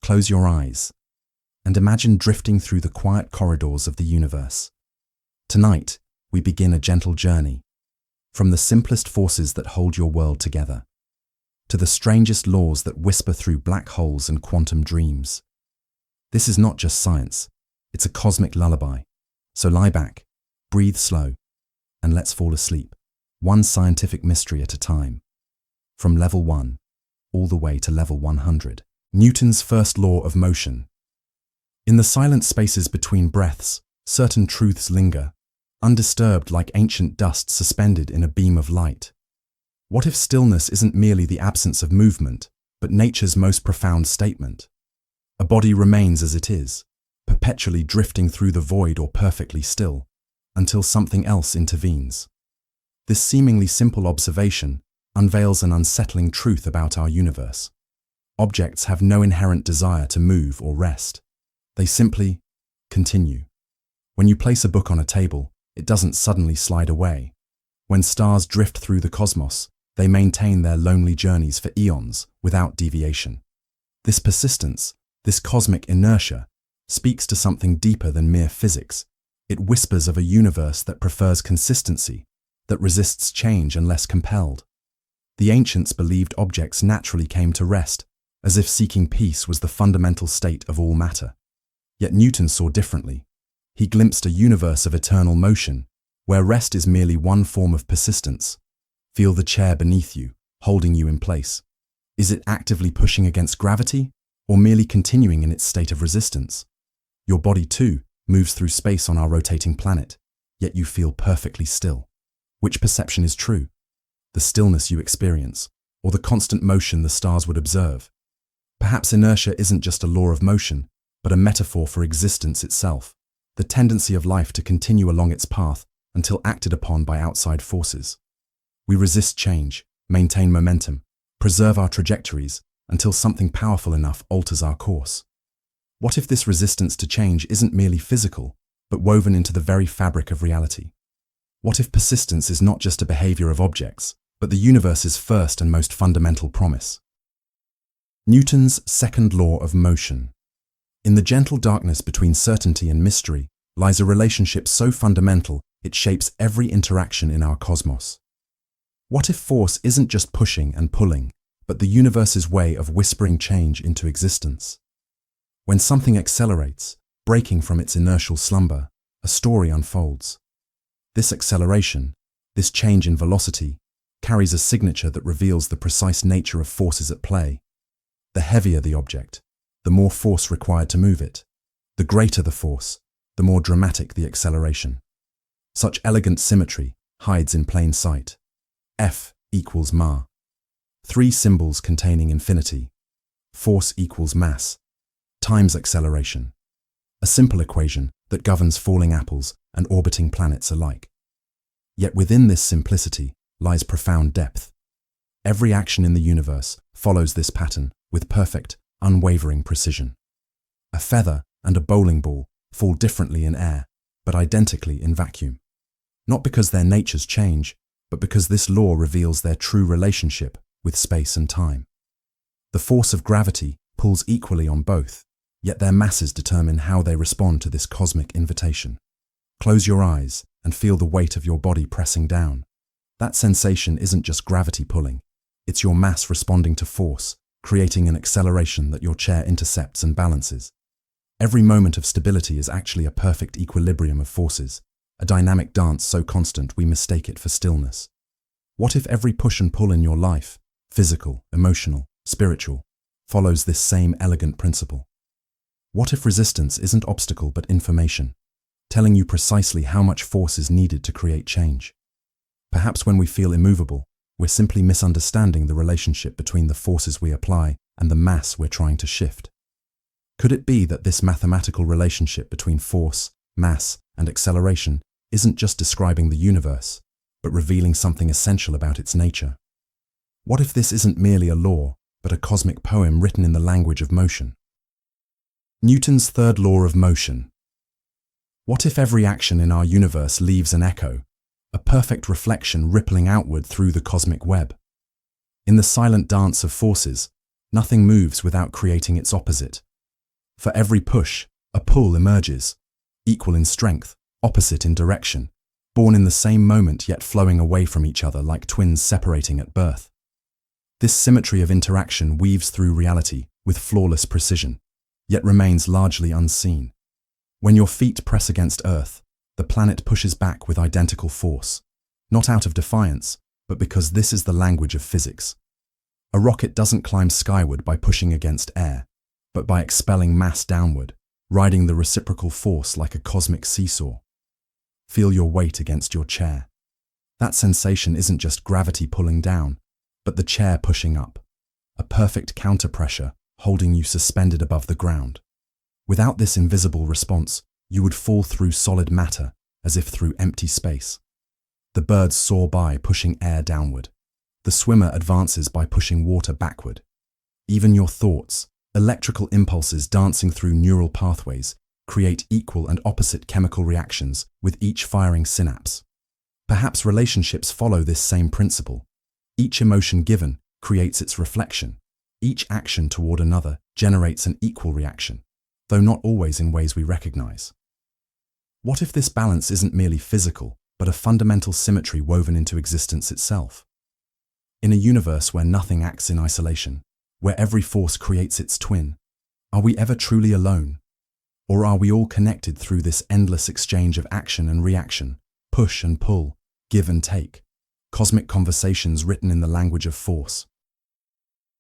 Close your eyes and imagine drifting through the quiet corridors of the universe. Tonight, we begin a gentle journey from the simplest forces that hold your world together to the strangest laws that whisper through black holes and quantum dreams. This is not just science, it's a cosmic lullaby. So lie back, breathe slow, and let's fall asleep, one scientific mystery at a time. From level 1 all the way to level 100. Newton's first law of motion. In the silent spaces between breaths, certain truths linger, undisturbed like ancient dust suspended in a beam of light. What if stillness isn't merely the absence of movement, but nature's most profound statement? A body remains as it is, perpetually drifting through the void or perfectly still, until something else intervenes. This seemingly simple observation unveils an unsettling truth about our universe. Objects have no inherent desire to move or rest. They simply continue. When you place a book on a table, it doesn't suddenly slide away. When stars drift through the cosmos, they maintain their lonely journeys for eons without deviation. This persistence, this cosmic inertia, speaks to something deeper than mere physics. It whispers of a universe that prefers consistency, that resists change unless compelled. The ancients believed objects naturally came to rest, as if seeking peace was the fundamental state of all matter. Yet Newton saw differently. He glimpsed a universe of eternal motion, where rest is merely one form of persistence. Feel the chair beneath you, holding you in place. Is it actively pushing against gravity, or merely continuing in its state of resistance? Your body, too, moves through space on our rotating planet, yet you feel perfectly still. Which perception is true? The stillness you experience, or the constant motion the stars would observe? Perhaps inertia isn't just a law of motion, but a metaphor for existence itself, the tendency of life to continue along its path until acted upon by outside forces. We resist change, maintain momentum, preserve our trajectories until something powerful enough alters our course. What if this resistance to change isn't merely physical, but woven into the very fabric of reality? What if persistence is not just a behavior of objects, but the universe's first and most fundamental promise? Newton's second law of motion. In the gentle darkness between certainty and mystery lies a relationship so fundamental it shapes every interaction in our cosmos. What if force isn't just pushing and pulling, but the universe's way of whispering change into existence? When something accelerates, breaking from its inertial slumber, a story unfolds. This acceleration, this change in velocity, carries a signature that reveals the precise nature of forces at play. The heavier the object, the more force required to move it. The greater the force, the more dramatic the acceleration. Such elegant symmetry hides in plain sight. F equals ma. 3 symbols containing infinity. Force equals mass times acceleration. A simple equation that governs falling apples and orbiting planets alike. Yet within this simplicity lies profound depth. Every action in the universe follows this pattern with perfect, unwavering precision. A feather and a bowling ball fall differently in air, but identically in vacuum. Not because their natures change, but because this law reveals their true relationship with space and time. The force of gravity pulls equally on both, yet their masses determine how they respond to this cosmic invitation. Close your eyes and feel the weight of your body pressing down. That sensation isn't just gravity pulling, it's your mass responding to force, creating an acceleration that your chair intercepts and balances. Every moment of stability is actually a perfect equilibrium of forces, a dynamic dance so constant we mistake it for stillness. What if every push and pull in your life, physical, emotional, spiritual, follows this same elegant principle? What if resistance isn't obstacle but information, telling you precisely how much force is needed to create change? Perhaps when we feel immovable, we're simply misunderstanding the relationship between the forces we apply and the mass we're trying to shift. Could it be that this mathematical relationship between force, mass, and acceleration isn't just describing the universe, but revealing something essential about its nature? What if this isn't merely a law, but a cosmic poem written in the language of motion? Newton's third law of motion. What if every action in our universe leaves an echo, a perfect reflection rippling outward through the cosmic web? In the silent dance of forces, nothing moves without creating its opposite, For every push, a pull emerges, equal in strength, opposite in direction, born in the same moment yet flowing away from each other like twins separating at birth. This symmetry of interaction weaves through reality with flawless precision, yet remains largely unseen. When your feet press against Earth, the planet pushes back with identical force, not out of defiance, but because this is the language of physics. A rocket doesn't climb skyward by pushing against air, but by expelling mass downward, riding the reciprocal force like a cosmic seesaw. Feel your weight against your chair. That sensation isn't just gravity pulling down, but the chair pushing up, a perfect counterpressure holding you suspended above the ground. Without this invisible response, you would fall through solid matter as if through empty space. The birds soar by pushing air downward. The swimmer advances by pushing water backward. Even your thoughts, electrical impulses dancing through neural pathways, create equal and opposite chemical reactions with each firing synapse. Perhaps relationships follow this same principle. Each emotion given creates its reflection. Each action toward another generates an equal reaction, though not always in ways we recognize. What if this balance isn't merely physical, but a fundamental symmetry woven into existence itself? In a universe where nothing acts in isolation, where every force creates its twin, are we ever truly alone? Or are we all connected through this endless exchange of action and reaction, push and pull, give and take, cosmic conversations written in the language of force?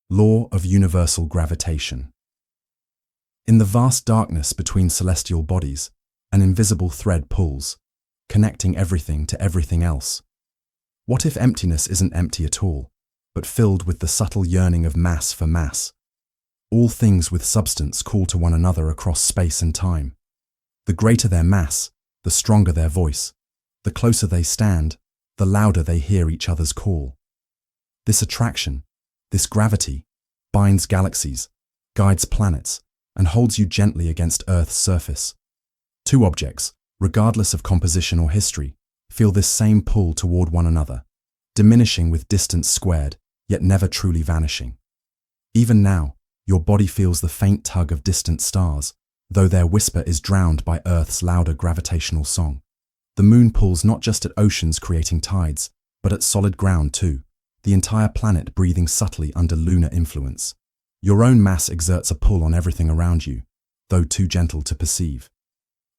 Law of universal gravitation. In the vast darkness between celestial bodies, an invisible thread pulls, connecting everything to everything else. What if emptiness isn't empty at all, but filled with the subtle yearning of mass for mass? All things with substance call to one another across space and time. The greater their mass, the stronger their voice. The closer they stand, the louder they hear each other's call. This attraction, this gravity, binds galaxies, guides planets, and holds you gently against Earth's surface. Two objects, regardless of composition or history, feel this same pull toward one another, diminishing with distance squared, yet never truly vanishing. Even now, your body feels the faint tug of distant stars, though their whisper is drowned by Earth's louder gravitational song. The moon pulls not just at oceans creating tides, but at solid ground too, the entire planet breathing subtly under lunar influence. Your own mass exerts a pull on everything around you, though too gentle to perceive.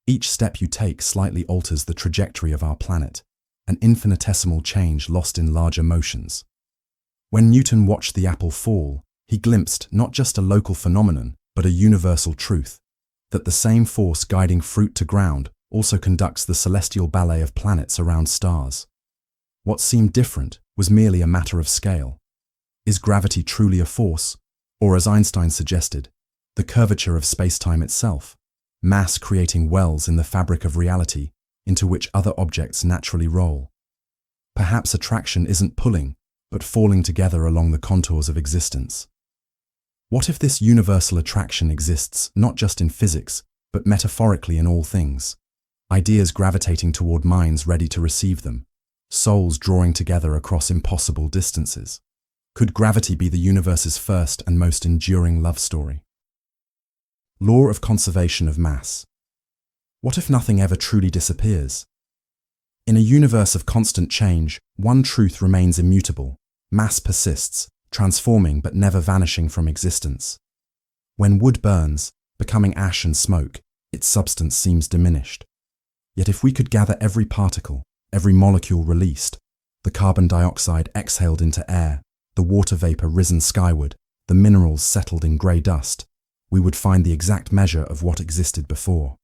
Each step you take slightly alters the trajectory of our planet, an infinitesimal change lost in larger motions. When Newton watched the apple fall, he glimpsed not just a local phenomenon, but a universal truth, that the same force guiding fruit to ground also conducts the celestial ballet of planets around stars. What seemed different was merely a matter of scale. Is gravity truly a force, or as Einstein suggested, the curvature of space-time itself, mass creating wells in the fabric of reality into which other objects naturally roll? Perhaps attraction isn't pulling, but falling together along the contours of existence. What if this universal attraction exists not just in physics, but metaphorically in all things? Ideas gravitating toward minds ready to receive them, souls drawing together across impossible distances. Could gravity be the universe's first and most enduring love story? Law of conservation of mass. What if nothing ever truly disappears? In a universe of constant change, one truth remains immutable. Mass persists, transforming but never vanishing from existence. When wood burns, becoming ash and smoke, its substance seems diminished. Yet if we could gather every particle, every molecule released, the carbon dioxide exhaled into air, the water vapor risen skyward, the minerals settled in grey dust, we would find the exact measure of what existed before.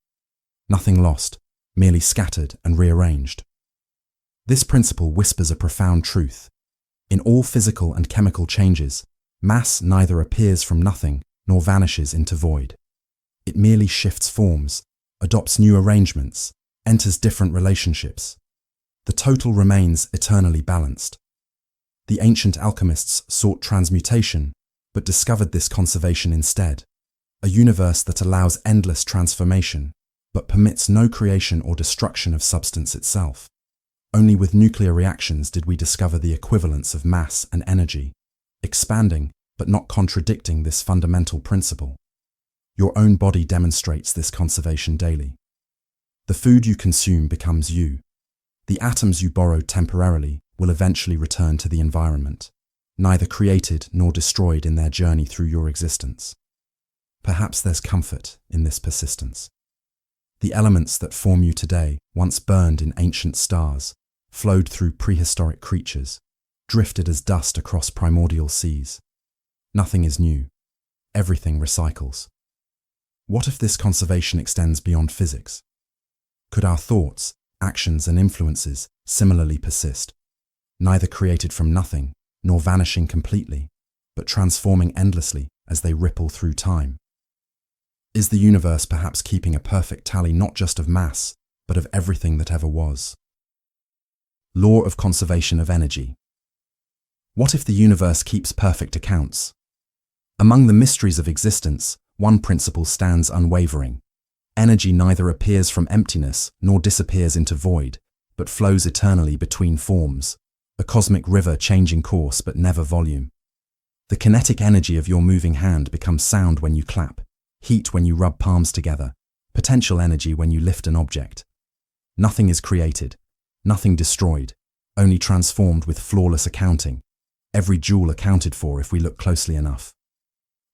Nothing lost, merely scattered and rearranged. This principle whispers a profound truth. In all physical and chemical changes, mass neither appears from nothing nor vanishes into void. It merely shifts forms, adopts new arrangements, enters different relationships. The total remains eternally balanced. The ancient alchemists sought transmutation, but discovered this conservation instead, a universe that allows endless transformation, but permits no creation or destruction of substance itself. Only with nuclear reactions did we discover the equivalence of mass and energy, expanding but not contradicting this fundamental principle. Your own body demonstrates this conservation daily. The food you consume becomes you. The atoms you borrowed temporarily will eventually return to the environment, neither created nor destroyed in their journey through your existence. Perhaps there's comfort in this persistence. The elements that form you today once burned in ancient stars, flowed through prehistoric creatures, drifted as dust across primordial seas. Nothing is new. Everything recycles. What if this conservation extends beyond physics? Could our thoughts, actions, and influences similarly persist, neither created from nothing nor vanishing completely, but transforming endlessly as they ripple through time? Is the universe perhaps keeping a perfect tally not just of mass, but of everything that ever was? Law of conservation of energy. What if the universe keeps perfect accounts? Among the mysteries of existence, one principle stands unwavering. Energy neither appears from emptiness nor disappears into void, but flows eternally between forms, a cosmic river changing course but never volume. The kinetic energy of your moving hand becomes sound when you clap, heat when you rub palms together, potential energy when you lift an object. Nothing is created, nothing destroyed, only transformed with flawless accounting, every joule accounted for if we look closely enough.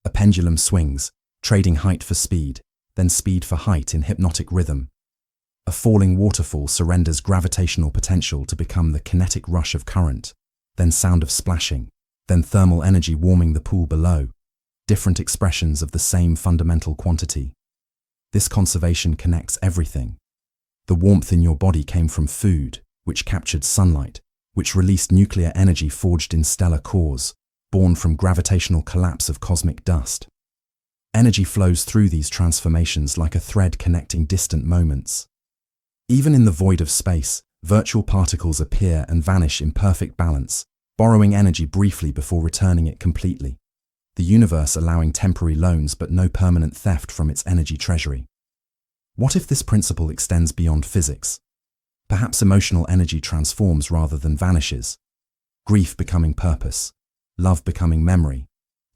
A pendulum swings, trading height for speed, then speed for height in hypnotic rhythm. A falling waterfall surrenders gravitational potential to become the kinetic rush of current, then sound of splashing, then thermal energy warming the pool below, different expressions of the same fundamental quantity. This conservation connects everything. The warmth in your body came from food, which captured sunlight, which released nuclear energy forged in stellar cores, born from gravitational collapse of cosmic dust. Energy flows through these transformations like a thread connecting distant moments. Even in the void of space, virtual particles appear and vanish in perfect balance, borrowing energy briefly before returning it completely. The universe allowing temporary loans but no permanent theft from its energy treasury. What if this principle extends beyond physics? Perhaps emotional energy transforms rather than vanishes. Grief becoming purpose, love becoming memory,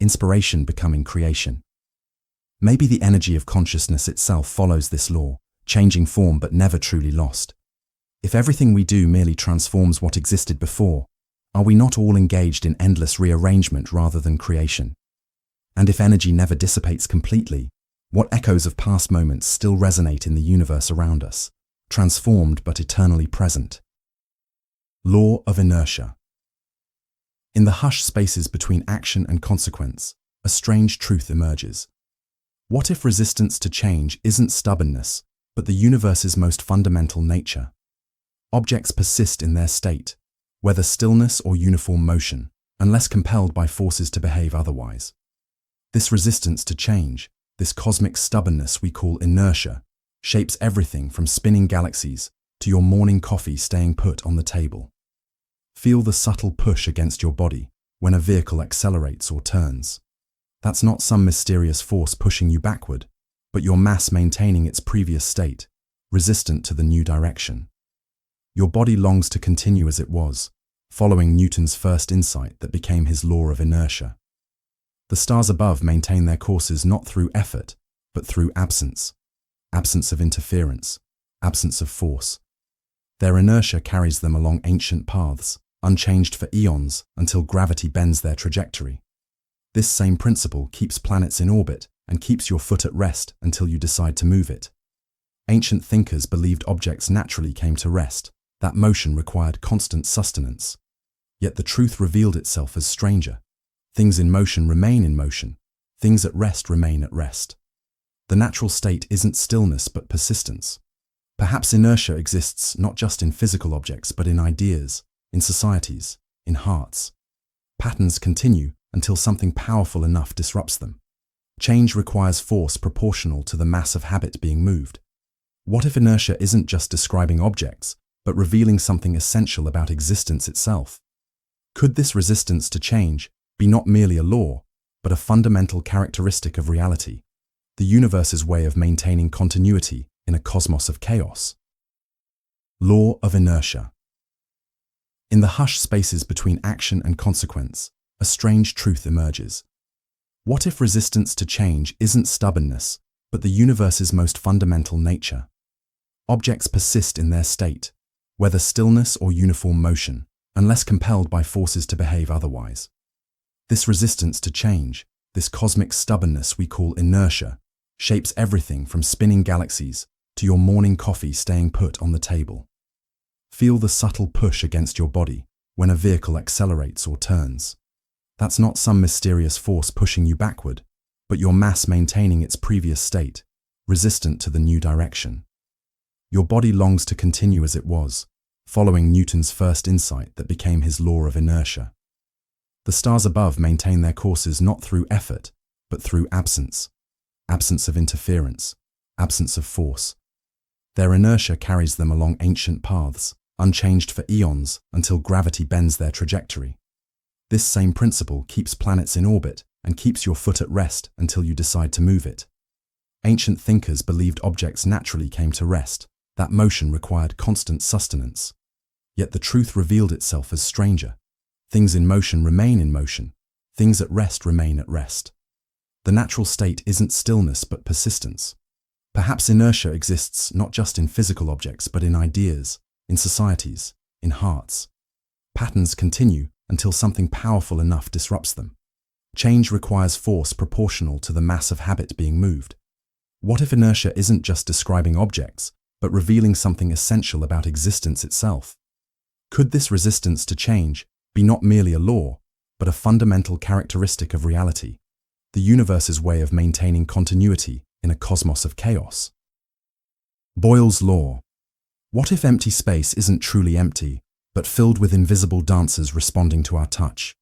inspiration becoming creation. Maybe the energy of consciousness itself follows this law, changing form but never truly lost. If everything we do merely transforms what existed before, are we not all engaged in endless rearrangement rather than creation? And if energy never dissipates completely, what echoes of past moments still resonate in the universe around us, transformed but eternally present? Law of inertia. In the hushed spaces between action and consequence, a strange truth emerges. What if resistance to change isn't stubbornness, but the universe's most fundamental nature? Objects persist in their state, whether stillness or uniform motion, unless compelled by forces to behave otherwise. This resistance to change, this cosmic stubbornness we call inertia, shapes everything from spinning galaxies to your morning coffee staying put on the table. Feel the subtle push against your body when a vehicle accelerates or turns. That's not some mysterious force pushing you backward, but your mass maintaining its previous state, resistant to the new direction. Your body longs to continue as it was, following Newton's first insight that became his law of inertia. The stars above maintain their courses not through effort, but through absence. Absence of interference, absence of force. Their inertia carries them along ancient paths, unchanged for eons until gravity bends their trajectory. This same principle keeps planets in orbit and keeps your foot at rest until you decide to move it. Ancient thinkers believed objects naturally came to rest, that motion required constant sustenance. Yet the truth revealed itself as stranger. Things in motion remain in motion. Things at rest remain at rest. The natural state isn't stillness but persistence. Perhaps inertia exists not just in physical objects but in ideas, in societies, in hearts. Patterns continue until something powerful enough disrupts them. Change requires force proportional to the mass of habit being moved. What if inertia isn't just describing objects, but revealing something essential about existence itself? Could this resistance to change be not merely a law, but a fundamental characteristic of reality, the universe's way of maintaining continuity in a cosmos of chaos? Law of inertia. In the hushed spaces between action and consequence, a strange truth emerges. What if resistance to change isn't stubbornness, but the universe's most fundamental nature? Objects persist in their state, whether stillness or uniform motion, unless compelled by forces to behave otherwise. This resistance to change, this cosmic stubbornness we call inertia, shapes everything from spinning galaxies to your morning coffee staying put on the table. Feel the subtle push against your body when a vehicle accelerates or turns. That's not some mysterious force pushing you backward, but your mass maintaining its previous state, resistant to the new direction. Your body longs to continue as it was, following Newton's first insight that became his law of inertia. The stars above maintain their courses not through effort, but through absence. Absence of interference, absence of force. Their inertia carries them along ancient paths, unchanged for eons until gravity bends their trajectory. This same principle keeps planets in orbit and keeps your foot at rest until you decide to move it. Ancient thinkers believed objects naturally came to rest, that motion required constant sustenance. Yet the truth revealed itself as stranger. Things in motion remain in motion. Things at rest remain at rest. The natural state isn't stillness but persistence. Perhaps inertia exists not just in physical objects but in ideas, in societies, in hearts. Patterns continue until something powerful enough disrupts them. Change requires force proportional to the mass of habit being moved. What if inertia isn't just describing objects, but revealing something essential about existence itself? Could this resistance to change be not merely a law, but a fundamental characteristic of reality, the universe's way of maintaining continuity in a cosmos of chaos? Boyle's law. What if empty space isn't truly empty, but filled with invisible dancers responding to our touch?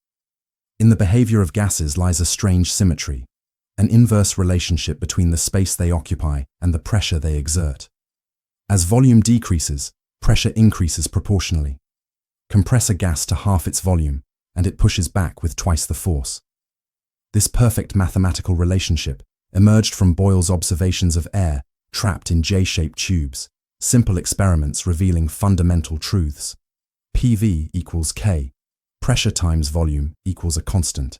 In the behavior of gases lies a strange symmetry, an inverse relationship between the space they occupy and the pressure they exert. As volume decreases, pressure increases proportionally. Compress a gas to half its volume, and it pushes back with twice the force. This perfect mathematical relationship emerged from Boyle's observations of air trapped in J-shaped tubes, simple experiments revealing fundamental truths. PV equals K, pressure times volume equals a constant.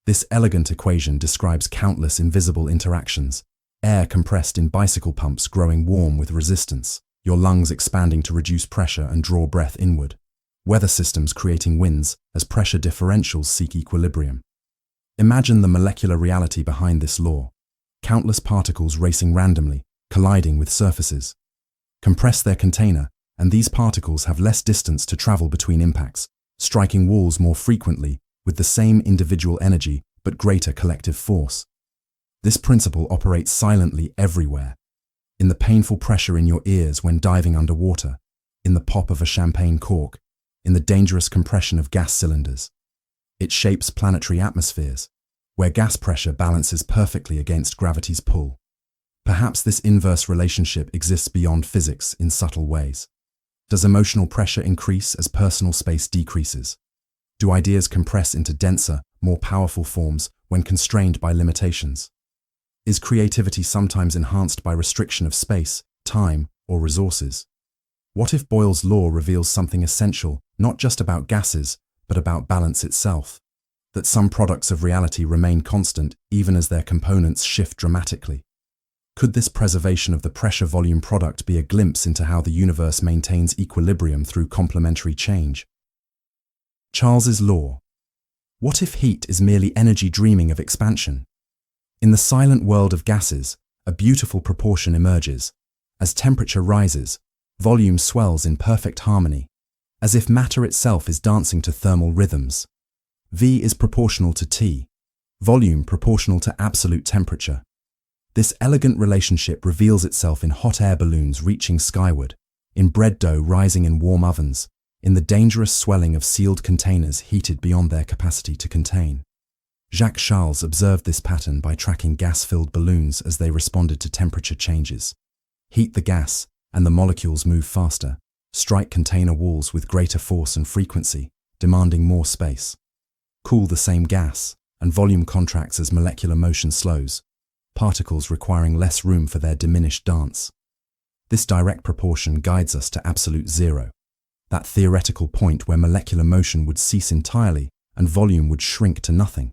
This elegant equation describes countless invisible interactions, air compressed in bicycle pumps growing warm with resistance, your lungs expanding to reduce pressure and draw breath inward, weather systems creating winds as pressure differentials seek equilibrium. Imagine the molecular reality behind this law. Countless particles racing randomly, colliding with surfaces. Compress their container, and these particles have less distance to travel between impacts, striking walls more frequently with the same individual energy but greater collective force. This principle operates silently everywhere. In the painful pressure in your ears when diving underwater, in the pop of a champagne cork, in the dangerous compression of gas cylinders. It shapes planetary atmospheres, where gas pressure balances perfectly against gravity's pull. Perhaps this inverse relationship exists beyond physics in subtle ways. Does emotional pressure increase as personal space decreases? Do ideas compress into denser, more powerful forms when constrained by limitations? Is creativity sometimes enhanced by restriction of space, time, or resources? What if Boyle's law reveals something essential, not just about gases, but about balance itself? That some products of reality remain constant even as their components shift dramatically? Could this preservation of the pressure-volume product be a glimpse into how the universe maintains equilibrium through complementary change? Charles's law. What if heat is merely energy dreaming of expansion? In the silent world of gases, a beautiful proportion emerges. As temperature rises, volume swells in perfect harmony, as if matter itself is dancing to thermal rhythms. V is proportional to T, volume proportional to absolute temperature. This elegant relationship reveals itself in hot air balloons reaching skyward, in bread dough rising in warm ovens, in the dangerous swelling of sealed containers heated beyond their capacity to contain. Jacques Charles observed this pattern by tracking gas-filled balloons as they responded to temperature changes. Heat the gas, and the molecules move faster, strike container walls with greater force and frequency, demanding more space. Cool the same gas, and volume contracts as molecular motion slows, particles requiring less room for their diminished dance. This direct proportion guides us to absolute zero, that theoretical point where molecular motion would cease entirely and volume would shrink to nothing.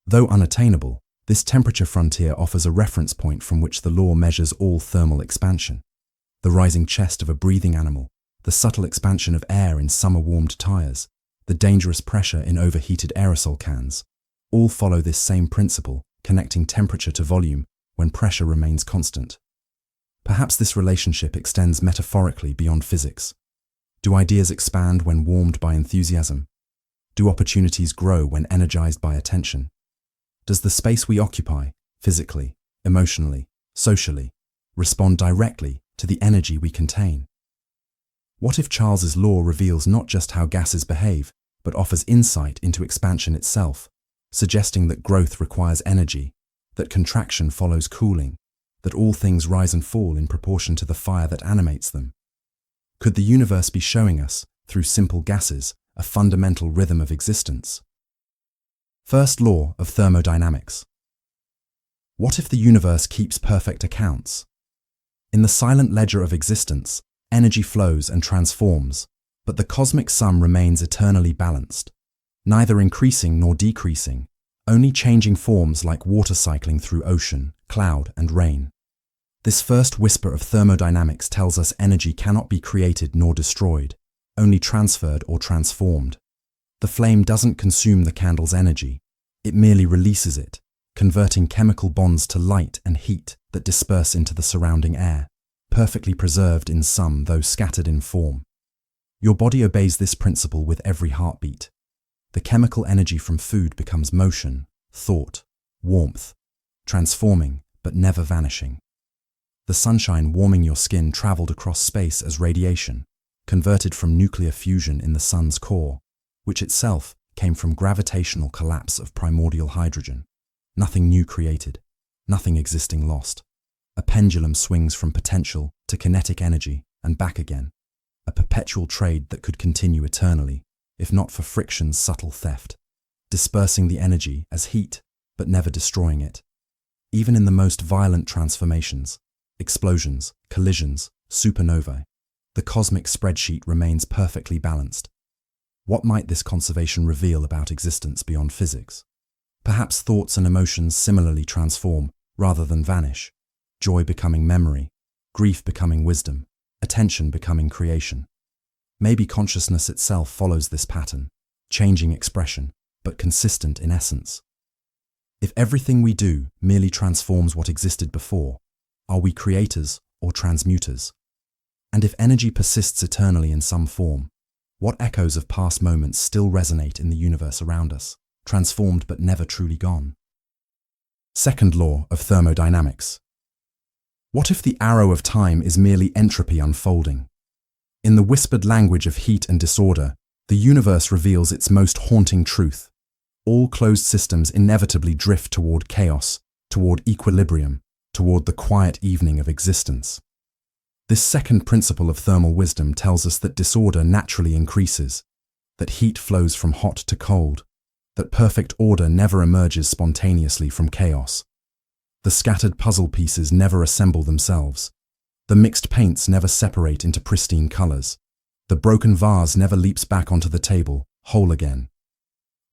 Though unattainable, this temperature frontier offers a reference point from which the law measures all thermal expansion. The rising chest of a breathing animal, the subtle expansion of air in summer-warmed tires, the dangerous pressure in overheated aerosol cans, all follow this same principle, connecting temperature to volume when pressure remains constant. Perhaps this relationship extends metaphorically beyond physics. Do ideas expand when warmed by enthusiasm? Do opportunities grow when energized by attention? Does the space we occupy, physically, emotionally, socially, respond directly to the energy we contain? What if Charles's law reveals not just how gases behave, but offers insight into expansion itself, suggesting that growth requires energy, that contraction follows cooling, that all things rise and fall in proportion to the fire that animates them? Could the universe be showing us, through simple gases, a fundamental rhythm of existence? First law of thermodynamics. What if the universe keeps perfect accounts? In the silent ledger of existence, energy flows and transforms, but the cosmic sum remains eternally balanced, neither increasing nor decreasing, only changing forms like water cycling through ocean, cloud, and rain. This first whisper of thermodynamics tells us energy cannot be created nor destroyed, only transferred or transformed. The flame doesn't consume the candle's energy, it merely releases it, converting chemical bonds to light and heat that disperse into the surrounding air, perfectly preserved in sum though scattered in form. Your body obeys this principle with every heartbeat. The chemical energy from food becomes motion, thought, warmth, transforming but never vanishing. The sunshine warming your skin traveled across space as radiation, converted from nuclear fusion in the sun's core, which itself came from gravitational collapse of primordial hydrogen. Nothing new created, nothing existing lost. A pendulum swings from potential to kinetic energy and back again, a perpetual trade that could continue eternally, if not for friction's subtle theft, dispersing the energy as heat, but never destroying it. Even in the most violent transformations, explosions, collisions, supernovae, the cosmic spreadsheet remains perfectly balanced. What might this conservation reveal about existence beyond physics? Perhaps thoughts and emotions similarly transform rather than vanish, joy becoming memory, grief becoming wisdom, attention becoming creation. Maybe consciousness itself follows this pattern, changing expression, but consistent in essence. If everything we do merely transforms what existed before, are we creators or transmuters? And if energy persists eternally in some form, what echoes of past moments still resonate in the universe around us, transformed but never truly gone? Second law of thermodynamics. What if the arrow of time is merely entropy unfolding? In the whispered language of heat and disorder, the universe reveals its most haunting truth. All closed systems inevitably drift toward chaos, toward equilibrium, toward the quiet evening of existence. This second principle of thermal wisdom tells us that disorder naturally increases, that heat flows from hot to cold, that perfect order never emerges spontaneously from chaos. The scattered puzzle pieces never assemble themselves. The mixed paints never separate into pristine colors. The broken vase never leaps back onto the table, whole again.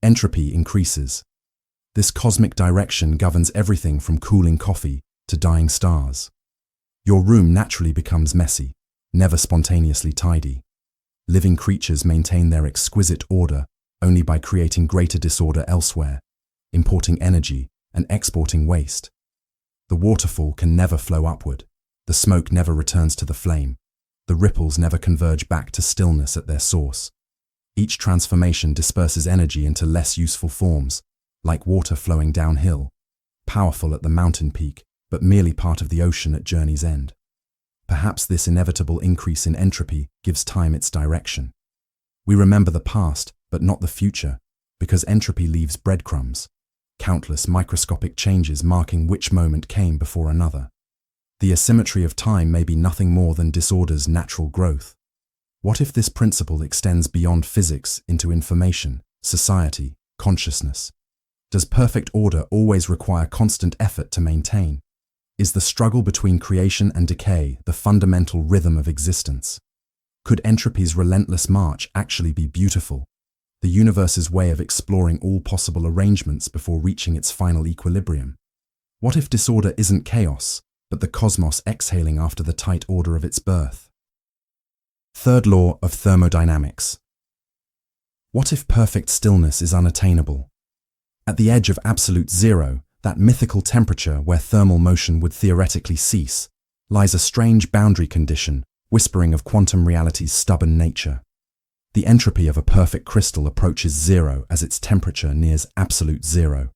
Entropy increases. This cosmic direction governs everything from cooling coffee to dying stars. Your room naturally becomes messy, never spontaneously tidy. Living creatures maintain their exquisite order only by creating greater disorder elsewhere, importing energy and exporting waste. The waterfall can never flow upward. The smoke never returns to the flame. The ripples never converge back to stillness at their source. Each transformation disperses energy into less useful forms, like water flowing downhill, powerful at the mountain peak, but merely part of the ocean at journey's end. Perhaps this inevitable increase in entropy gives time its direction. We remember the past, but not the future, because entropy leaves breadcrumbs, countless microscopic changes marking which moment came before another. The asymmetry of time may be nothing more than disorder's natural growth. What if this principle extends beyond physics into information, society, consciousness? Does perfect order always require constant effort to maintain? Is the struggle between creation and decay the fundamental rhythm of existence? Could entropy's relentless march actually be beautiful? the universe's way of exploring all possible arrangements before reaching its final equilibrium? What if disorder isn't chaos, but the cosmos exhaling after the tight order of its birth? Third law of thermodynamics. What if perfect stillness is unattainable? At the edge of absolute zero, that mythical temperature where thermal motion would theoretically cease, lies a strange boundary condition, whispering of quantum reality's stubborn nature. The entropy of a perfect crystal approaches zero as its temperature nears absolute zero.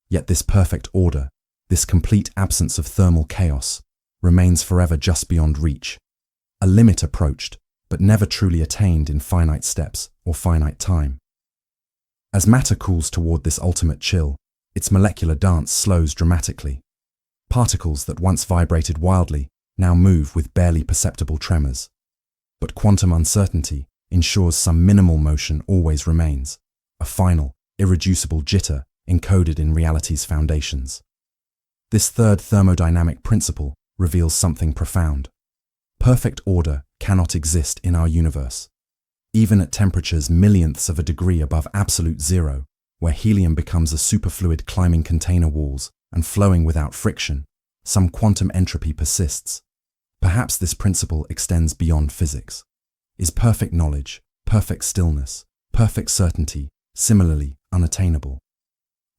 Yet this perfect order, this complete absence of thermal chaos, remains forever just beyond reach. A limit approached, but never truly attained in finite steps or finite time. As matter cools toward this ultimate chill, its molecular dance slows dramatically. Particles that once vibrated wildly now move with barely perceptible tremors. But quantum uncertainty ensures some minimal motion always remains, a final, irreducible jitter encoded in reality's foundations. This third thermodynamic principle reveals something profound. Perfect order cannot exist in our universe. Even at temperatures millionths of a degree above absolute zero, where helium becomes a superfluid climbing container walls and flowing without friction, some quantum entropy persists. Perhaps this principle extends beyond physics. Is perfect knowledge, perfect stillness, perfect certainty similarly unattainable?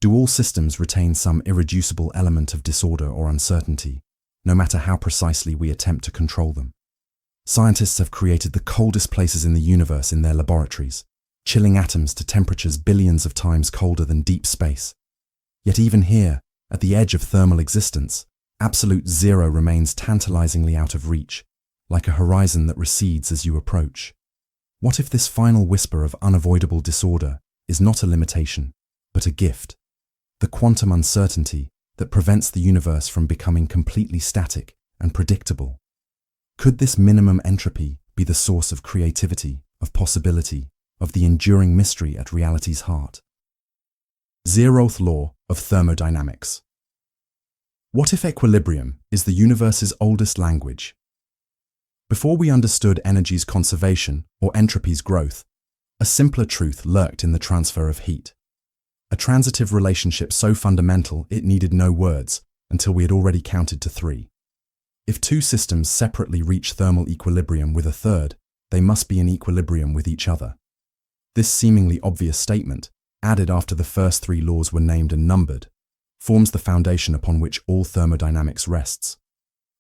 Do all systems retain some irreducible element of disorder or uncertainty, no matter how precisely we attempt to control them? Scientists have created the coldest places in the universe in their laboratories, chilling atoms to temperatures billions of times colder than deep space. Yet even here, at the edge of thermal existence, absolute zero remains tantalizingly out of reach, like a horizon that recedes as you approach. What if this final whisper of unavoidable disorder is not a limitation, but a gift? The quantum uncertainty that prevents the universe from becoming completely static and predictable. Could this minimum entropy be the source of creativity, of possibility, of the enduring mystery at reality's heart? Zeroth law of thermodynamics. What if equilibrium is the universe's oldest language? Before we understood energy's conservation or entropy's growth, a simpler truth lurked in the transfer of heat. A transitive relationship so fundamental it needed no words until we had already counted to 3. If two systems separately reach thermal equilibrium with a third, they must be in equilibrium with each other. This seemingly obvious statement, added after the first 3 laws were named and numbered, forms the foundation upon which all thermodynamics rests.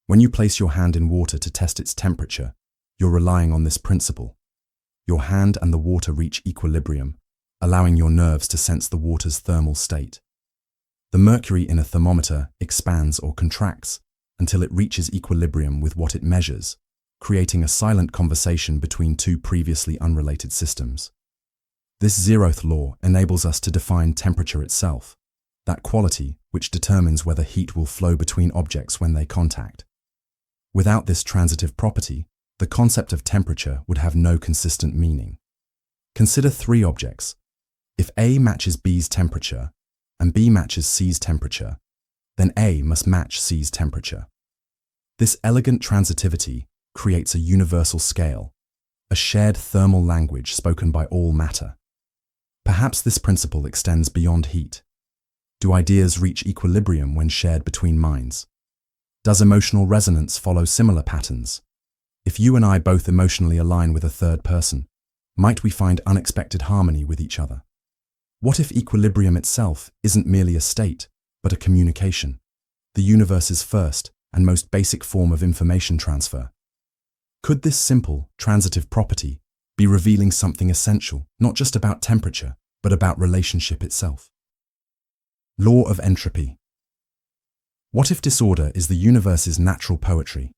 When you place your hand in water to test its temperature, you're relying on this principle. Your hand and the water reach equilibrium, allowing your nerves to sense the water's thermal state. The mercury in a thermometer expands or contracts until it reaches equilibrium with what it measures, creating a silent conversation between 2 previously unrelated systems. This zeroth law enables us to define temperature itself, that quality which determines whether heat will flow between objects when they contact. Without this transitive property, the concept of temperature would have no consistent meaning. Consider 3 objects. If A matches B's temperature and B matches C's temperature, then A must match C's temperature. This elegant transitivity creates a universal scale, a shared thermal language spoken by all matter. Perhaps this principle extends beyond heat. Do ideas reach equilibrium when shared between minds? Does emotional resonance follow similar patterns? If you and I both emotionally align with a third person, might we find unexpected harmony with each other? What if equilibrium itself isn't merely a state, but a communication, the universe's first and most basic form of information transfer? Could this simple, transitive property be revealing something essential, not just about temperature, but about relationship itself? Law of entropy. What if disorder is the universe's natural poetry?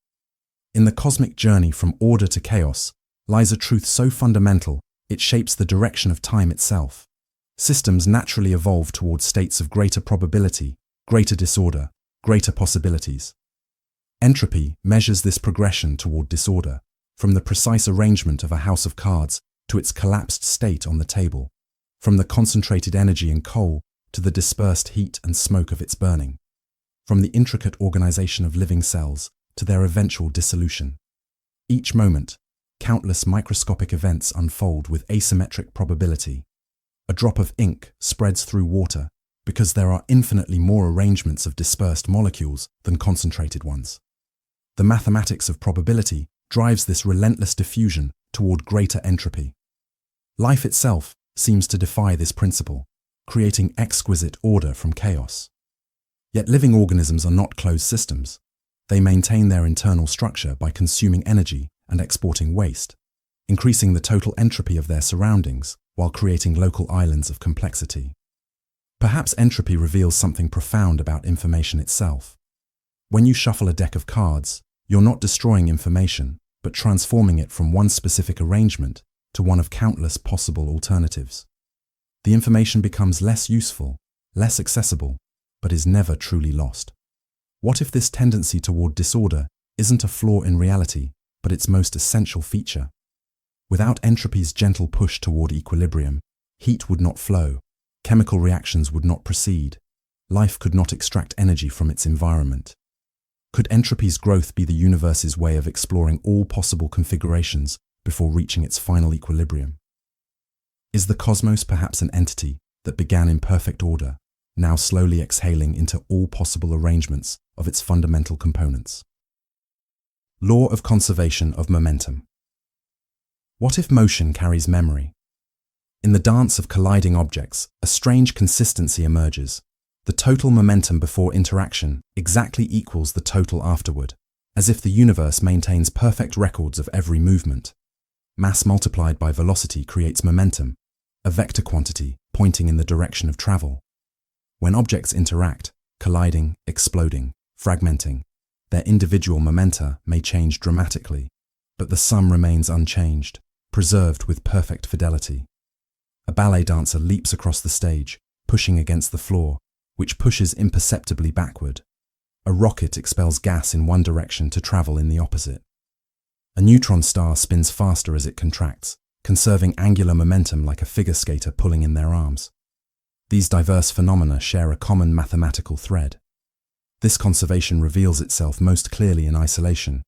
In the cosmic journey from order to chaos lies a truth so fundamental it shapes the direction of time itself. Systems naturally evolve towards states of greater probability, greater disorder, greater possibilities. Entropy measures this progression toward disorder, from the precise arrangement of a house of cards to its collapsed state on the table, from the concentrated energy in coal to the dispersed heat and smoke of its burning, from the intricate organization of living cells to their eventual dissolution. Each moment, countless microscopic events unfold with asymmetric probability, A drop of ink spreads through water because there are infinitely more arrangements of dispersed molecules than concentrated ones. The mathematics of probability drives this relentless diffusion toward greater entropy. Life itself seems to defy this principle, creating exquisite order from chaos. Yet living organisms are not closed systems. They maintain their internal structure by consuming energy and exporting waste, increasing the total entropy of their surroundings while creating local islands of complexity. Perhaps entropy reveals something profound about information itself. When you shuffle a deck of cards, you're not destroying information, but transforming it from one specific arrangement to one of countless possible alternatives. The information becomes less useful, less accessible, but is never truly lost. What if this tendency toward disorder isn't a flaw in reality, but its most essential feature? Without entropy's gentle push toward equilibrium, heat would not flow, chemical reactions would not proceed, life could not extract energy from its environment. Could entropy's growth be the universe's way of exploring all possible configurations before reaching its final equilibrium? Is the cosmos perhaps an entity that began in perfect order, now slowly exhaling into all possible arrangements of its fundamental components? Law of conservation of momentum. What if motion carries memory? In the dance of colliding objects, a strange consistency emerges. The total momentum before interaction exactly equals the total afterward, as if the universe maintains perfect records of every movement. Mass multiplied by velocity creates momentum, a vector quantity pointing in the direction of travel. When objects interact, colliding, exploding, fragmenting, their individual momenta may change dramatically, but the sum remains unchanged, preserved with perfect fidelity. A ballet dancer leaps across the stage, pushing against the floor, which pushes imperceptibly backward. A rocket expels gas in one direction to travel in the opposite. A neutron star spins faster as it contracts, conserving angular momentum like a figure skater pulling in their arms. These diverse phenomena share a common mathematical thread. This conservation reveals itself most clearly in isolation.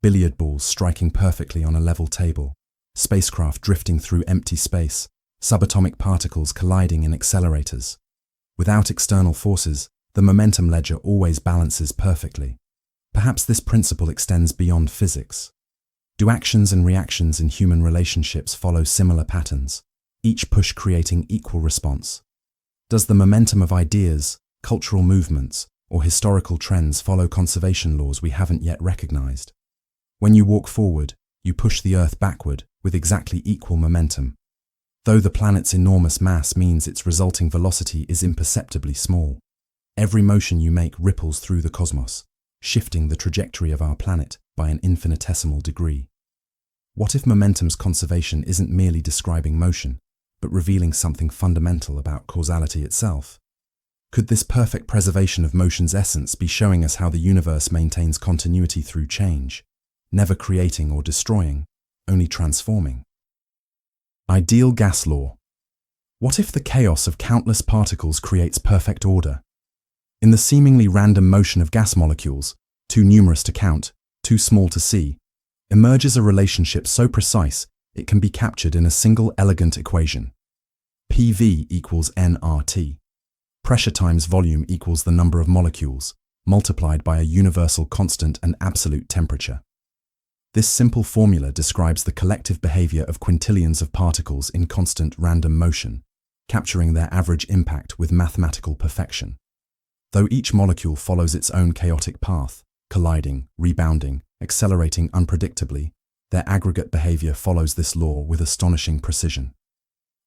Billiard balls striking perfectly on a level table, spacecraft drifting through empty space, subatomic particles colliding in accelerators. Without external forces, the momentum ledger always balances perfectly. Perhaps this principle extends beyond physics. Do actions and reactions in human relationships follow similar patterns, each push creating equal response? Does the momentum of ideas, cultural movements, or historical trends follow conservation laws we haven't yet recognized? When you walk forward, you push the Earth backward with exactly equal momentum, though the planet's enormous mass means its resulting velocity is imperceptibly small. Every motion you make ripples through the cosmos, shifting the trajectory of our planet by an infinitesimal degree. What if momentum's conservation isn't merely describing motion, but revealing something fundamental about causality itself? Could this perfect preservation of motion's essence be showing us how the universe maintains continuity through change, never creating or destroying, only transforming? Ideal gas law. What if the chaos of countless particles creates perfect order? In the seemingly random motion of gas molecules, too numerous to count, too small to see, emerges a relationship so precise it can be captured in a single elegant equation. PV equals nRT. Pressure times volume equals the number of molecules, multiplied by a universal constant and absolute temperature. This simple formula describes the collective behavior of quintillions of particles in constant random motion, capturing their average impact with mathematical perfection. Though each molecule follows its own chaotic path, colliding, rebounding, accelerating unpredictably, their aggregate behavior follows this law with astonishing precision.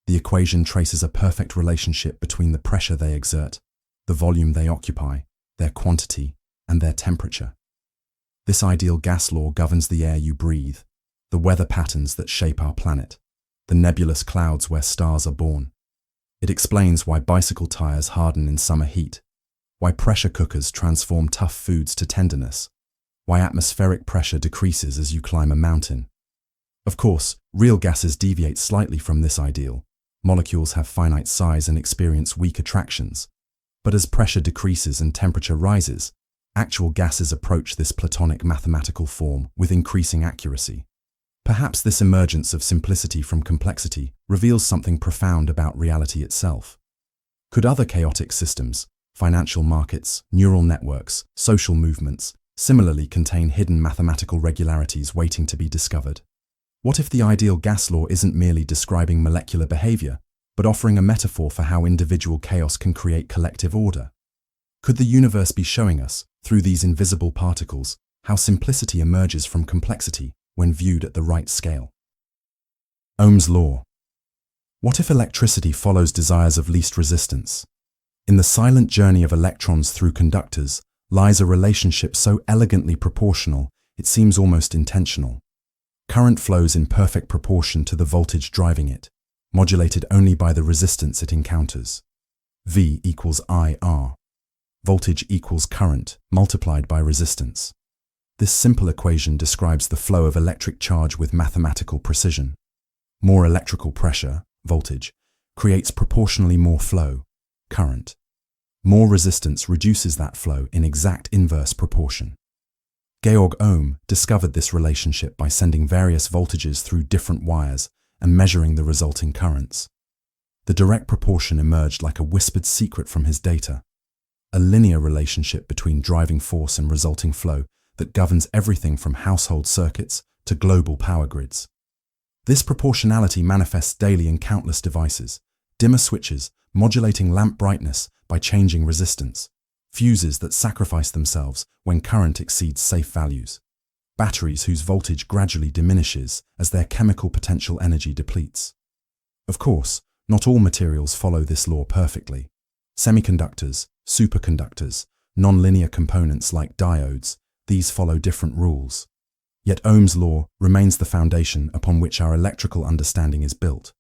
The equation traces a perfect relationship between the pressure they exert, the volume they occupy, their quantity, and their temperature. This ideal gas law governs the air you breathe, the weather patterns that shape our planet, the nebulous clouds where stars are born. It explains why bicycle tires harden in summer heat, why pressure cookers transform tough foods to tenderness, why atmospheric pressure decreases as you climb a mountain. Of course, real gases deviate slightly from this ideal. Molecules have finite size and experience weak attractions. But as pressure decreases and temperature rises, actual gases approach this Platonic mathematical form with increasing accuracy. Perhaps this emergence of simplicity from complexity reveals something profound about reality itself. Could other chaotic systems, financial markets, neural networks, social movements, similarly contain hidden mathematical regularities waiting to be discovered? What if the ideal gas law isn't merely describing molecular behavior, but offering a metaphor for how individual chaos can create collective order? Could the universe be showing us, through these invisible particles, how simplicity emerges from complexity when viewed at the right scale? Ohm's law. What if electricity follows desires of least resistance? In the silent journey of electrons through conductors lies a relationship so elegantly proportional it seems almost intentional. Current flows in perfect proportion to the voltage driving it, modulated only by the resistance it encounters. V equals IR. Voltage equals current multiplied by resistance. This simple equation describes the flow of electric charge with mathematical precision. More electrical pressure, voltage, creates proportionally more flow, current. More resistance reduces that flow in exact inverse proportion. Georg Ohm discovered this relationship by sending various voltages through different wires and measuring the resulting currents. The direct proportion emerged like a whispered secret from his data, a linear relationship between driving force and resulting flow that governs everything from household circuits to global power grids. This proportionality manifests daily in countless devices: dimmer switches modulating lamp brightness by changing resistance, fuses that sacrifice themselves when current exceeds safe values, batteries whose voltage gradually diminishes as their chemical potential energy depletes. Of course, not all materials follow this law perfectly. Semiconductors, superconductors, nonlinear components like diodes, these follow different rules. Yet Ohm's law remains the foundation upon which our electrical understanding is built.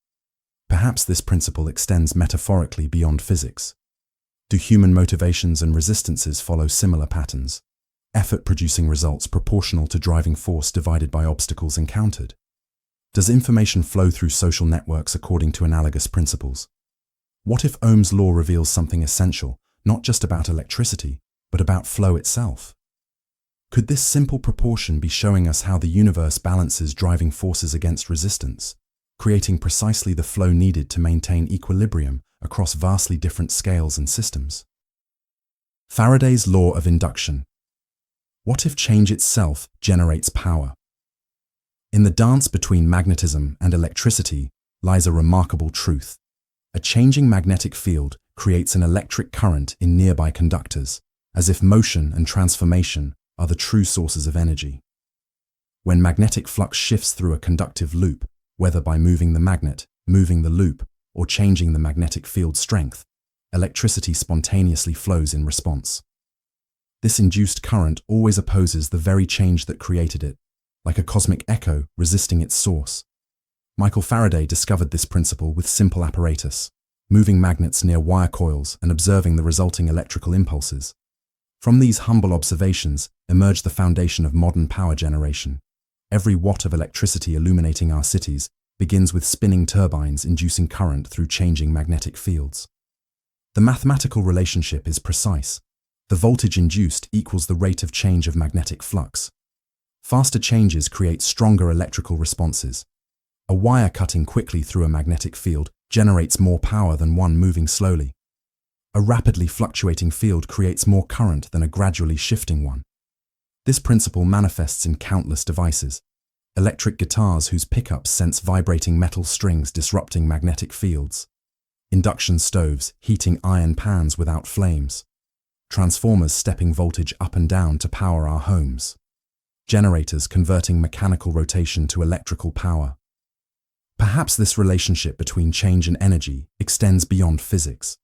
Perhaps this principle extends metaphorically beyond physics. Do human motivations and resistances follow similar patterns? Effort producing results proportional to driving force divided by obstacles encountered? Does information flow through social networks according to analogous principles? What if Ohm's law reveals something essential, not just about electricity, but about flow itself? Could this simple proportion be showing us how the universe balances driving forces against resistance, creating precisely the flow needed to maintain equilibrium across vastly different scales and systems? Faraday's law of induction. What if change itself generates power? In the dance between magnetism and electricity lies a remarkable truth. A changing magnetic field creates an electric current in nearby conductors, as if motion and transformation are the true sources of energy. When magnetic flux shifts through a conductive loop, whether by moving the magnet, moving the loop, or changing the magnetic field strength, electricity spontaneously flows in response. This induced current always opposes the very change that created it, like a cosmic echo resisting its source. Michael Faraday discovered this principle with simple apparatus, moving magnets near wire coils and observing the resulting electrical impulses. From these humble observations emerged the foundation of modern power generation. Every watt of electricity illuminating our cities begins with spinning turbines inducing current through changing magnetic fields. The mathematical relationship is precise. The voltage induced equals the rate of change of magnetic flux. Faster changes create stronger electrical responses. A wire cutting quickly through a magnetic field generates more power than one moving slowly. A rapidly fluctuating field creates more current than a gradually shifting one. This principle manifests in countless devices. Electric guitars whose pickups sense vibrating metal strings disrupting magnetic fields. Induction stoves heating iron pans without flames. Transformers stepping voltage up and down to power our homes. Generators converting mechanical rotation to electrical power. Perhaps this relationship between change and energy extends beyond physics.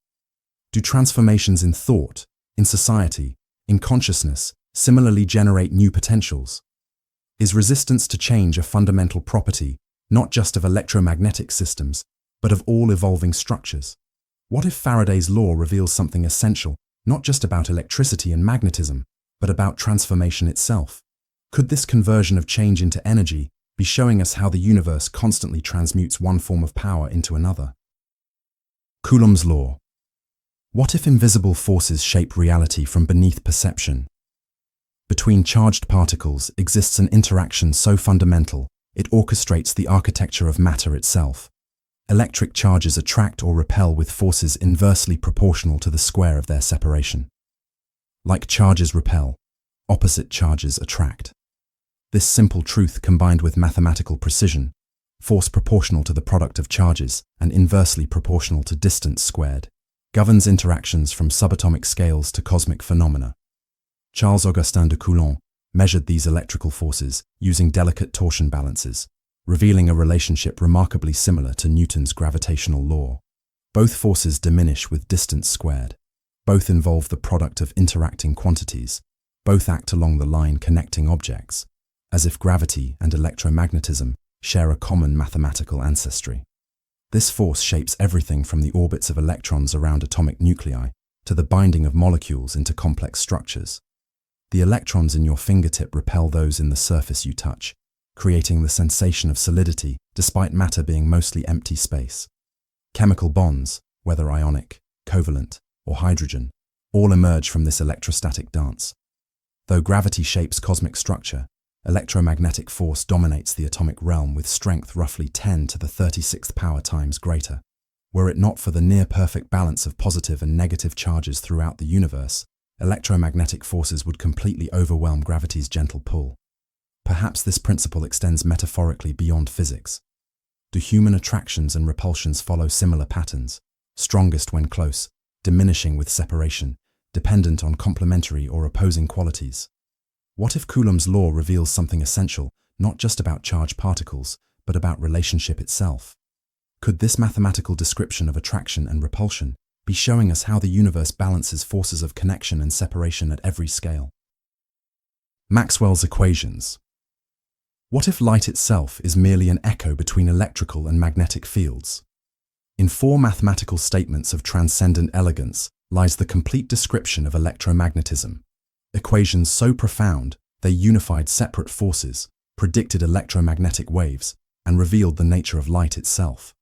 Do transformations in thought, in society, in consciousness similarly generate new potentials? Is resistance to change a fundamental property, not just of electromagnetic systems, but of all evolving structures? What if Faraday's law reveals something essential, not just about electricity and magnetism, but about transformation itself? Could this conversion of change into energy be showing us how the universe constantly transmutes one form of power into another? Coulomb's law. What if invisible forces shape reality from beneath perception? Between charged particles exists an interaction so fundamental, it orchestrates the architecture of matter itself. Electric charges attract or repel with forces inversely proportional to the square of their separation. Like charges repel, opposite charges attract. This simple truth, combined with mathematical precision, force proportional to the product of charges and inversely proportional to distance squared, governs interactions from subatomic scales to cosmic phenomena. Charles-Augustin de Coulomb measured these electrical forces using delicate torsion balances, revealing a relationship remarkably similar to Newton's gravitational law. Both forces diminish with distance squared. Both involve the product of interacting quantities. Both act along the line connecting objects, as if gravity and electromagnetism share a common mathematical ancestry. This force shapes everything from the orbits of electrons around atomic nuclei to the binding of molecules into complex structures. The electrons in your fingertip repel those in the surface you touch, creating the sensation of solidity despite matter being mostly empty space. Chemical bonds, whether ionic, covalent, or hydrogen, all emerge from this electrostatic dance. Though gravity shapes cosmic structure, electromagnetic force dominates the atomic realm with strength roughly 10 to the 36th power times greater. Were it not for the near-perfect balance of positive and negative charges throughout the universe, electromagnetic forces would completely overwhelm gravity's gentle pull. Perhaps this principle extends metaphorically beyond physics. Do human attractions and repulsions follow similar patterns, strongest when close, diminishing with separation, dependent on complementary or opposing qualities? What if Coulomb's law reveals something essential, not just about charged particles, but about relationship itself? Could this mathematical description of attraction and repulsion be showing us how the universe balances forces of connection and separation at every scale? Maxwell's equations. What if light itself is merely an echo between electrical and magnetic fields? In four mathematical statements of transcendent elegance lies the complete description of electromagnetism. Equations so profound, they unified separate forces, predicted electromagnetic waves, and revealed the nature of light itself.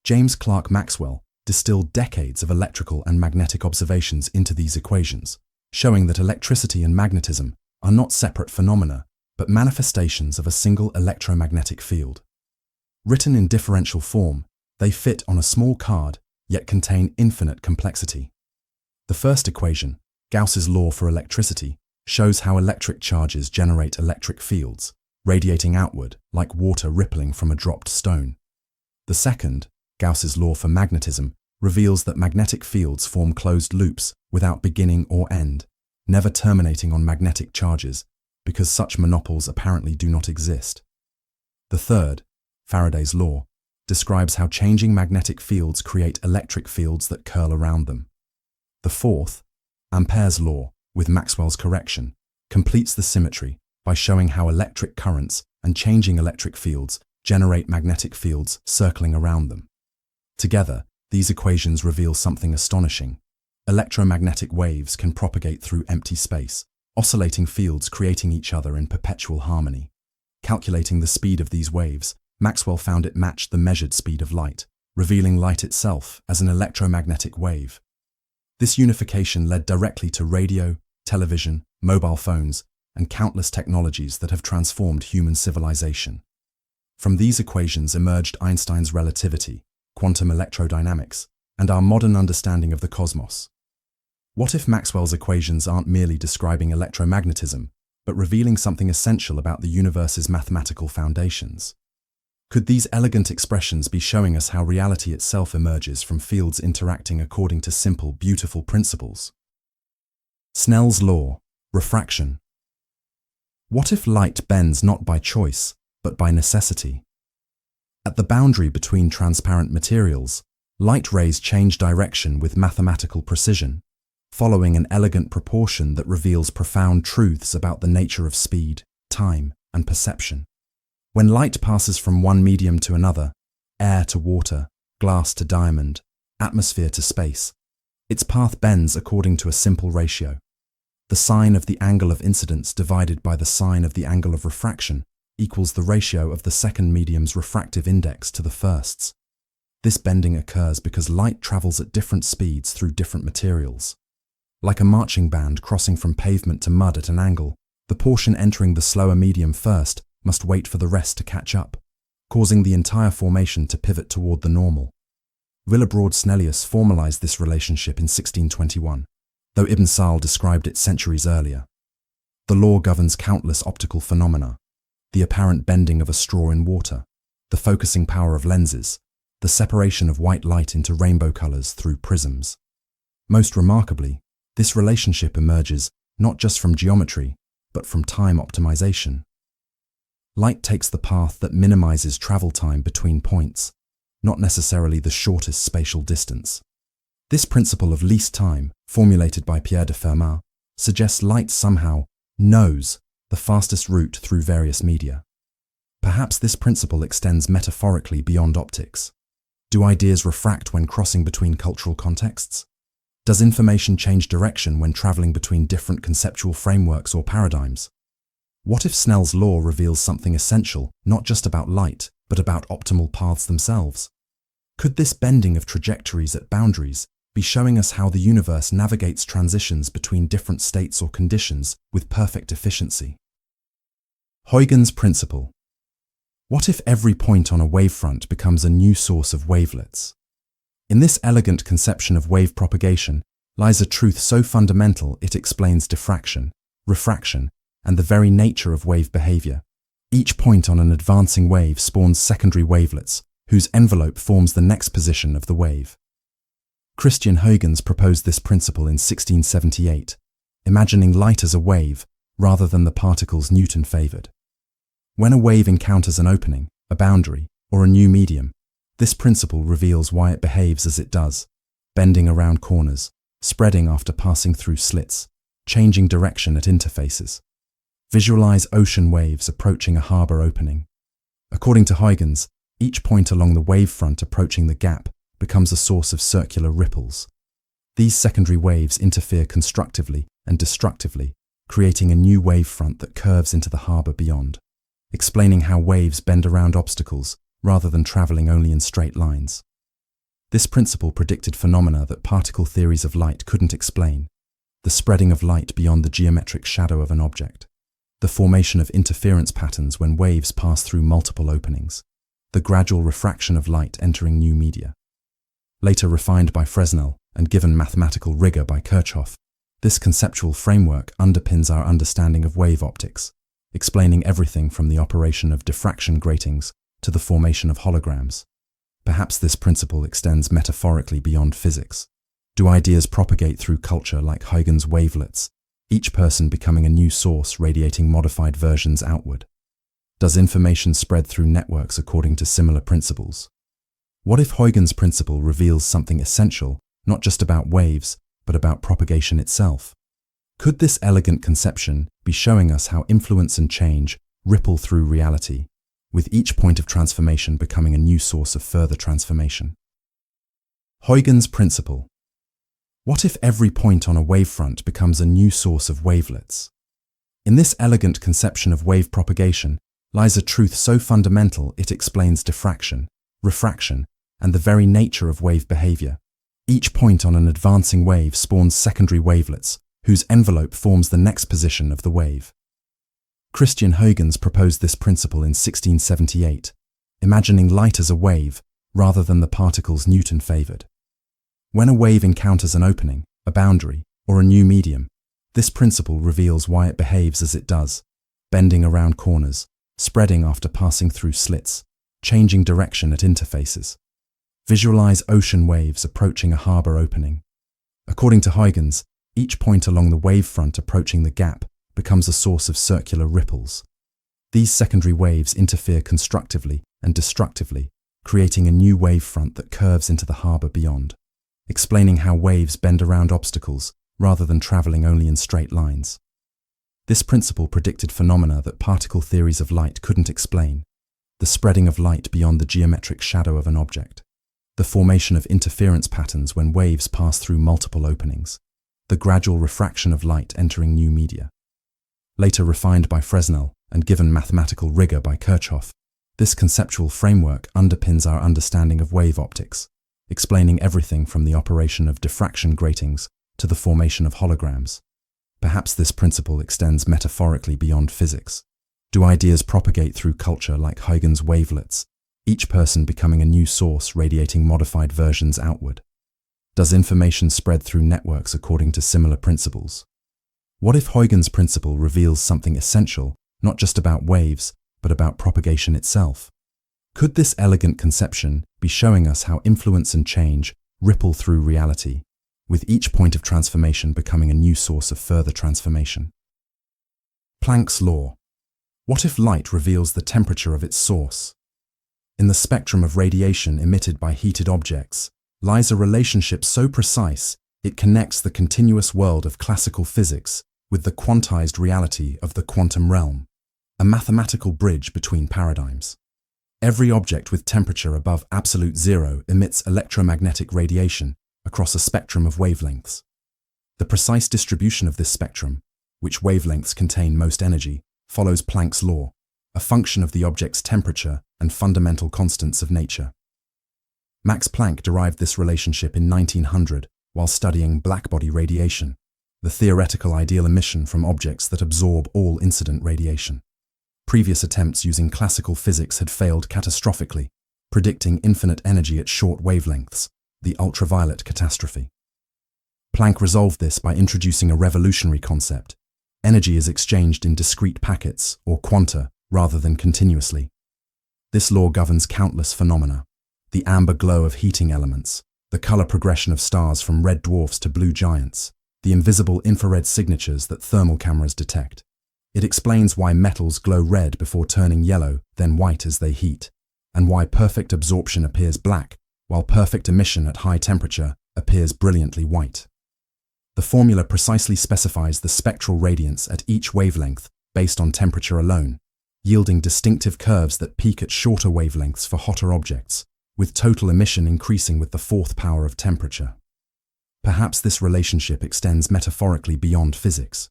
James Clerk Maxwell distilled decades of electrical and magnetic observations into these equations, showing that electricity and magnetism are not separate phenomena, but manifestations of a single electromagnetic field. Written in differential form, they fit on a small card, yet contain infinite complexity. The first equation, Gauss's law for electricity, shows how electric charges generate electric fields, radiating outward like water rippling from a dropped stone. The second, Gauss's law for magnetism, reveals that magnetic fields form closed loops without beginning or end, never terminating on magnetic charges, because such monopoles apparently do not exist. The third, Faraday's law, describes how changing magnetic fields create electric fields that curl around them. The fourth, Ampere's law, with Maxwell's correction, completes the symmetry by showing how electric currents and changing electric fields generate magnetic fields circling around them. Together, these equations reveal something astonishing. Electromagnetic waves can propagate through empty space, oscillating fields creating each other in perpetual harmony. Calculating the speed of these waves, Maxwell found it matched the measured speed of light, revealing light itself as an electromagnetic wave. This unification led directly to radio, television, mobile phones, and countless technologies that have transformed human civilization. From these equations emerged Einstein's relativity, quantum electrodynamics, and our modern understanding of the cosmos. What if Maxwell's equations aren't merely describing electromagnetism, but revealing something essential about the universe's mathematical foundations? Could these elegant expressions be showing us how reality itself emerges from fields interacting according to simple, beautiful principles? Snell's law, refraction. What if light bends not by choice, but by necessity? At the boundary between transparent materials, light rays change direction with mathematical precision, following an elegant proportion that reveals profound truths about the nature of speed, time, and perception. When light passes from one medium to another, air to water, glass to diamond, atmosphere to space, its path bends according to a simple ratio. The sine of the angle of incidence divided by the sine of the angle of refraction equals the ratio of the second medium's refractive index to the first's. This bending occurs because light travels at different speeds through different materials. Like a marching band crossing from pavement to mud at an angle, the portion entering the slower medium first must wait for the rest to catch up, causing the entire formation to pivot toward the normal. Willebrord Snellius formalized this relationship in 1621, though Ibn Sal described it centuries earlier. The law governs countless optical phenomena: the apparent bending of a straw in water, the focusing power of lenses, the separation of white light into rainbow colors through prisms. Most remarkably, this relationship emerges not just from geometry, but from time optimization. Light takes the path that minimizes travel time between points, not necessarily the shortest spatial distance. This principle of least time, formulated by Pierre de Fermat, suggests light somehow knows the fastest route through various media. Perhaps this principle extends metaphorically beyond optics. Do ideas refract when crossing between cultural contexts? Does information change direction when traveling between different conceptual frameworks or paradigms? What if Snell's law reveals something essential, not just about light, but about optimal paths themselves? Could this bending of trajectories at boundaries be showing us how the universe navigates transitions between different states or conditions with perfect efficiency? Huygens principle. What if every point on a wavefront becomes a new source of wavelets? In this elegant conception of wave propagation lies a truth so fundamental it explains diffraction, refraction, and the very nature of wave behavior. Each point on an advancing wave spawns secondary wavelets, whose envelope forms the next position of the wave. Christian Huygens proposed this principle in 1678, imagining light as a wave rather than the particles Newton favored. When a wave encounters an opening, a boundary, or a new medium, this principle reveals why it behaves as it does, bending around corners, spreading after passing through slits, changing direction at interfaces. Visualize ocean waves approaching a harbor opening. According to Huygens, each point along the wavefront approaching the gap becomes a source of circular ripples. These secondary waves interfere constructively and destructively, creating a new wavefront that curves into the harbor beyond, explaining how waves bend around obstacles rather than traveling only in straight lines. This principle predicted phenomena that particle theories of light couldn't explain: the spreading of light beyond the geometric shadow of an object, the formation of interference patterns when waves pass through multiple openings, the gradual refraction of light entering new media. Later refined by Fresnel and given mathematical rigor by Kirchhoff, this conceptual framework underpins our understanding of wave optics, explaining everything from the operation of diffraction gratings to the formation of holograms. Perhaps this principle extends metaphorically beyond physics. Do ideas propagate through culture like Huygens' wavelets, each person becoming a new source radiating modified versions outward? Does information spread through networks according to similar principles? What if Huygens' principle reveals something essential, not just about waves, but about propagation itself? Could this elegant conception be showing us how influence and change ripple through reality, with each point of transformation becoming a new source of further transformation? Huygens' principle. What if every point on a wavefront becomes a new source of wavelets? In this elegant conception of wave propagation lies a truth so fundamental it explains diffraction, refraction, and the very nature of wave behavior. Each point on an advancing wave spawns secondary wavelets, whose envelope forms the next position of the wave. Christian Huygens proposed this principle in 1678, imagining light as a wave rather than the particles Newton favored. When a wave encounters an opening, a boundary, or a new medium, this principle reveals why it behaves as it does, bending around corners, spreading after passing through slits, changing direction at interfaces. Visualize ocean waves approaching a harbor opening. According to Huygens, each point along the wavefront approaching the gap becomes a source of circular ripples. These secondary waves interfere constructively and destructively, creating a new wavefront that curves into the harbor beyond, explaining how waves bend around obstacles rather than traveling only in straight lines. This principle predicted phenomena that particle theories of light couldn't explain: the spreading of light beyond the geometric shadow of an object, the formation of interference patterns when waves pass through multiple openings, the gradual refraction of light entering new media. Later refined by Fresnel and given mathematical rigor by Kirchhoff, this conceptual framework underpins our understanding of wave optics, explaining everything from the operation of diffraction gratings to the formation of holograms. Perhaps this principle extends metaphorically beyond physics. Do ideas propagate through culture like Huygens wavelets, each person becoming a new source radiating modified versions outward? Does information spread through networks according to similar principles? What if Huygens' principle reveals something essential, not just about waves, but about propagation itself? Could this elegant conception be showing us how influence and change ripple through reality, with each point of transformation becoming a new source of further transformation? Planck's law. What if light reveals the temperature of its source? In the spectrum of radiation emitted by heated objects lies a relationship so precise it connects the continuous world of classical physics with the quantized reality of the quantum realm, a mathematical bridge between paradigms. Every object with temperature above absolute zero emits electromagnetic radiation across a spectrum of wavelengths. The precise distribution of this spectrum, which wavelengths contain most energy, follows Planck's law, a function of the object's temperature and fundamental constants of nature. Max Planck derived this relationship in 1900 while studying blackbody radiation, the theoretical ideal emission from objects that absorb all incident radiation. Previous attempts using classical physics had failed catastrophically, predicting infinite energy at short wavelengths, the ultraviolet catastrophe. Planck resolved this by introducing a revolutionary concept. Energy is exchanged in discrete packets, or quanta, rather than continuously. This law governs countless phenomena: the amber glow of heating elements, the color progression of stars from red dwarfs to blue giants, the invisible infrared signatures that thermal cameras detect. It explains why metals glow red before turning yellow, then white as they heat, and why perfect absorption appears black, while perfect emission at high temperature appears brilliantly white. The formula precisely specifies the spectral radiance at each wavelength based on temperature alone, yielding distinctive curves that peak at shorter wavelengths for hotter objects, with total emission increasing with the fourth power of temperature. Perhaps this relationship extends metaphorically beyond physics.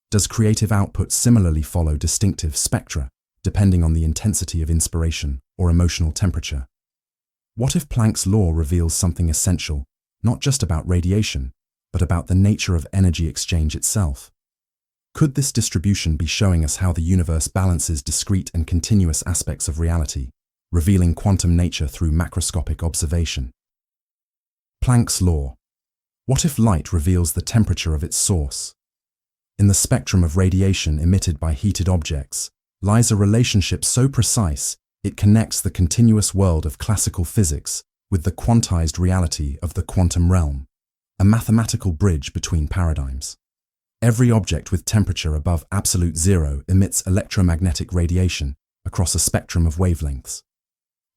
Does creative output similarly follow distinctive spectra, depending on the intensity of inspiration or emotional temperature? What if Planck's law reveals something essential, not just about radiation, but about the nature of energy exchange itself? Could this distribution be showing us how the universe balances discrete and continuous aspects of reality, revealing quantum nature through macroscopic observation? Planck's law. What if light reveals the temperature of its source? In the spectrum of radiation emitted by heated objects lies a relationship so precise it connects the continuous world of classical physics with the quantized reality of the quantum realm, a mathematical bridge between paradigms. Every object with temperature above absolute zero emits electromagnetic radiation across a spectrum of wavelengths.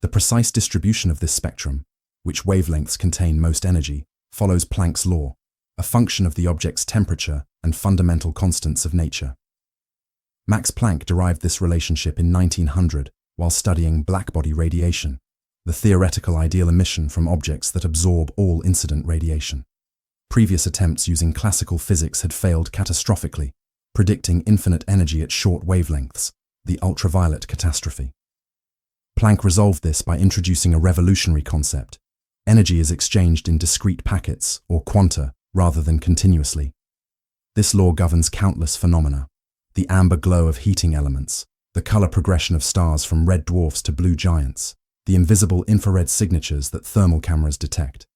The precise distribution of this spectrum, which wavelengths contain most energy, follows Planck's law, a function of the object's temperature and fundamental constants of nature. Max Planck derived this relationship in 1900 while studying blackbody radiation, the theoretical ideal emission from objects that absorb all incident radiation. Previous attempts using classical physics had failed catastrophically, predicting infinite energy at short wavelengths, the ultraviolet catastrophe. Planck resolved this by introducing a revolutionary concept. Energy is exchanged in discrete packets, or quanta, rather than continuously. This law governs countless phenomena: the amber glow of heating elements, the color progression of stars from red dwarfs to blue giants, the invisible infrared signatures that thermal cameras detect.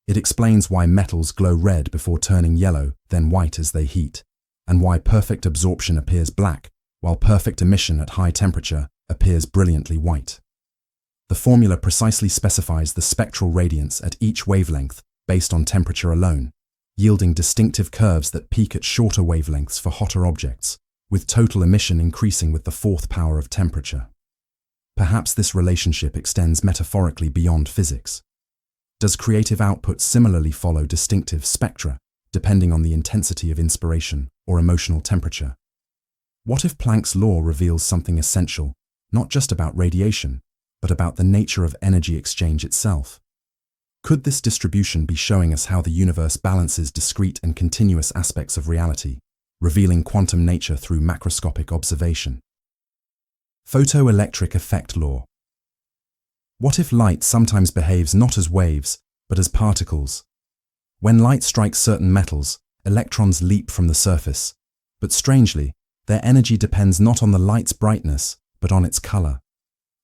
It explains why metals glow red before turning yellow, then white as they heat, and why perfect absorption appears black, while perfect emission at high temperature appears brilliantly white. The formula precisely specifies the spectral radiance at each wavelength based on temperature alone, yielding distinctive curves that peak at shorter wavelengths for hotter objects, with total emission increasing with the fourth power of temperature. Perhaps this relationship extends metaphorically beyond physics. Does creative output similarly follow distinctive spectra, depending on the intensity of inspiration or emotional temperature? What if Planck's law reveals something essential, not just about radiation, but about the nature of energy exchange itself? Could this distribution be showing us how the universe balances discrete and continuous aspects of reality, revealing quantum nature through macroscopic observation? Photoelectric effect law. What if light sometimes behaves not as waves, but as particles? When light strikes certain metals, electrons leap from the surface, but strangely, Their energy depends not on the light's brightness, but on its color.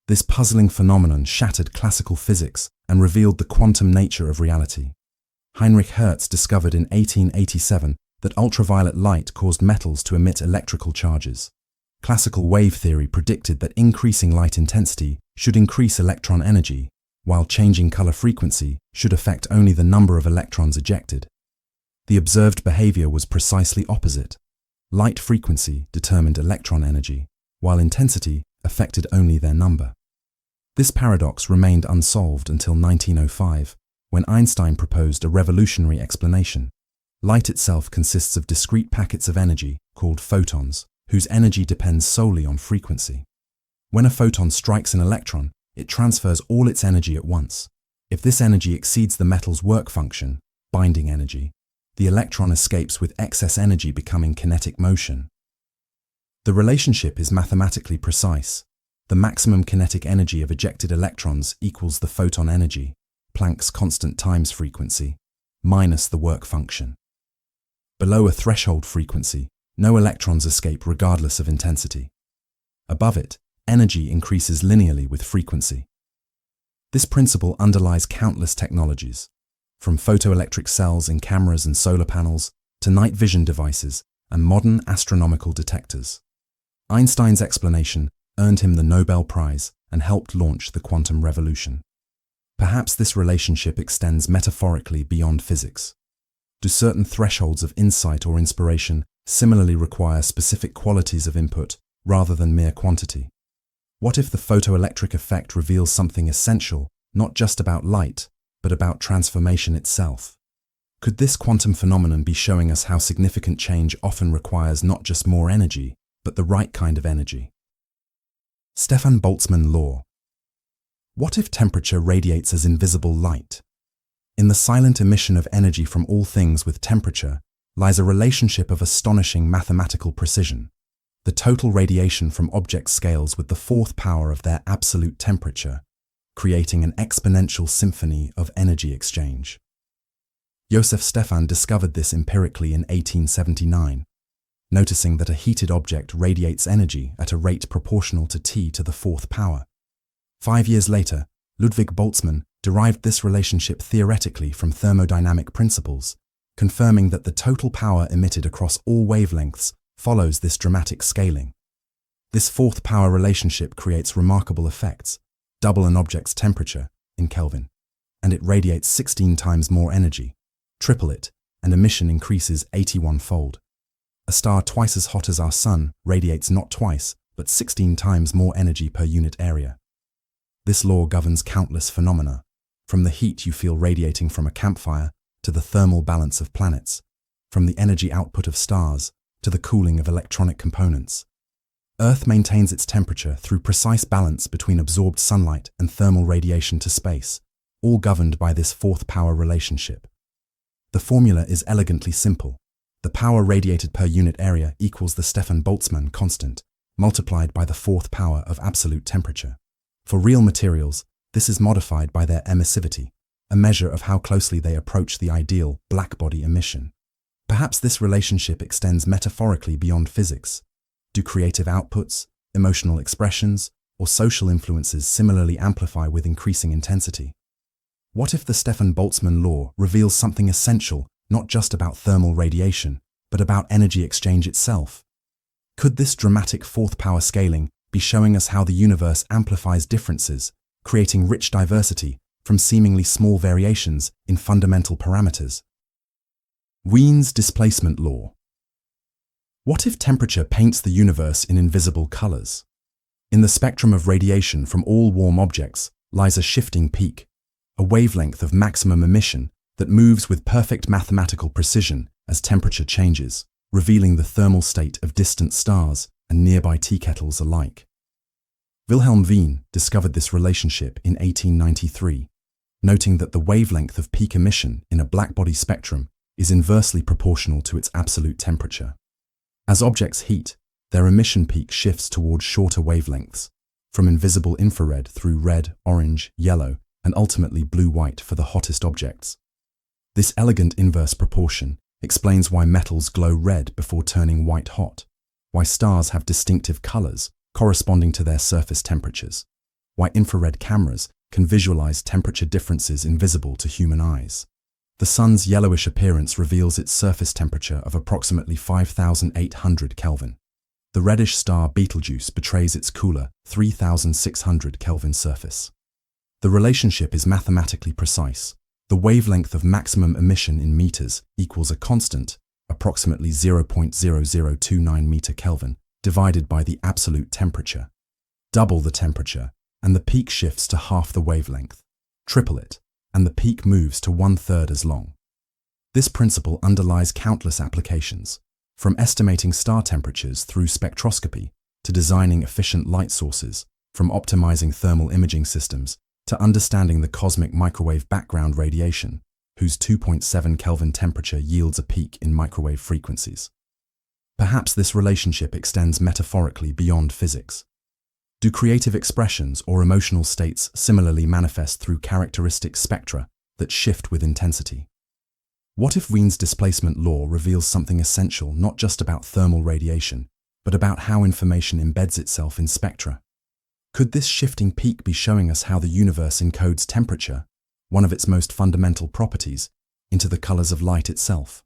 This puzzling phenomenon shattered classical physics and revealed the quantum nature of reality. Heinrich Hertz discovered in 1887 that ultraviolet light caused metals to emit electrical charges. Classical wave theory predicted that increasing light intensity should increase electron energy, while changing color frequency should affect only the number of electrons ejected. The observed behavior was precisely opposite. Light frequency determined electron energy, while intensity affected only their number. This paradox remained unsolved until 1905, when Einstein proposed a revolutionary explanation. Light itself consists of discrete packets of energy, called photons, whose energy depends solely on frequency. When a photon strikes an electron, it transfers all its energy at once. If this energy exceeds the metal's work function, binding energy, the electron escapes with excess energy becoming kinetic motion. The relationship is mathematically precise. The maximum kinetic energy of ejected electrons equals the photon energy, Planck's constant times frequency, minus the work function. Below a threshold frequency, no electrons escape regardless of intensity. Above it, energy increases linearly with frequency. This principle underlies countless technologies, from photoelectric cells in cameras and solar panels to night vision devices and modern astronomical detectors. Einstein's explanation earned him the Nobel Prize and helped launch the quantum revolution. Perhaps this relationship extends metaphorically beyond physics. Do certain thresholds of insight or inspiration similarly require specific qualities of input rather than mere quantity? What if the photoelectric effect reveals something essential, not just about light, but about transformation itself? Could this quantum phenomenon be showing us how significant change often requires not just more energy, but the right kind of energy? Stefan Boltzmann law. What if temperature radiates as invisible light? In the silent emission of energy from all things with temperature lies a relationship of astonishing mathematical precision. The total radiation from objects scales with the fourth power of their absolute temperature, creating an exponential symphony of energy exchange. Joseph Stefan discovered this empirically in 1879, noticing that a heated object radiates energy at a rate proportional to T to the fourth power. 5 years later, Ludwig Boltzmann derived this relationship theoretically from thermodynamic principles, confirming that the total power emitted across all wavelengths follows this dramatic scaling. This fourth power relationship creates remarkable effects. Double an object's temperature, in Kelvin, and it radiates 16 times more energy. Triple it, and emission increases 81-fold. A star twice as hot as our sun radiates not twice, but 16 times more energy per unit area. This law governs countless phenomena, from the heat you feel radiating from a campfire to the thermal balance of planets, from the energy output of stars to the cooling of electronic components. Earth maintains its temperature through precise balance between absorbed sunlight and thermal radiation to space, all governed by this fourth power relationship. The formula is elegantly simple. The power radiated per unit area equals the Stefan-Boltzmann constant, multiplied by the fourth power of absolute temperature. For real materials, this is modified by their emissivity, a measure of how closely they approach the ideal blackbody emission. Perhaps this relationship extends metaphorically beyond physics. Do creative outputs, emotional expressions, or social influences similarly amplify with increasing intensity? What if the Stefan-Boltzmann law reveals something essential, not just about thermal radiation, but about energy exchange itself? Could this dramatic fourth power scaling be showing us how the universe amplifies differences, creating rich diversity from seemingly small variations in fundamental parameters? Wien's displacement law. What if temperature paints the universe in invisible colors? In the spectrum of radiation from all warm objects lies a shifting peak, a wavelength of maximum emission that moves with perfect mathematical precision as temperature changes, revealing the thermal state of distant stars and nearby tea kettles alike. Wilhelm Wien discovered this relationship in 1893, noting that the wavelength of peak emission in a blackbody spectrum is inversely proportional to its absolute temperature. As objects heat, their emission peak shifts towards shorter wavelengths, from invisible infrared through red, orange, yellow, and ultimately blue-white for the hottest objects. This elegant inverse proportion explains why metals glow red before turning white hot, why stars have distinctive colors corresponding to their surface temperatures, why infrared cameras can visualize temperature differences invisible to human eyes. The sun's yellowish appearance reveals its surface temperature of approximately 5,800 Kelvin. The reddish star Betelgeuse betrays its cooler 3,600 Kelvin surface. The relationship is mathematically precise. The wavelength of maximum emission in meters equals a constant, approximately 0.0029 meter Kelvin, divided by the absolute temperature. Double the temperature, and the peak shifts to half the wavelength. Triple it, and the peak moves to 1/3 as long. This principle underlies countless applications, from estimating star temperatures through spectroscopy to designing efficient light sources, from optimizing thermal imaging systems to understanding the cosmic microwave background radiation, whose 2.7 Kelvin temperature yields a peak in microwave frequencies. Perhaps this relationship extends metaphorically beyond physics. Do creative expressions or emotional states similarly manifest through characteristic spectra that shift with intensity? What if Wien's displacement law reveals something essential not just about thermal radiation, but about how information embeds itself in spectra? Could this shifting peak be showing us how the universe encodes temperature, one of its most fundamental properties, into the colors of light itself?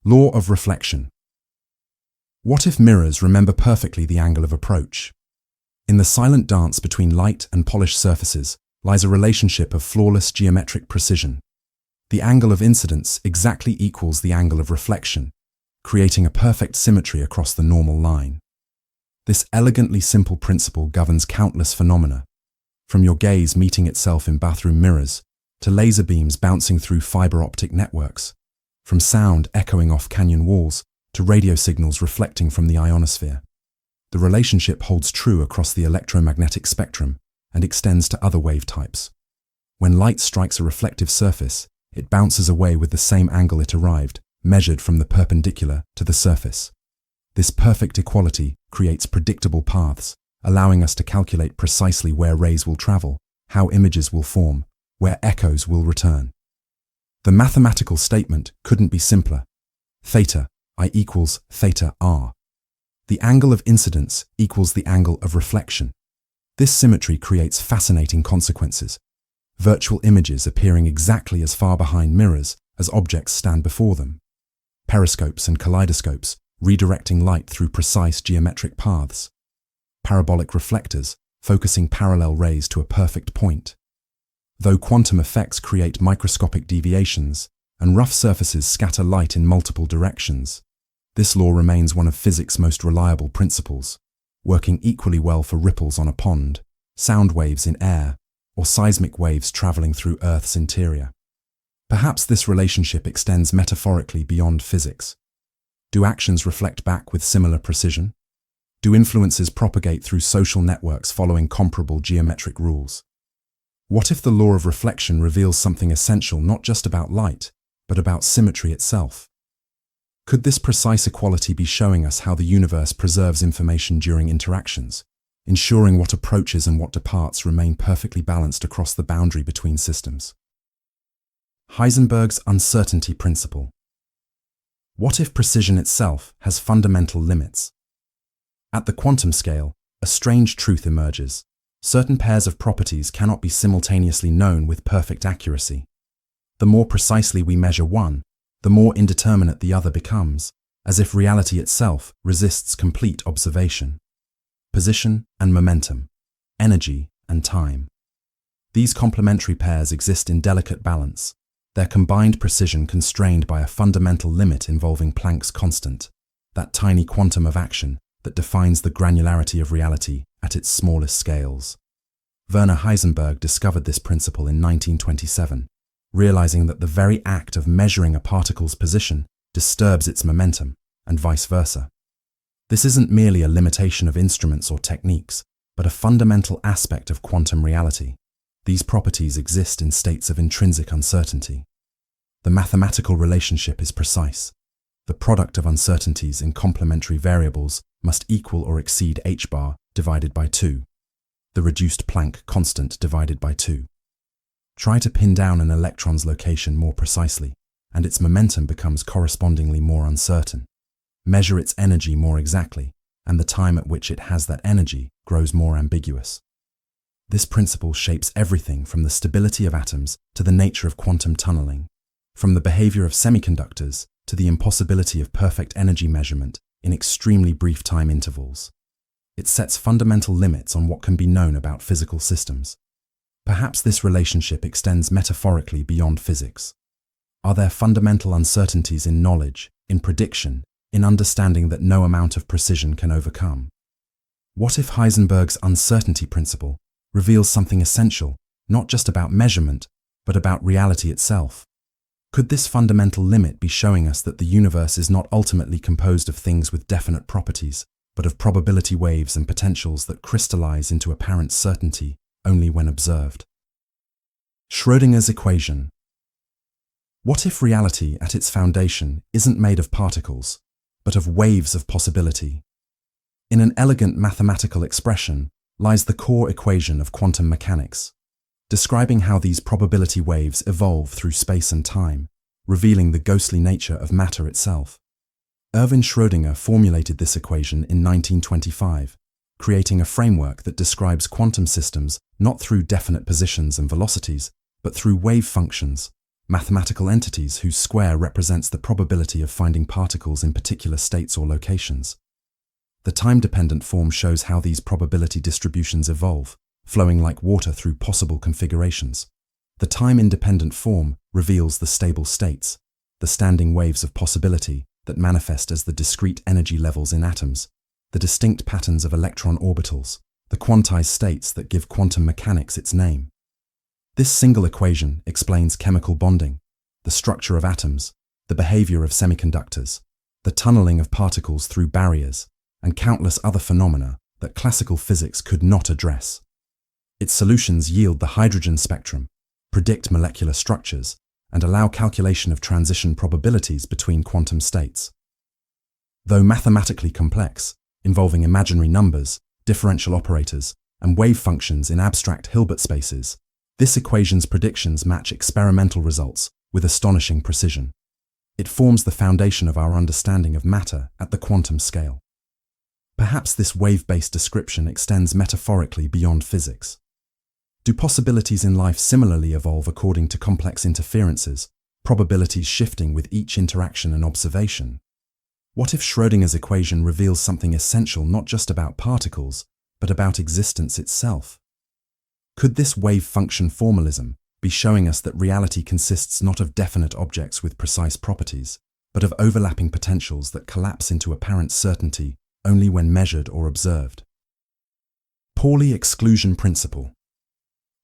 Law of reflection. What if mirrors remember perfectly the angle of approach? In the silent dance between light and polished surfaces lies a relationship of flawless geometric precision. The angle of incidence exactly equals the angle of reflection, creating a perfect symmetry across the normal line. This elegantly simple principle governs countless phenomena, from your gaze meeting itself in bathroom mirrors, to laser beams bouncing through fiber optic networks, from sound echoing off canyon walls, to radio signals reflecting from the ionosphere. The relationship holds true across the electromagnetic spectrum and extends to other wave types. When light strikes a reflective surface, it bounces away with the same angle it arrived, measured from the perpendicular to the surface. This perfect equality creates predictable paths, allowing us to calculate precisely where rays will travel, how images will form, where echoes will return. The mathematical statement couldn't be simpler. Theta I equals theta r. The angle of incidence equals the angle of reflection. This symmetry creates fascinating consequences. Virtual images appearing exactly as far behind mirrors as objects stand before them. Periscopes and kaleidoscopes redirecting light through precise geometric paths. Parabolic reflectors focusing parallel rays to a perfect point. Though quantum effects create microscopic deviations and rough surfaces scatter light in multiple directions, this law remains one of physics' most reliable principles, working equally well for ripples on a pond, sound waves in air, or seismic waves traveling through Earth's interior. Perhaps this relationship extends metaphorically beyond physics. Do actions reflect back with similar precision? Do influences propagate through social networks following comparable geometric rules? What if the law of reflection reveals something essential not just about light, but about symmetry itself? Could this precise equality be showing us how the universe preserves information during interactions, ensuring what approaches and what departs remain perfectly balanced across the boundary between systems? Heisenberg's uncertainty principle. What if precision itself has fundamental limits? At the quantum scale, a strange truth emerges. Certain pairs of properties cannot be simultaneously known with perfect accuracy. The more precisely we measure one, the more indeterminate the other becomes, as if reality itself resists complete observation. Position and momentum, energy and time. These complementary pairs exist in delicate balance, their combined precision constrained by a fundamental limit involving Planck's constant, that tiny quantum of action that defines the granularity of reality at its smallest scales. Werner Heisenberg discovered this principle in 1927, realizing that the very act of measuring a particle's position disturbs its momentum, and vice versa. This isn't merely a limitation of instruments or techniques, but a fundamental aspect of quantum reality. These properties exist in states of intrinsic uncertainty. The mathematical relationship is precise. The product of uncertainties in complementary variables must equal or exceed h bar divided by 2, the reduced Planck constant divided by 2. Try to pin down an electron's location more precisely, and its momentum becomes correspondingly more uncertain. measure its energy more exactly, and the time at which it has that energy grows more ambiguous. This principle shapes everything from the stability of atoms to the nature of quantum tunneling, from the behavior of semiconductors to the impossibility of perfect energy measurement in extremely brief time intervals. It sets fundamental limits on what can be known about physical systems. Perhaps this relationship extends metaphorically beyond physics. Are there fundamental uncertainties in knowledge, in prediction, in understanding that no amount of precision can overcome? What if Heisenberg's uncertainty principle reveals something essential, not just about measurement, but about reality itself? Could this fundamental limit be showing us that the universe is not ultimately composed of things with definite properties, but of probability waves and potentials that crystallize into apparent certainty only when observed? Schrödinger's equation. What if reality at its foundation isn't made of particles, but of waves of possibility? In an elegant mathematical expression lies the core equation of quantum mechanics, describing how these probability waves evolve through space and time, revealing the ghostly nature of matter itself. Erwin Schrödinger formulated this equation in 1925, creating a framework that describes quantum systems not through definite positions and velocities, but through wave functions, mathematical entities whose square represents the probability of finding particles in particular states or locations. The time-dependent form shows how these probability distributions evolve, flowing like water through possible configurations. The time-independent form reveals the stable states, the standing waves of possibility that manifest as the discrete energy levels in atoms, the distinct patterns of electron orbitals, the quantized states that give quantum mechanics its name. This single equation explains chemical bonding, the structure of atoms, the behavior of semiconductors, the tunneling of particles through barriers, and countless other phenomena that classical physics could not address. Its solutions yield the hydrogen spectrum, predict molecular structures, and allow calculation of transition probabilities between quantum states. Though mathematically complex, involving imaginary numbers, differential operators, and wave functions in abstract Hilbert spaces, this equation's predictions match experimental results with astonishing precision. It forms the foundation of our understanding of matter at the quantum scale. Perhaps this wave-based description extends metaphorically beyond physics. Do possibilities in life similarly evolve according to complex interferences, probabilities shifting with each interaction and observation? What if Schrödinger's equation reveals something essential not just about particles, but about existence itself? Could this wave function formalism be showing us that reality consists not of definite objects with precise properties, but of overlapping potentials that collapse into apparent certainty only when measured or observed? Pauli exclusion principle.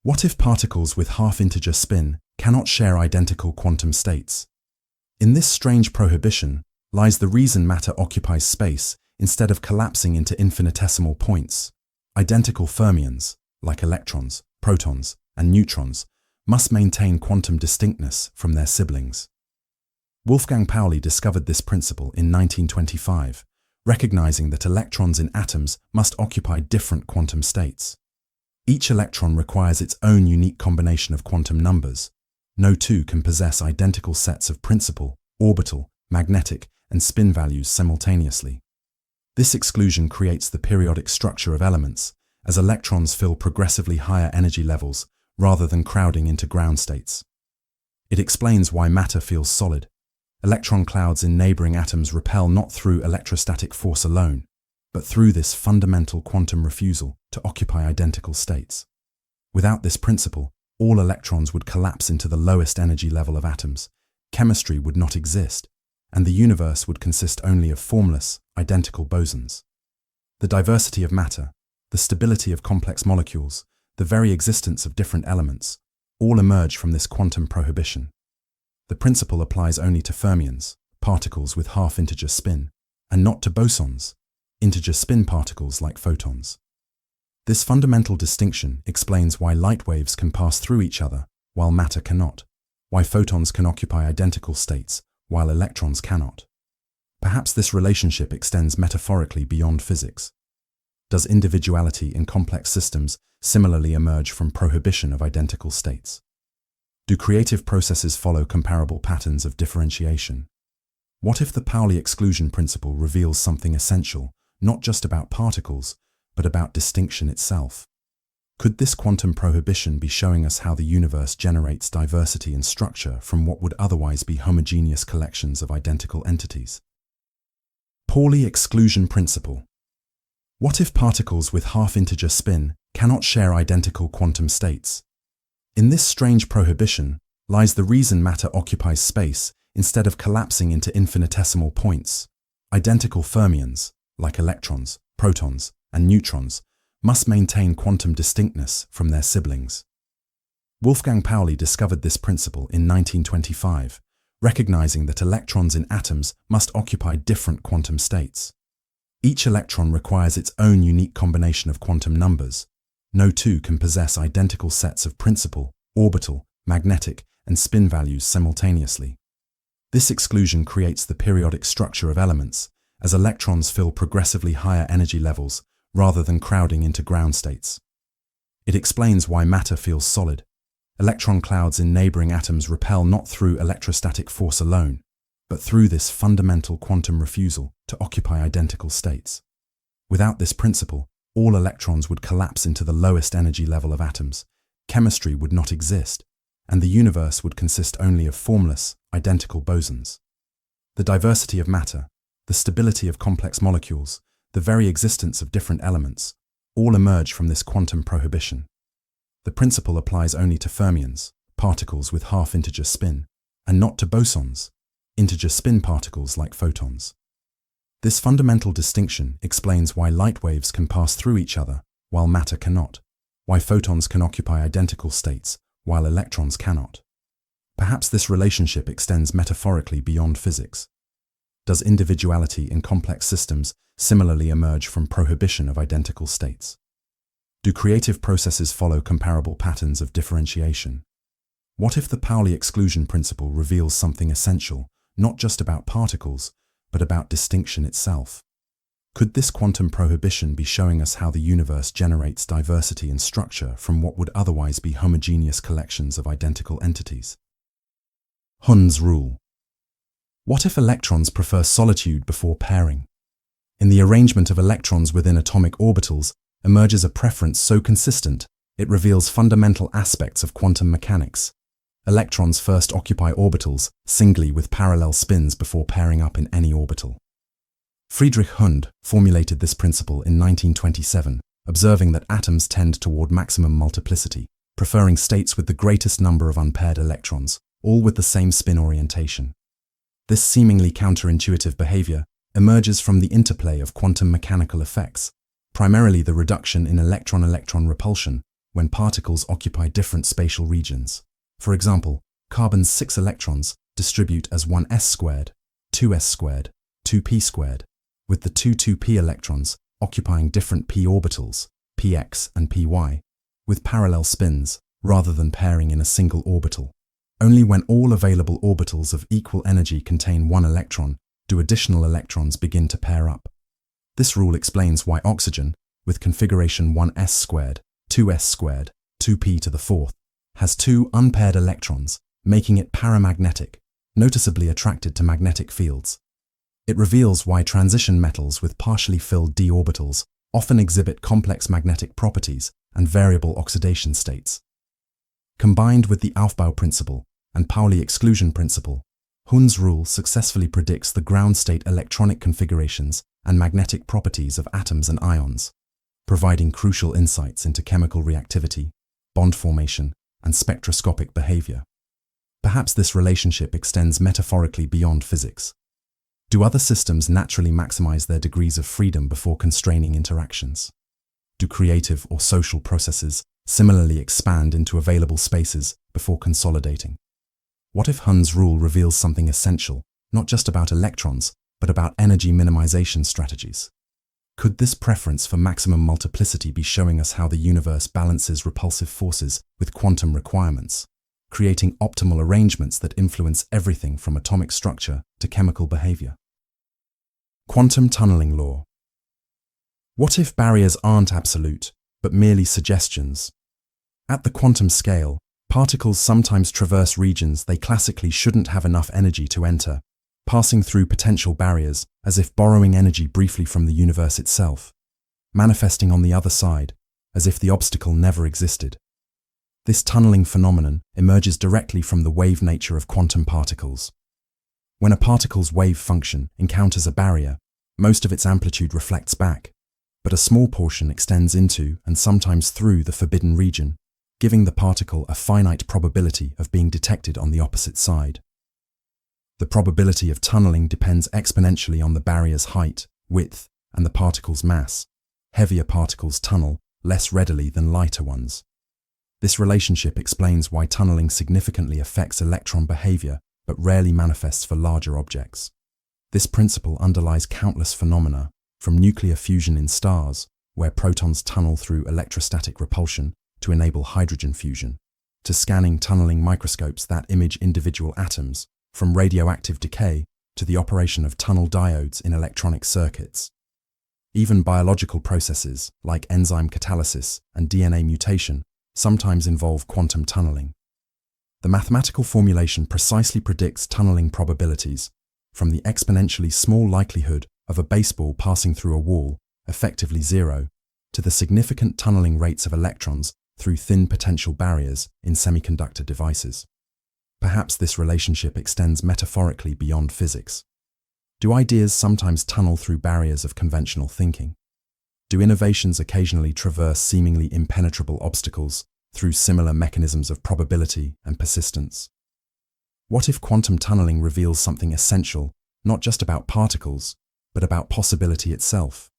What if particles with half-integer spin cannot share identical quantum states? In this strange prohibition lies the reason matter occupies space instead of collapsing into infinitesimal points. Identical fermions, like electrons, protons, and neutrons, must maintain quantum distinctness from their siblings. Wolfgang Pauli discovered this principle in 1925, recognizing that electrons in atoms must occupy different quantum states. Each electron requires its own unique combination of quantum numbers. No two can possess identical sets of principal, orbital, magnetic, and spin values simultaneously. This exclusion creates the periodic structure of elements, as electrons fill progressively higher energy levels rather than crowding into ground states. It explains why matter feels solid. Electron clouds in neighboring atoms repel not through electrostatic force alone, but through this fundamental quantum refusal to occupy identical states. Without this principle, all electrons would collapse into the lowest energy level of atoms, chemistry would not exist, and the universe would consist only of formless, identical bosons. The diversity of matter, the stability of complex molecules, the very existence of different elements, all emerge from this quantum prohibition. The principle applies only to fermions, particles with half-integer spin, and not to bosons, integer spin particles like photons. This fundamental distinction explains why light waves can pass through each other while matter cannot, why photons can occupy identical states while electrons cannot. Perhaps this relationship extends metaphorically beyond physics. Does individuality in complex systems similarly emerge from prohibition of identical states? Do creative processes follow comparable patterns of differentiation? What if the Pauli exclusion principle reveals something essential, not just about particles, but about distinction itself? Could this quantum prohibition be showing us how the universe generates diversity and structure from what would otherwise be homogeneous collections of identical entities? Pauli exclusion principle. What if particles with half-integer spin cannot share identical quantum states? In this strange prohibition lies the reason matter occupies space instead of collapsing into infinitesimal points. Identical fermions, like electrons, protons, and neutrons, must maintain quantum distinctness from their siblings. Wolfgang Pauli discovered this principle in 1925, recognizing that electrons in atoms must occupy different quantum states. Each electron requires its own unique combination of quantum numbers. No two can possess identical sets of principal, orbital, magnetic, and spin values simultaneously. This exclusion creates the periodic structure of elements, as electrons fill progressively higher energy levels rather than crowding into ground states. It explains why matter feels solid. Electron clouds in neighboring atoms repel not through electrostatic force alone, but through this fundamental quantum refusal to occupy identical states. Without this principle, all electrons would collapse into the lowest energy level of atoms, chemistry would not exist, and the universe would consist only of formless, identical bosons. The diversity of matter, the stability of complex molecules, the very existence of different elements, all emerge from this quantum prohibition. The principle applies only to fermions, particles with half-integer spin, and not to bosons, integer spin particles like photons. This fundamental distinction explains why light waves can pass through each other while matter cannot, why photons can occupy identical states while electrons cannot. Perhaps this relationship extends metaphorically beyond physics. Does individuality in complex systems similarly emerge from prohibition of identical states? Do creative processes follow comparable patterns of differentiation? What if the Pauli exclusion principle reveals something essential, not just about particles, but about distinction itself? Could this quantum prohibition be showing us how the universe generates diversity and structure from what would otherwise be homogeneous collections of identical entities? Hund's rule. What if electrons prefer solitude before pairing? In the arrangement of electrons within atomic orbitals emerges a preference so consistent it reveals fundamental aspects of quantum mechanics. Electrons first occupy orbitals singly with parallel spins before pairing up in any orbital. Friedrich Hund formulated this principle in 1927, observing that atoms tend toward maximum multiplicity, preferring states with the greatest number of unpaired electrons, all with the same spin orientation. This seemingly counterintuitive behavior emerges from the interplay of quantum mechanical effects, primarily the reduction in electron-electron repulsion when particles occupy different spatial regions. For example, carbon's 6 electrons distribute as 1s squared, 2s squared, 2p squared, with the two 2p electrons occupying different p orbitals, px and py, with parallel spins rather than pairing in a single orbital. Only when all available orbitals of equal energy contain one electron do additional electrons begin to pair up. This rule explains why oxygen, with configuration 1s squared, 2s squared, 2p to the fourth, has 2 unpaired electrons, making it paramagnetic, noticeably attracted to magnetic fields. It reveals why transition metals with partially filled d orbitals often exhibit complex magnetic properties and variable oxidation states. Combined with the Aufbau principle and Pauli exclusion principle, Hund's rule successfully predicts the ground state electronic configurations and magnetic properties of atoms and ions, providing crucial insights into chemical reactivity, bond formation, and spectroscopic behavior. Perhaps this relationship extends metaphorically beyond physics. Do other systems naturally maximize their degrees of freedom before constraining interactions? Do creative or social processes similarly expand into available spaces before consolidating? What if Hund's rule reveals something essential, not just about electrons, but about energy minimization strategies? Could this preference for maximum multiplicity be showing us how the universe balances repulsive forces with quantum requirements, creating optimal arrangements that influence everything from atomic structure to chemical behavior? Quantum tunneling law. What if barriers aren't absolute, but merely suggestions? At the quantum scale, particles sometimes traverse regions they classically shouldn't have enough energy to enter. passing through potential barriers as if borrowing energy briefly from the universe itself, manifesting on the other side as if the obstacle never existed. This tunneling phenomenon emerges directly from the wave nature of quantum particles. When a particle's wave function encounters a barrier, most of its amplitude reflects back, but a small portion extends into and sometimes through the forbidden region, giving the particle a finite probability of being detected on the opposite side. The probability of tunneling depends exponentially on the barrier's height, width, and the particle's mass. Heavier particles tunnel less readily than lighter ones. This relationship explains why tunneling significantly affects electron behavior but rarely manifests for larger objects. This principle underlies countless phenomena, from nuclear fusion in stars, where protons tunnel through electrostatic repulsion to enable hydrogen fusion, to scanning tunneling microscopes that image individual atoms, from radioactive decay to the operation of tunnel diodes in electronic circuits. Even biological processes, like enzyme catalysis and DNA mutation, sometimes involve quantum tunneling. The mathematical formulation precisely predicts tunneling probabilities, from the exponentially small likelihood of a baseball passing through a wall, effectively zero, to the significant tunneling rates of electrons through thin potential barriers in semiconductor devices. Perhaps this relationship extends metaphorically beyond physics. Do ideas sometimes tunnel through barriers of conventional thinking? Do innovations occasionally traverse seemingly impenetrable obstacles through similar mechanisms of probability and persistence? What if quantum tunneling reveals something essential, not just about particles, but about possibility itself?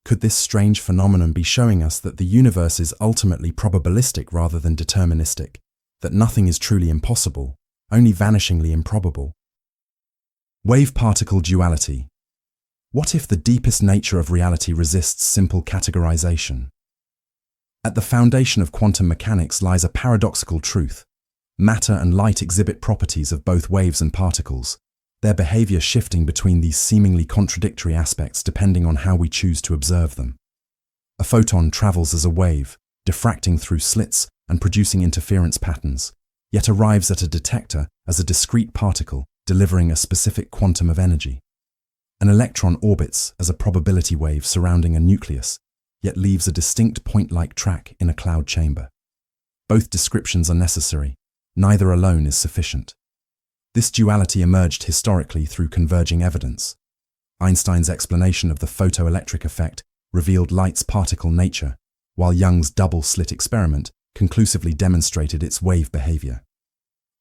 Could this strange phenomenon be showing us that the universe is ultimately probabilistic rather than deterministic, that nothing is truly impossible, only vanishingly improbable? Wave-particle duality. What if the deepest nature of reality resists simple categorization? At the foundation of quantum mechanics lies a paradoxical truth. Matter and light exhibit properties of both waves and particles, their behavior shifting between these seemingly contradictory aspects depending on how we choose to observe them. A photon travels as a wave, diffracting through slits and producing interference patterns, yet arrives at a detector as a discrete particle, delivering a specific quantum of energy. An electron orbits as a probability wave surrounding a nucleus, yet leaves a distinct point-like track in a cloud chamber. Both descriptions are necessary. Neither alone is sufficient. This duality emerged historically through converging evidence. Einstein's explanation of the photoelectric effect revealed light's particle nature, while Young's double-slit experiment conclusively demonstrated its wave behavior.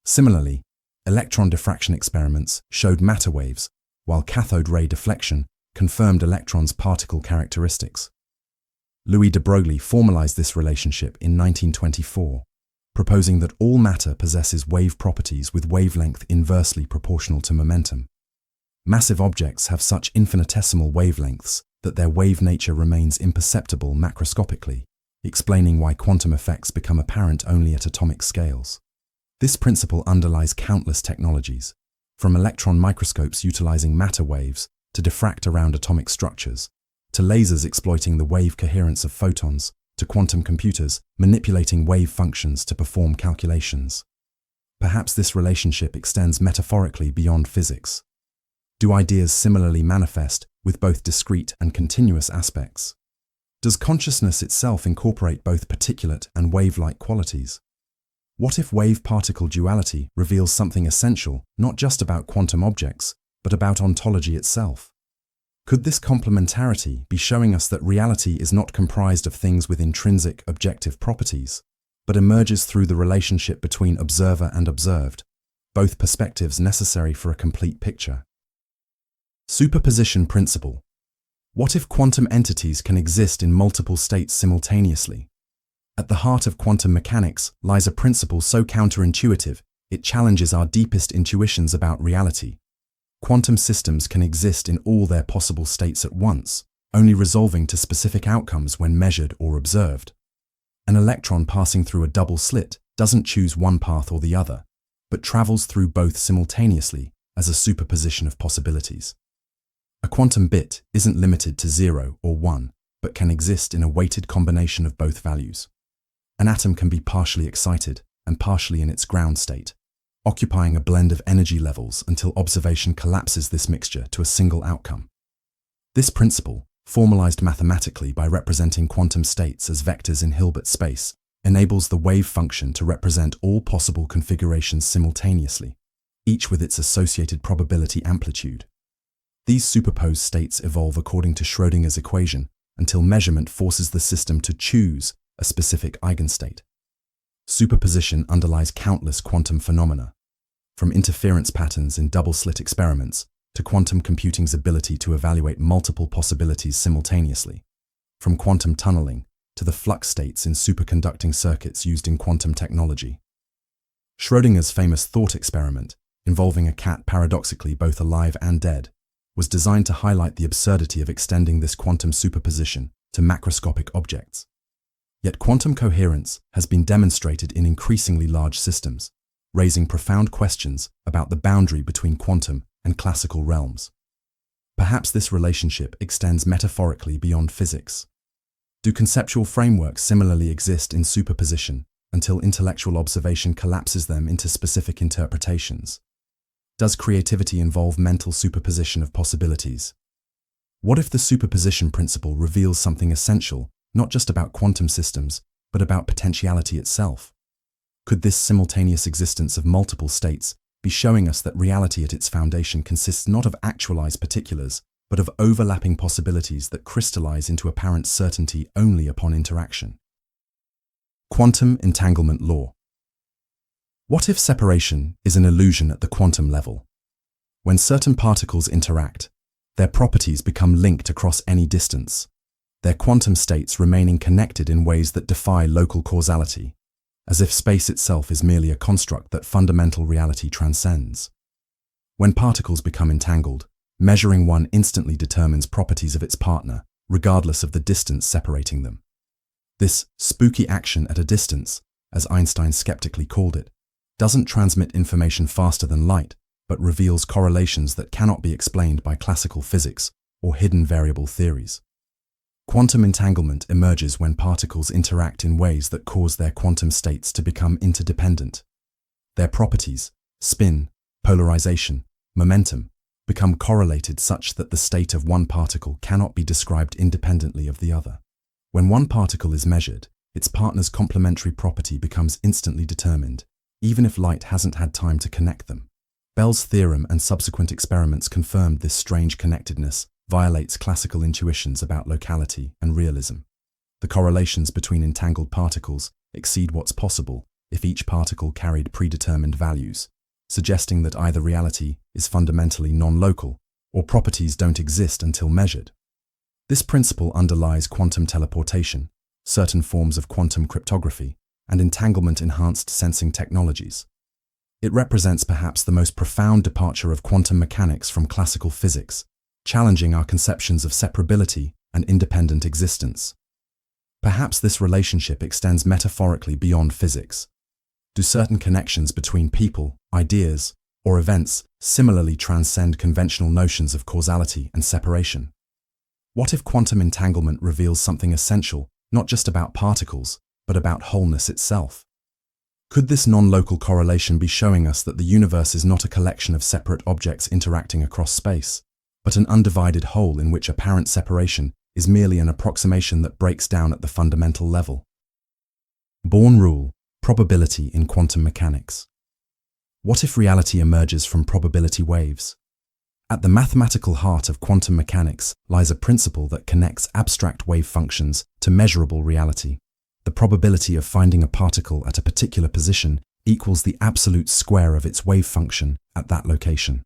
Similarly, electron diffraction experiments showed matter waves, while cathode ray deflection confirmed electrons' particle characteristics. Louis de Broglie formalized this relationship in 1924, proposing that all matter possesses wave properties with wavelength inversely proportional to momentum. Massive objects have such infinitesimal wavelengths that their wave nature remains imperceptible macroscopically, explaining why quantum effects become apparent only at atomic scales. This principle underlies countless technologies, from electron microscopes utilizing matter waves to diffract around atomic structures, to lasers exploiting the wave coherence of photons, to quantum computers manipulating wave functions to perform calculations. Perhaps this relationship extends metaphorically beyond physics. Do ideas similarly manifest with both discrete and continuous aspects? Does consciousness itself incorporate both particulate and wave-like qualities? What if wave-particle duality reveals something essential, not just about quantum objects, but about ontology itself? Could this complementarity be showing us that reality is not comprised of things with intrinsic, objective properties, but emerges through the relationship between observer and observed, both perspectives necessary for a complete picture? Superposition principle. What if quantum entities can exist in multiple states simultaneously? At the heart of quantum mechanics lies a principle so counterintuitive, it challenges our deepest intuitions about reality. Quantum systems can exist in all their possible states at once, only resolving to specific outcomes when measured or observed. An electron passing through a double slit doesn't choose one path or the other, but travels through both simultaneously as a superposition of possibilities. A quantum bit isn't limited to 0 or 1, but can exist in a weighted combination of both values. An atom can be partially excited and partially in its ground state, occupying a blend of energy levels until observation collapses this mixture to a single outcome. This principle, formalized mathematically by representing quantum states as vectors in Hilbert space, enables the wave function to represent all possible configurations simultaneously, each with its associated probability amplitude. These superposed states evolve according to Schrödinger's equation until measurement forces the system to choose a specific eigenstate. Superposition underlies countless quantum phenomena, from interference patterns in double-slit experiments to quantum computing's ability to evaluate multiple possibilities simultaneously, from quantum tunneling to the flux states in superconducting circuits used in quantum technology. Schrödinger's famous thought experiment, involving a cat paradoxically both alive and dead, was designed to highlight the absurdity of extending this quantum superposition to macroscopic objects. Yet quantum coherence has been demonstrated in increasingly large systems, raising profound questions about the boundary between quantum and classical realms. Perhaps this relationship extends metaphorically beyond physics. Do conceptual frameworks similarly exist in superposition until intellectual observation collapses them into specific interpretations? Does creativity involve mental superposition of possibilities? What if the superposition principle reveals something essential, not just about quantum systems, but about potentiality itself? Could this simultaneous existence of multiple states be showing us that reality at its foundation consists not of actualized particulars, but of overlapping possibilities that crystallize into apparent certainty only upon interaction? Quantum entanglement law. What if separation is an illusion at the quantum level? When certain particles interact, their properties become linked across any distance, their quantum states remaining connected in ways that defy local causality, as if space itself is merely a construct that fundamental reality transcends. When particles become entangled, measuring one instantly determines properties of its partner, regardless of the distance separating them. This spooky action at a distance, as Einstein skeptically called it, doesn't transmit information faster than light, but reveals correlations that cannot be explained by classical physics or hidden variable theories. Quantum entanglement emerges when particles interact in ways that cause their quantum states to become interdependent. Their properties, spin, polarization, momentum, become correlated such that the state of one particle cannot be described independently of the other. When one particle is measured, its partner's complementary property becomes instantly determined, even if light hasn't had time to connect them. Bell's theorem and subsequent experiments confirmed this strange connectedness violates classical intuitions about locality and realism. The correlations between entangled particles exceed what's possible if each particle carried predetermined values, suggesting that either reality is fundamentally non-local or properties don't exist until measured. This principle underlies quantum teleportation, certain forms of quantum cryptography, and entanglement-enhanced sensing technologies. It represents perhaps the most profound departure of quantum mechanics from classical physics, challenging our conceptions of separability and independent existence. Perhaps this relationship extends metaphorically beyond physics. Do certain connections between people, ideas, or events similarly transcend conventional notions of causality and separation? What if quantum entanglement reveals something essential, not just about particles, but about wholeness itself? Could this non-local correlation be showing us that the universe is not a collection of separate objects interacting across space, but an undivided whole in which apparent separation is merely an approximation that breaks down at the fundamental level? Born rule, probability in quantum mechanics. What if reality emerges from probability waves? At the mathematical heart of quantum mechanics lies a principle that connects abstract wave functions to measurable reality. The probability of finding a particle at a particular position equals the absolute square of its wave function at that location.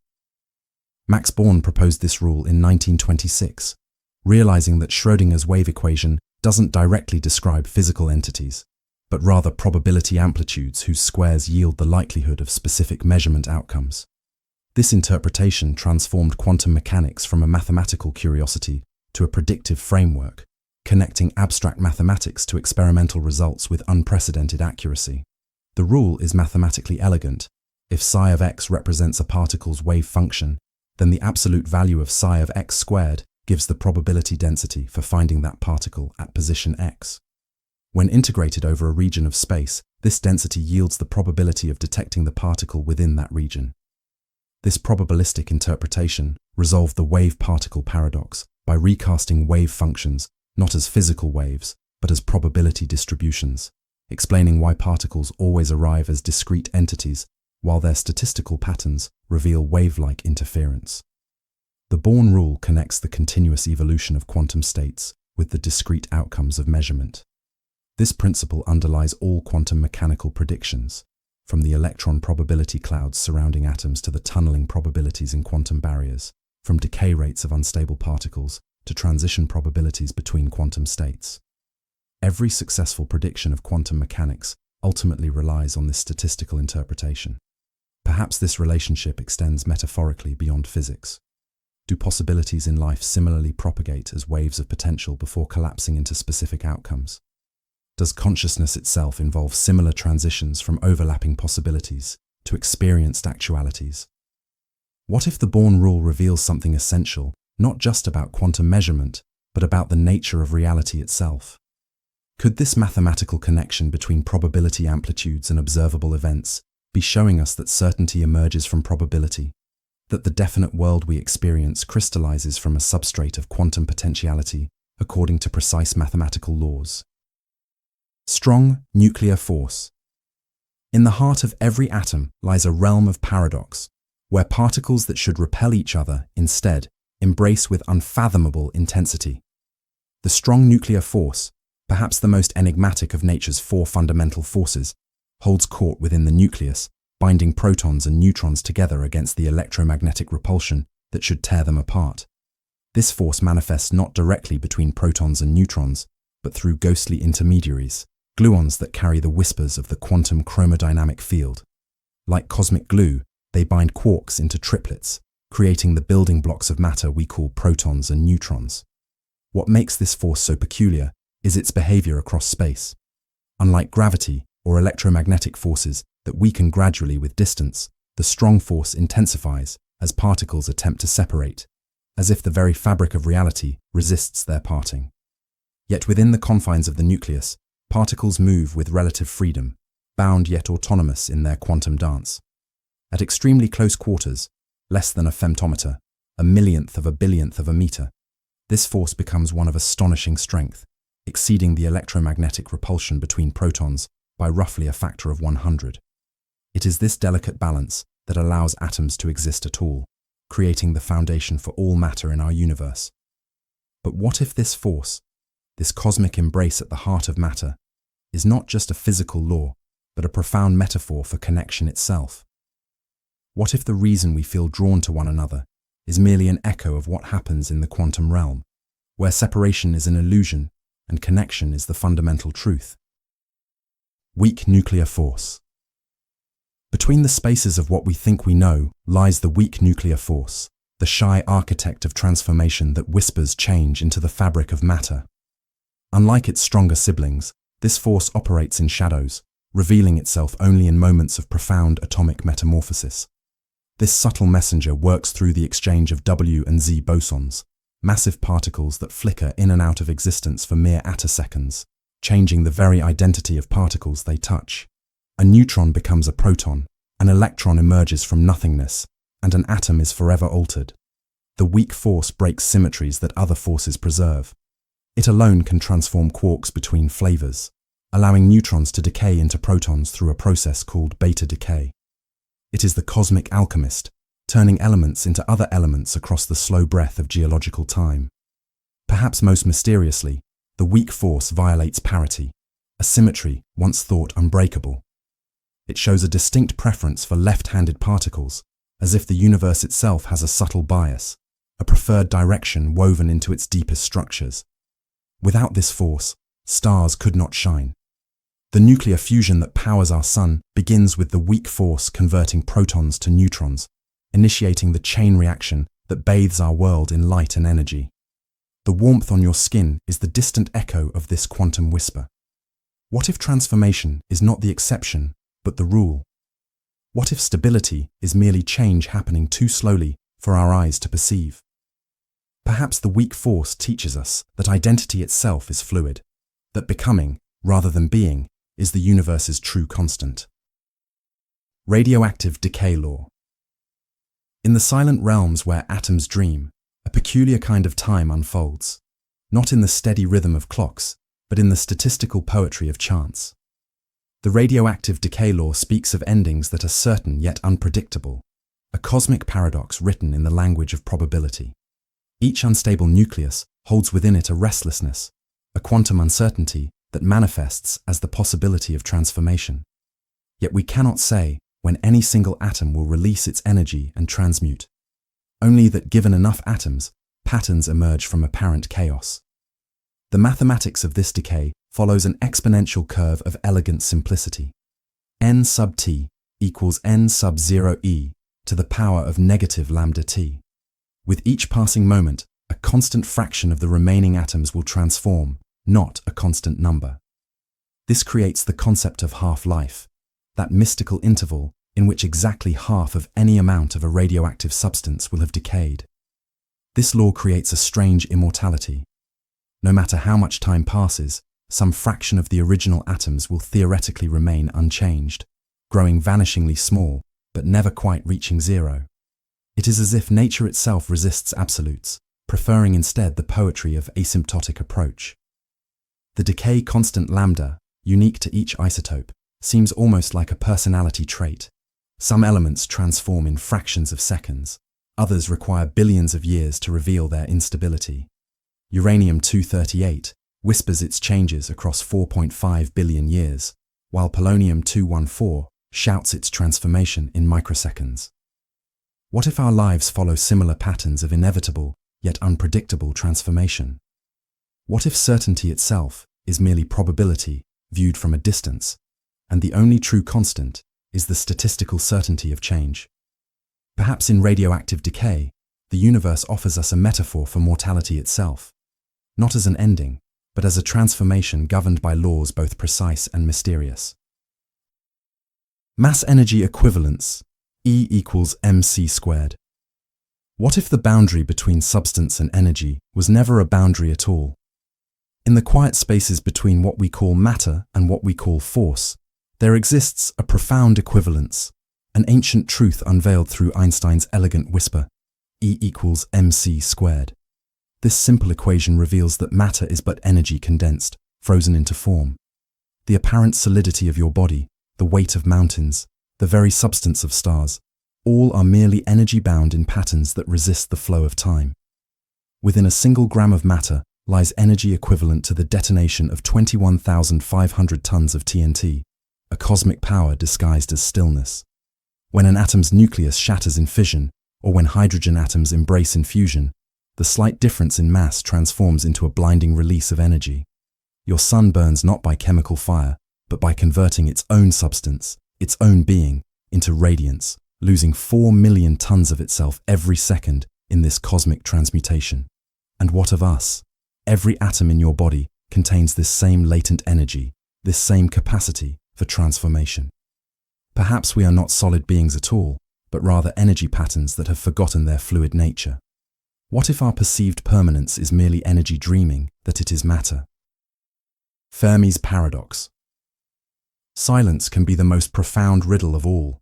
Max Born proposed this rule in 1926, realizing that Schrödinger's wave equation doesn't directly describe physical entities, but rather probability amplitudes whose squares yield the likelihood of specific measurement outcomes. This interpretation transformed quantum mechanics from a mathematical curiosity to a predictive framework, connecting abstract mathematics to experimental results with unprecedented accuracy. The rule is mathematically elegant. If psi of x represents a particle's wave function, then the absolute value of psi of x squared gives the probability density for finding that particle at position x. When integrated over a region of space, this density yields the probability of detecting the particle within that region. This probabilistic interpretation resolved the wave-particle paradox by recasting wave functions not as physical waves, but as probability distributions, explaining why particles always arrive as discrete entities while their statistical patterns reveal wave-like interference. The Born rule connects the continuous evolution of quantum states with the discrete outcomes of measurement. This principle underlies all quantum mechanical predictions, from the electron probability clouds surrounding atoms to the tunneling probabilities in quantum barriers, from decay rates of unstable particles to transition probabilities between quantum states. Every successful prediction of quantum mechanics ultimately relies on this statistical interpretation. Perhaps this relationship extends metaphorically beyond physics. Do possibilities in life similarly propagate as waves of potential before collapsing into specific outcomes? Does consciousness itself involve similar transitions from overlapping possibilities to experienced actualities? What if the Born rule reveals something essential, not just about quantum measurement, but about the nature of reality itself? Could this mathematical connection between probability amplitudes and observable events be showing us that certainty emerges from probability, that the definite world we experience crystallizes from a substrate of quantum potentiality according to precise mathematical laws? Strong nuclear force. In the heart of every atom lies a realm of paradox, where particles that should repel each other instead embrace with unfathomable intensity. The strong nuclear force, perhaps the most enigmatic of nature's four fundamental forces, holds court within the nucleus, binding protons and neutrons together against the electromagnetic repulsion that should tear them apart. This force manifests not directly between protons and neutrons, but through ghostly intermediaries, gluons that carry the whispers of the quantum chromodynamic field. Like cosmic glue, they bind quarks into triplets, creating the building blocks of matter we call protons and neutrons. What makes this force so peculiar is its behavior across space. Unlike gravity or electromagnetic forces that weaken gradually with distance, the strong force intensifies as particles attempt to separate, as if the very fabric of reality resists their parting. Yet within the confines of the nucleus, particles move with relative freedom, bound yet autonomous in their quantum dance. At extremely close quarters, less than a femtometer, a millionth of a billionth of a meter, this force becomes one of astonishing strength, exceeding the electromagnetic repulsion between protons by roughly a factor of 100. It is this delicate balance that allows atoms to exist at all, creating the foundation for all matter in our universe. But what if this force, this cosmic embrace at the heart of matter, is not just a physical law, but a profound metaphor for connection itself? What if the reason we feel drawn to one another is merely an echo of what happens in the quantum realm, where separation is an illusion and connection is the fundamental truth? Weak nuclear force. Between the spaces of what we think we know lies the weak nuclear force, the shy architect of transformation that whispers change into the fabric of matter. Unlike its stronger siblings, this force operates in shadows, revealing itself only in moments of profound atomic metamorphosis. This subtle messenger works through the exchange of W and Z bosons, massive particles that flicker in and out of existence for mere attoseconds, changing the very identity of particles they touch. A neutron becomes a proton, an electron emerges from nothingness, and an atom is forever altered. The weak force breaks symmetries that other forces preserve. It alone can transform quarks between flavors, allowing neutrons to decay into protons through a process called beta decay. It is the cosmic alchemist, turning elements into other elements across the slow breath of geological time. Perhaps most mysteriously, the weak force violates parity, a symmetry once thought unbreakable. It shows a distinct preference for left-handed particles, as if the universe itself has a subtle bias, a preferred direction woven into its deepest structures. Without this force, stars could not shine. The nuclear fusion that powers our sun begins with the weak force converting protons to neutrons, initiating the chain reaction that bathes our world in light and energy. The warmth on your skin is the distant echo of this quantum whisper. What if transformation is not the exception, but the rule? What if stability is merely change happening too slowly for our eyes to perceive? Perhaps the weak force teaches us that identity itself is fluid, that becoming, rather than being, is the universe's true constant. Radioactive decay law. In the silent realms where atoms dream, a peculiar kind of time unfolds, not in the steady rhythm of clocks, but in the statistical poetry of chance. The radioactive decay law speaks of endings that are certain yet unpredictable, a cosmic paradox written in the language of probability. Each unstable nucleus holds within it a restlessness, a quantum uncertainty that manifests as the possibility of transformation. Yet we cannot say when any single atom will release its energy and transmute. Only that given enough atoms, patterns emerge from apparent chaos. The mathematics of this decay follows an exponential curve of elegant simplicity. n sub t equals n sub 0e to the power of negative lambda t. With each passing moment, a constant fraction of the remaining atoms will transform, not a constant number. This creates the concept of half-life, that mystical interval in which exactly half of any amount of a radioactive substance will have decayed. This law creates a strange immortality. No matter how much time passes, some fraction of the original atoms will theoretically remain unchanged, growing vanishingly small, but never quite reaching zero. It is as if nature itself resists absolutes, preferring instead the poetry of asymptotic approach. The decay constant lambda, unique to each isotope, seems almost like a personality trait. Some elements transform in fractions of seconds, others require billions of years to reveal their instability. Uranium-238 whispers its changes across 4.5 billion years, while polonium-214 shouts its transformation in microseconds. What if our lives follow similar patterns of inevitable, yet unpredictable transformation? What if certainty itself is merely probability viewed from a distance, and the only true constant is the statistical certainty of change? Perhaps in radioactive decay, the universe offers us a metaphor for mortality itself, not as an ending, but as a transformation governed by laws both precise and mysterious. Mass-energy equivalence, E equals mc squared. What if the boundary between substance and energy was never a boundary at all? In the quiet spaces between what we call matter and what we call force, there exists a profound equivalence, an ancient truth unveiled through Einstein's elegant whisper, E equals mc squared. This simple equation reveals that matter is but energy condensed, frozen into form. The apparent solidity of your body, the weight of mountains, the very substance of stars, all are merely energy bound in patterns that resist the flow of time. Within a single gram of matter lies energy equivalent to the detonation of 21,500 tons of TNT, a cosmic power disguised as stillness. When an atom's nucleus shatters in fission, or when hydrogen atoms embrace in fusion, the slight difference in mass transforms into a blinding release of energy. Your sun burns not by chemical fire, but by converting its own substance, its own being, into radiance, losing 4 million tons of itself every second in this cosmic transmutation. And what of us? Every atom in your body contains this same latent energy, this same capacity for transformation. Perhaps we are not solid beings at all, but rather energy patterns that have forgotten their fluid nature. What if our perceived permanence is merely energy dreaming that it is matter? Fermi's paradox. Silence can be the most profound riddle of all.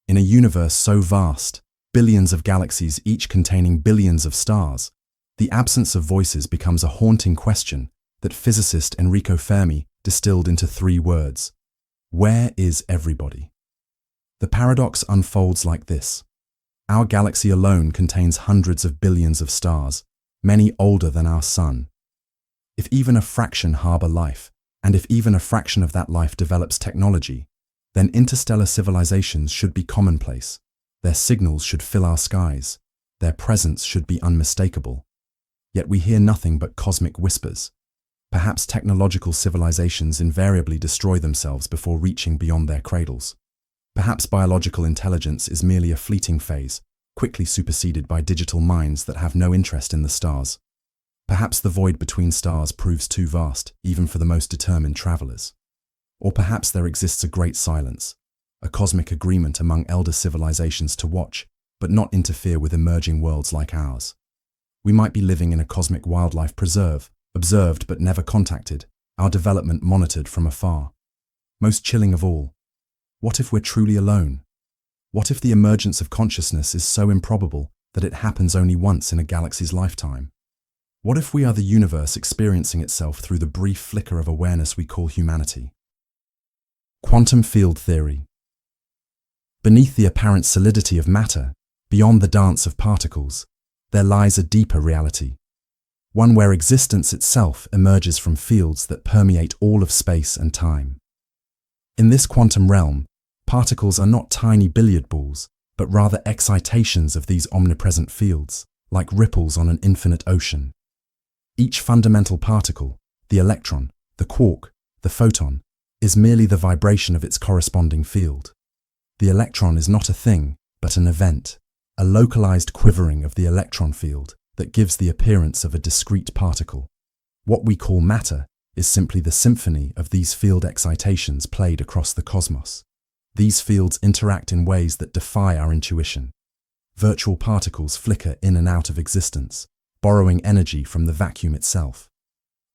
In a universe so vast, billions of galaxies each containing billions of stars, the absence of voices becomes a haunting question that physicist Enrico Fermi distilled into 3 words. Where is everybody? The paradox unfolds like this. Our galaxy alone contains hundreds of billions of stars, many older than our sun. If even a fraction harbor life, and if even a fraction of that life develops technology, then interstellar civilizations should be commonplace. Their signals should fill our skies. Their presence should be unmistakable. Yet we hear nothing but cosmic whispers. Perhaps technological civilizations invariably destroy themselves before reaching beyond their cradles. Perhaps biological intelligence is merely a fleeting phase, quickly superseded by digital minds that have no interest in the stars. Perhaps the void between stars proves too vast, even for the most determined travelers. Or perhaps there exists a great silence, a cosmic agreement among elder civilizations to watch, but not interfere with emerging worlds like ours. We might be living in a cosmic wildlife preserve, observed but never contacted, our development monitored from afar. Most chilling of all, what if we're truly alone? What if the emergence of consciousness is so improbable that it happens only once in a galaxy's lifetime? What if we are the universe experiencing itself through the brief flicker of awareness we call humanity? Quantum field theory. Beneath the apparent solidity of matter, beyond the dance of particles, there lies a deeper reality. One where existence itself emerges from fields that permeate all of space and time. In this quantum realm, particles are not tiny billiard balls, but rather excitations of these omnipresent fields, like ripples on an infinite ocean. Each fundamental particle, the electron, the quark, the photon, is merely the vibration of its corresponding field. The electron is not a thing, but an event, a localized quivering of the electron field that gives the appearance of a discrete particle. What we call matter is simply the symphony of these field excitations played across the cosmos. These fields interact in ways that defy our intuition. Virtual particles flicker in and out of existence, borrowing energy from the vacuum itself.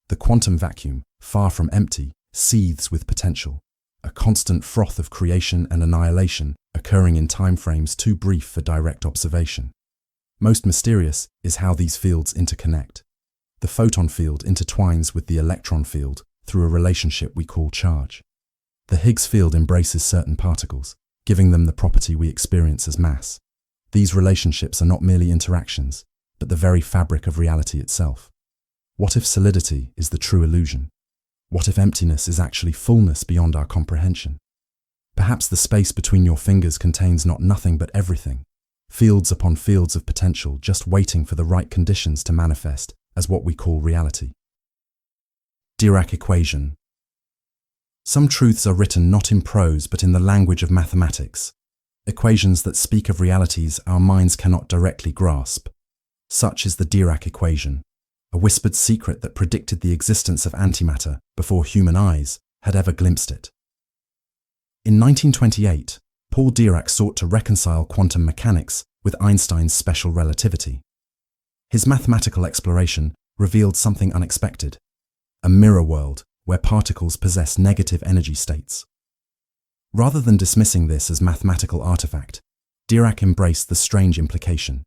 The quantum vacuum, far from empty, seethes with potential, a constant froth of creation and annihilation occurring in timeframes too brief for direct observation. Most mysterious is how these fields interconnect. The photon field intertwines with the electron field through a relationship we call charge. The Higgs field embraces certain particles, giving them the property we experience as mass. These relationships are not merely interactions, but the very fabric of reality itself. What if solidity is the true illusion? What if emptiness is actually fullness beyond our comprehension? Perhaps the space between your fingers contains not nothing but everything, fields upon fields of potential just waiting for the right conditions to manifest as what we call reality. Dirac equation. Some truths are written not in prose but in the language of mathematics, equations that speak of realities our minds cannot directly grasp. Such is the Dirac equation, a whispered secret that predicted the existence of antimatter before human eyes had ever glimpsed it. In 1928, Paul Dirac sought to reconcile quantum mechanics with Einstein's special relativity. His mathematical exploration revealed something unexpected, a mirror world where particles possess negative energy states. Rather than dismissing this as mathematical artifact, Dirac embraced the strange implication.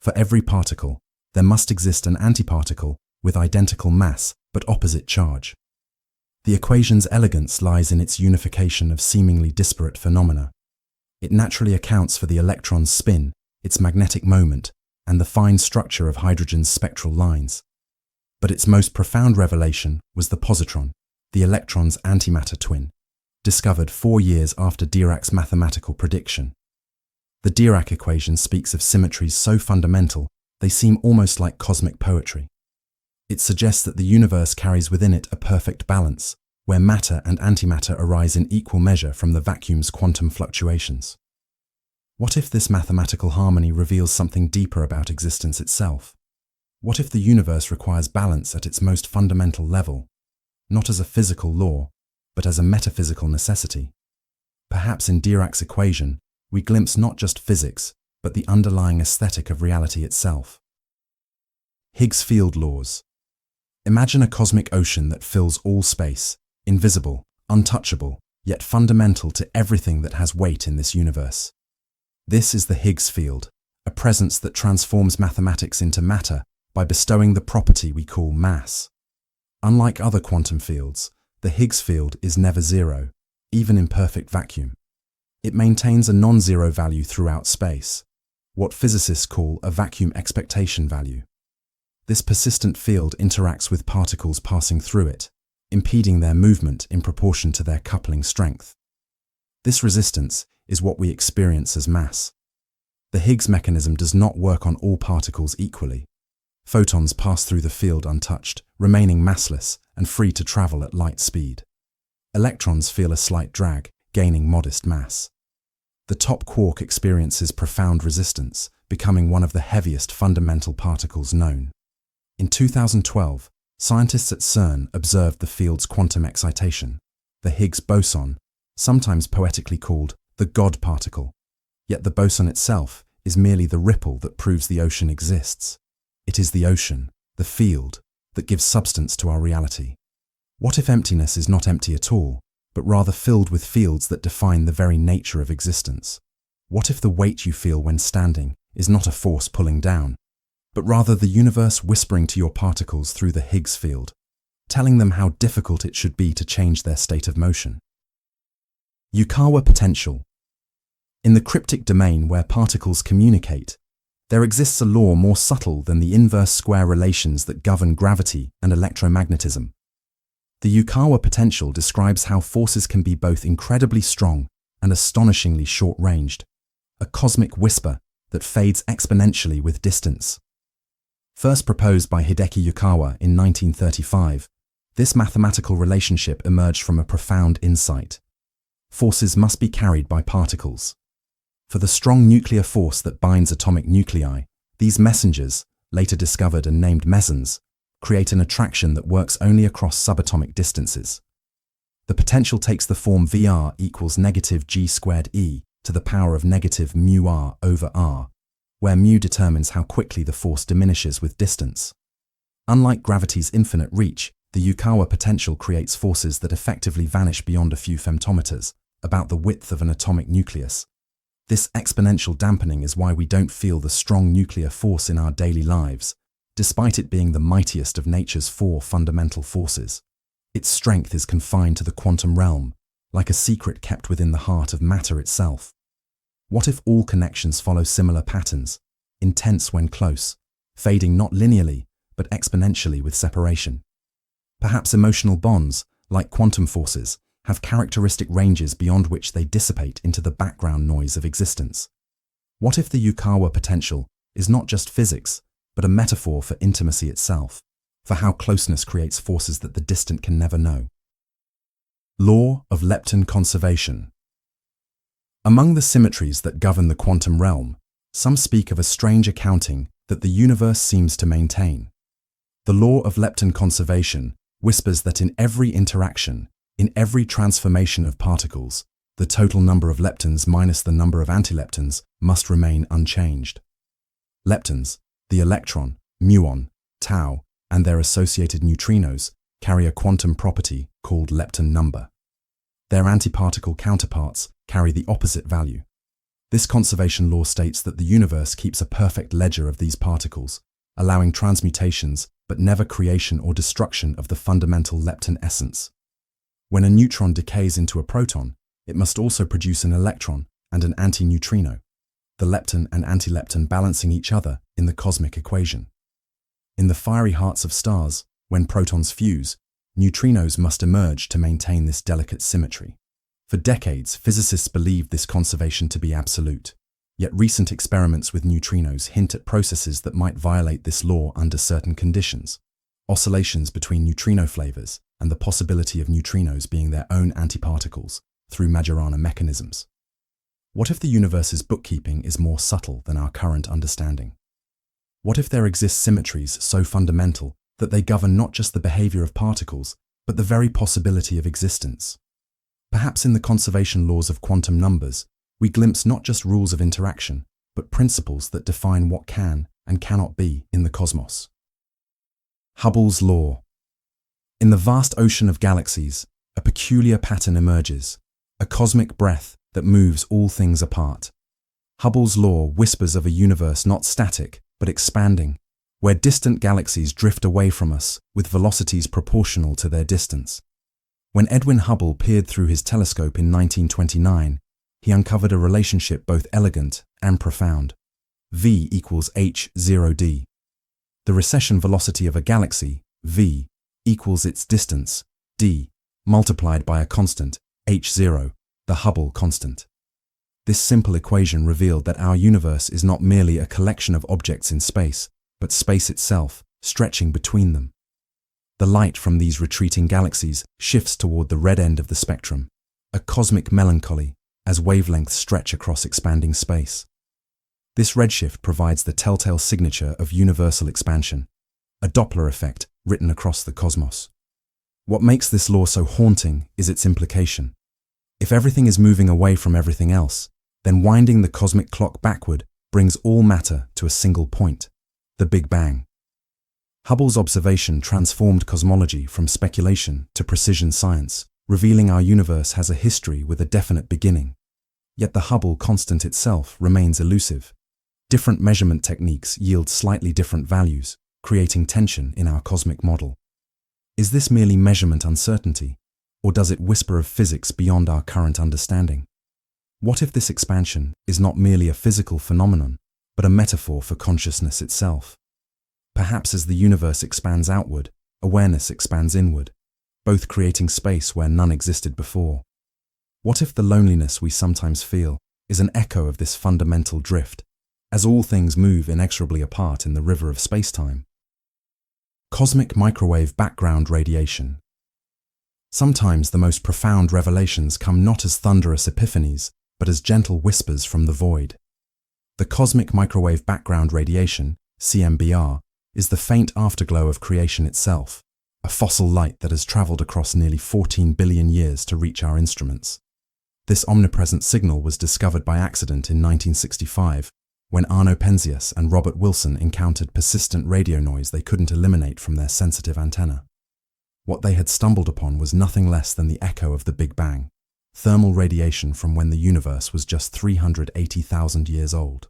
For every particle, there must exist an antiparticle with identical mass but opposite charge. The equation's elegance lies in its unification of seemingly disparate phenomena. It naturally accounts for the electron's spin, its magnetic moment, and the fine structure of hydrogen's spectral lines. But its most profound revelation was the positron, the electron's antimatter twin, discovered 4 years after Dirac's mathematical prediction. The Dirac equation speaks of symmetries so fundamental they seem almost like cosmic poetry. It suggests that the universe carries within it a perfect balance, where matter and antimatter arise in equal measure from the vacuum's quantum fluctuations. What if this mathematical harmony reveals something deeper about existence itself? What if the universe requires balance at its most fundamental level, not as a physical law, but as a metaphysical necessity? Perhaps in Dirac's equation, we glimpse not just physics, but the underlying aesthetic of reality itself. Higgs field laws. Imagine a cosmic ocean that fills all space, invisible, untouchable, yet fundamental to everything that has weight in this universe. This is the Higgs field, a presence that transforms mathematics into matter by bestowing the property we call mass. Unlike other quantum fields, the Higgs field is never zero, even in perfect vacuum. It maintains a non-zero value throughout space, what physicists call a vacuum expectation value. This persistent field interacts with particles passing through it, impeding their movement in proportion to their coupling strength. This resistance is what we experience as mass. The Higgs mechanism does not work on all particles equally. Photons pass through the field untouched, remaining massless and free to travel at light speed. Electrons feel a slight drag, gaining modest mass. The top quark experiences profound resistance, becoming one of the heaviest fundamental particles known. In 2012, scientists at CERN observed the field's quantum excitation, the Higgs boson, sometimes poetically called the God particle. Yet the boson itself is merely the ripple that proves the ocean exists. It is the ocean, the field, that gives substance to our reality. What if emptiness is not empty at all, but rather filled with fields that define the very nature of existence? What if the weight you feel when standing is not a force pulling down, but rather the universe whispering to your particles through the Higgs field, telling them how difficult it should be to change their state of motion? Yukawa potential. In the cryptic domain where particles communicate, there exists a law more subtle than the inverse square relations that govern gravity and electromagnetism. The Yukawa potential describes how forces can be both incredibly strong and astonishingly short-ranged, a cosmic whisper that fades exponentially with distance. First proposed by Hideki Yukawa in 1935, this mathematical relationship emerged from a profound insight. Forces must be carried by particles. For the strong nuclear force that binds atomic nuclei, these messengers, later discovered and named mesons, create an attraction that works only across subatomic distances. The potential takes the form VR equals negative g squared e to the power of negative mu r over r, where mu determines how quickly the force diminishes with distance. Unlike gravity's infinite reach, the Yukawa potential creates forces that effectively vanish beyond a few femtometers, about the width of an atomic nucleus. This exponential dampening is why we don't feel the strong nuclear force in our daily lives, despite it being the mightiest of nature's four fundamental forces. Its strength is confined to the quantum realm, like a secret kept within the heart of matter itself. What if all connections follow similar patterns, intense when close, fading not linearly, but exponentially with separation? Perhaps emotional bonds, like quantum forces, have characteristic ranges beyond which they dissipate into the background noise of existence. What if the Yukawa potential is not just physics, but a metaphor for intimacy itself, for how closeness creates forces that the distant can never know? Law of lepton conservation. Among the symmetries that govern the quantum realm, some speak of a strange accounting that the universe seems to maintain. The law of lepton conservation whispers that in every interaction, in every transformation of particles, the total number of leptons minus the number of antileptons must remain unchanged. Leptons, the electron, muon, tau, and their associated neutrinos carry a quantum property called lepton number. Their antiparticle counterparts carry the opposite value. This conservation law states that the universe keeps a perfect ledger of these particles, allowing transmutations but never creation or destruction of the fundamental lepton essence. When a neutron decays into a proton, it must also produce an electron and an antineutrino, the lepton and antilepton balancing each other in the cosmic equation. In the fiery hearts of stars, when protons fuse, neutrinos must emerge to maintain this delicate symmetry. For decades, physicists believed this conservation to be absolute, yet recent experiments with neutrinos hint at processes that might violate this law under certain conditions. Oscillations between neutrino flavors and the possibility of neutrinos being their own antiparticles through Majorana mechanisms. What if the universe's bookkeeping is more subtle than our current understanding? What if there exist symmetries so fundamental that they govern not just the behavior of particles, but the very possibility of existence? Perhaps in the conservation laws of quantum numbers, we glimpse not just rules of interaction, but principles that define what can and cannot be in the cosmos. Hubble's law. In the vast ocean of galaxies, a peculiar pattern emerges, a cosmic breath that moves all things apart. Hubble's law whispers of a universe not static, but expanding, where distant galaxies drift away from us with velocities proportional to their distance. When Edwin Hubble peered through his telescope in 1929, he uncovered a relationship both elegant and profound. V equals h0d. The recession velocity of a galaxy, v, equals its distance, d, multiplied by a constant, h0, the Hubble constant. This simple equation revealed that our universe is not merely a collection of objects in space, but space itself, stretching between them. The light from these retreating galaxies shifts toward the red end of the spectrum, a cosmic melancholy, as wavelengths stretch across expanding space. This redshift provides the telltale signature of universal expansion, a Doppler effect written across the cosmos. What makes this law so haunting is its implication. If everything is moving away from everything else, then winding the cosmic clock backward brings all matter to a single point, the Big Bang. Hubble's observation transformed cosmology from speculation to precision science, revealing our universe has a history with a definite beginning. Yet the Hubble constant itself remains elusive. Different measurement techniques yield slightly different values, creating tension in our cosmic model. Is this merely measurement uncertainty, or does it whisper of physics beyond our current understanding? What if this expansion is not merely a physical phenomenon, but a metaphor for consciousness itself? Perhaps as the universe expands outward, awareness expands inward, both creating space where none existed before. What if the loneliness we sometimes feel is an echo of this fundamental drift, as all things move inexorably apart in the river of space-time? Cosmic microwave background radiation. Sometimes the most profound revelations come not as thunderous epiphanies, but as gentle whispers from the void. The cosmic microwave background radiation, CMBR, is the faint afterglow of creation itself, a fossil light that has traveled across nearly 14 billion years to reach our instruments. This omnipresent signal was discovered by accident in 1965, when Arno Penzias and Robert Wilson encountered persistent radio noise they couldn't eliminate from their sensitive antenna. What they had stumbled upon was nothing less than the echo of the Big Bang, thermal radiation from when the universe was just 380,000 years old.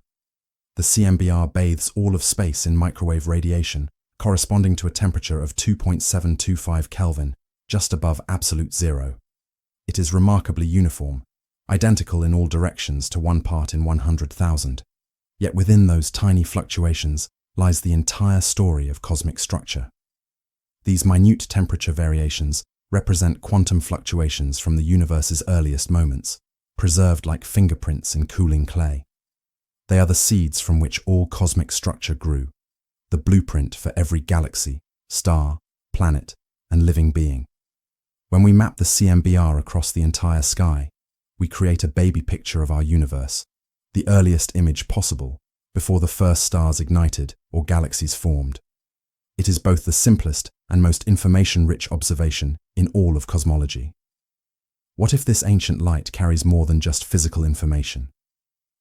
The CMBR bathes all of space in microwave radiation, corresponding to a temperature of 2.725 Kelvin, just above absolute zero. It is remarkably uniform, identical in all directions to 1 part in 100,000. Yet within those tiny fluctuations lies the entire story of cosmic structure. These minute temperature variations represent quantum fluctuations from the universe's earliest moments, preserved like fingerprints in cooling clay. They are the seeds from which all cosmic structure grew, the blueprint for every galaxy, star, planet, and living being. When we map the CMBR across the entire sky, we create a baby picture of our universe, the earliest image possible, before the first stars ignited or galaxies formed. It is both the simplest and most information-rich observation in all of cosmology. What if this ancient light carries more than just physical information?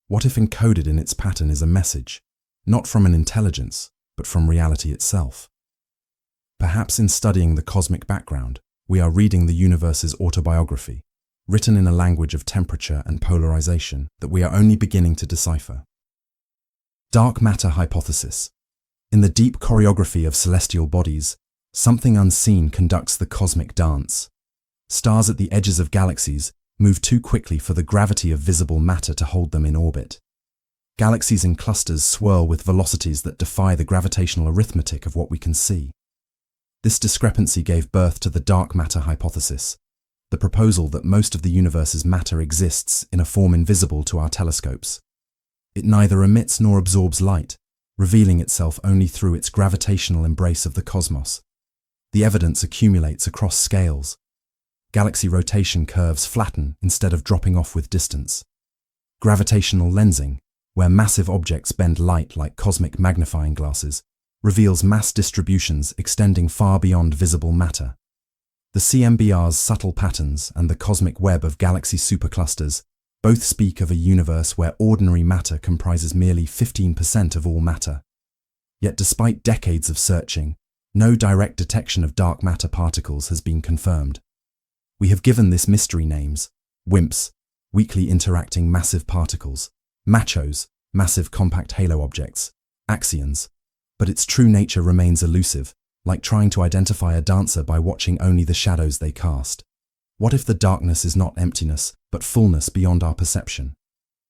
What if encoded in its pattern is a message, not from an intelligence, but from reality itself? Perhaps in studying the cosmic background, we are reading the universe's autobiography, written in a language of temperature and polarization that we are only beginning to decipher. Dark matter hypothesis. In the deep choreography of celestial bodies, something unseen conducts the cosmic dance. Stars at the edges of galaxies move too quickly for the gravity of visible matter to hold them in orbit. Galaxies in clusters swirl with velocities that defy the gravitational arithmetic of what we can see. This discrepancy gave birth to the dark matter hypothesis, the proposal that most of the universe's matter exists in a form invisible to our telescopes. It neither emits nor absorbs light, revealing itself only through its gravitational embrace of the cosmos. The evidence accumulates across scales. Galaxy rotation curves flatten instead of dropping off with distance. Gravitational lensing, where massive objects bend light like cosmic magnifying glasses, reveals mass distributions extending far beyond visible matter. The CMBR's subtle patterns and the cosmic web of galaxy superclusters both speak of a universe where ordinary matter comprises merely 15% of all matter. Yet despite decades of searching, no direct detection of dark matter particles has been confirmed. We have given this mystery names: WIMPs, weakly interacting massive particles; MACHOs, massive compact halo objects; axions. But its true nature remains elusive, like trying to identify a dancer by watching only the shadows they cast. What if the darkness is not emptiness, but fullness beyond our perception?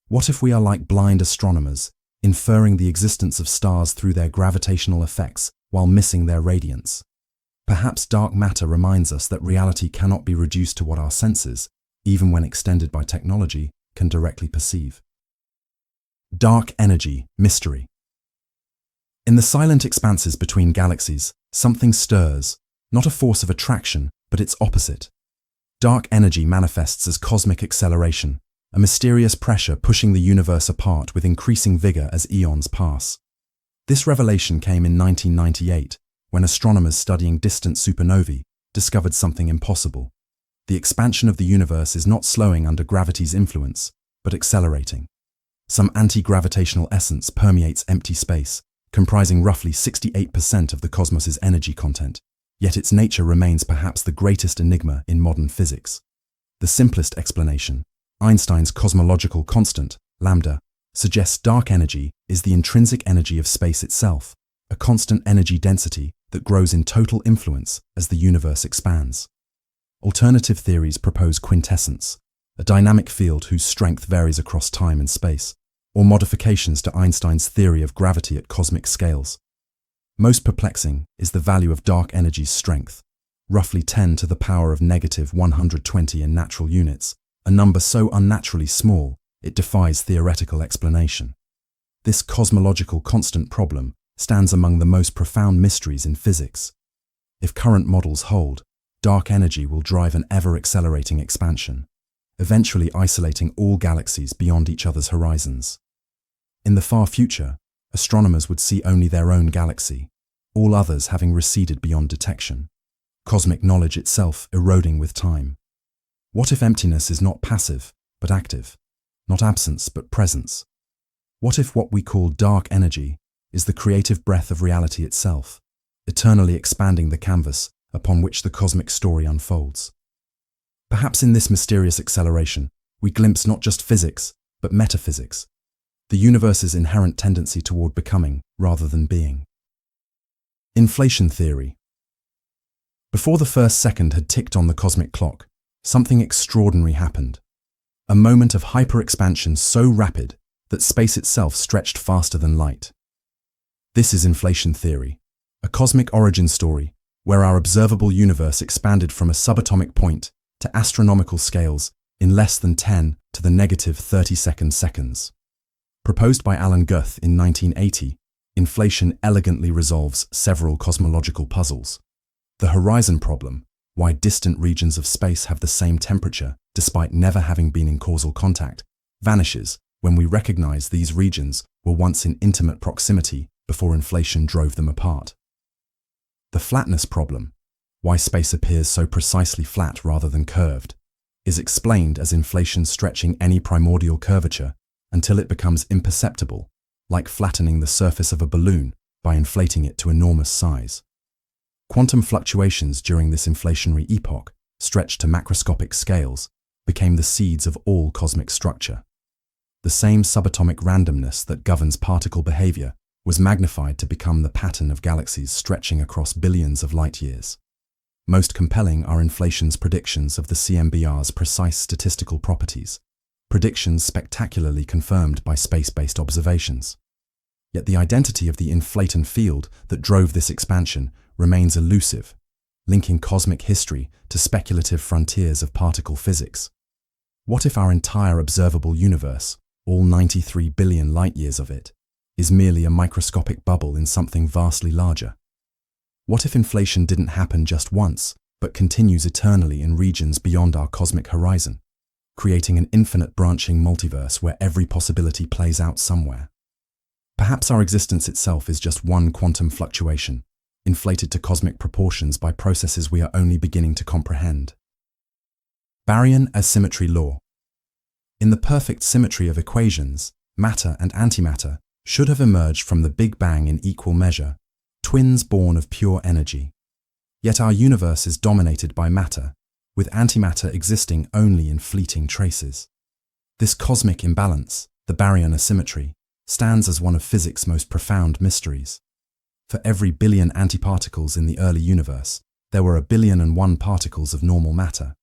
What if we are like blind astronomers, inferring the existence of stars through their gravitational effects while missing their radiance? Perhaps dark matter reminds us that reality cannot be reduced to what our senses, even when extended by technology, can directly perceive. Dark energy, mystery. In the silent expanses between galaxies, something stirs, not a force of attraction, but its opposite. Dark energy manifests as cosmic acceleration, a mysterious pressure pushing the universe apart with increasing vigor as eons pass. This revelation came in 1998, when astronomers studying distant supernovae discovered something impossible. The expansion of the universe is not slowing under gravity's influence, but accelerating. Some anti-gravitational essence permeates empty space, comprising roughly 68% of the cosmos's energy content, yet its nature remains perhaps the greatest enigma in modern physics. The simplest explanation, Einstein's cosmological constant, lambda, suggests dark energy is the intrinsic energy of space itself, a constant energy density that grows in total influence as the universe expands. Alternative theories propose quintessence, a dynamic field whose strength varies across time and space, or modifications to Einstein's theory of gravity at cosmic scales. Most perplexing is the value of dark energy's strength, roughly 10 to the power of negative 120 in natural units, a number so unnaturally small it defies theoretical explanation. This cosmological constant problem stands among the most profound mysteries in physics. If current models hold, dark energy will drive an ever-accelerating expansion, eventually isolating all galaxies beyond each other's horizons. In the far future, astronomers would see only their own galaxy, all others having receded beyond detection, cosmic knowledge itself eroding with time. What if emptiness is not passive, but active? Not absence, but presence? What if what we call dark energy is the creative breath of reality itself, eternally expanding the canvas upon which the cosmic story unfolds? Perhaps in this mysterious acceleration, we glimpse not just physics, but metaphysics, the universe's inherent tendency toward becoming rather than being. Inflation theory. Before the first second had ticked on the cosmic clock, something extraordinary happened. A moment of hyper-expansion so rapid that space itself stretched faster than light. This is inflation theory, a cosmic origin story where our observable universe expanded from a subatomic point to astronomical scales in less than 10 to the negative 32nd seconds. Proposed by Alan Guth in 1980, inflation elegantly resolves several cosmological puzzles. The horizon problem, why distant regions of space have the same temperature despite never having been in causal contact, vanishes when we recognize these regions were once in intimate proximity before inflation drove them apart. The flatness problem, why space appears so precisely flat rather than curved, is explained as inflation stretching any primordial curvature until it becomes imperceptible, like flattening the surface of a balloon by inflating it to enormous size. Quantum fluctuations during this inflationary epoch, stretched to macroscopic scales, became the seeds of all cosmic structure. The same subatomic randomness that governs particle behavior was magnified to become the pattern of galaxies stretching across billions of light-years. Most compelling are inflation's predictions of the CMBR's precise statistical properties, predictions spectacularly confirmed by space-based observations. Yet the identity of the inflaton field that drove this expansion remains elusive, linking cosmic history to speculative frontiers of particle physics. What if our entire observable universe, all 93 billion light-years of it, is merely a microscopic bubble in something vastly larger? What if inflation didn't happen just once, but continues eternally in regions beyond our cosmic horizon, creating an infinite branching multiverse where every possibility plays out somewhere? Perhaps our existence itself is just one quantum fluctuation, inflated to cosmic proportions by processes we are only beginning to comprehend. Baryon asymmetry law. In the perfect symmetry of equations, matter and antimatter should have emerged from the Big Bang in equal measure, twins born of pure energy. Yet our universe is dominated by matter, with antimatter existing only in fleeting traces. This cosmic imbalance, the baryon asymmetry, stands as one of physics' most profound mysteries. For every billion antiparticles in the early universe, there were 1,000,001 particles of normal matter.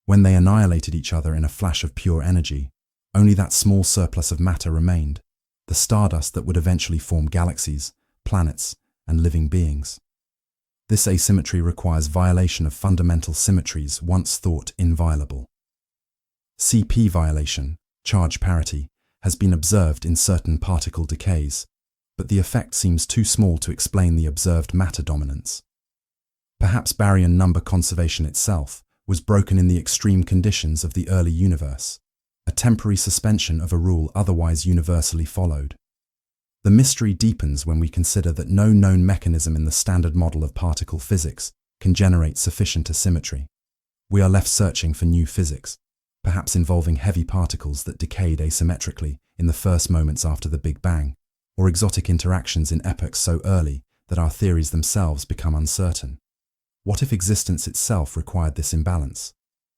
When they annihilated each other in a flash of pure energy, only that small surplus of matter remained, the stardust that would eventually form galaxies, planets, and living beings. This asymmetry requires violation of fundamental symmetries once thought inviolable. CP violation, charge parity, has been observed in certain particle decays, but the effect seems too small to explain the observed matter dominance. Perhaps baryon number conservation itself was broken in the extreme conditions of the early universe, a temporary suspension of a rule otherwise universally followed. The mystery deepens when we consider that no known mechanism in the standard model of particle physics can generate sufficient asymmetry. We are left searching for new physics, perhaps involving heavy particles that decayed asymmetrically in the first moments after the Big Bang, or exotic interactions in epochs so early that our theories themselves become uncertain? What if existence itself required this imbalance?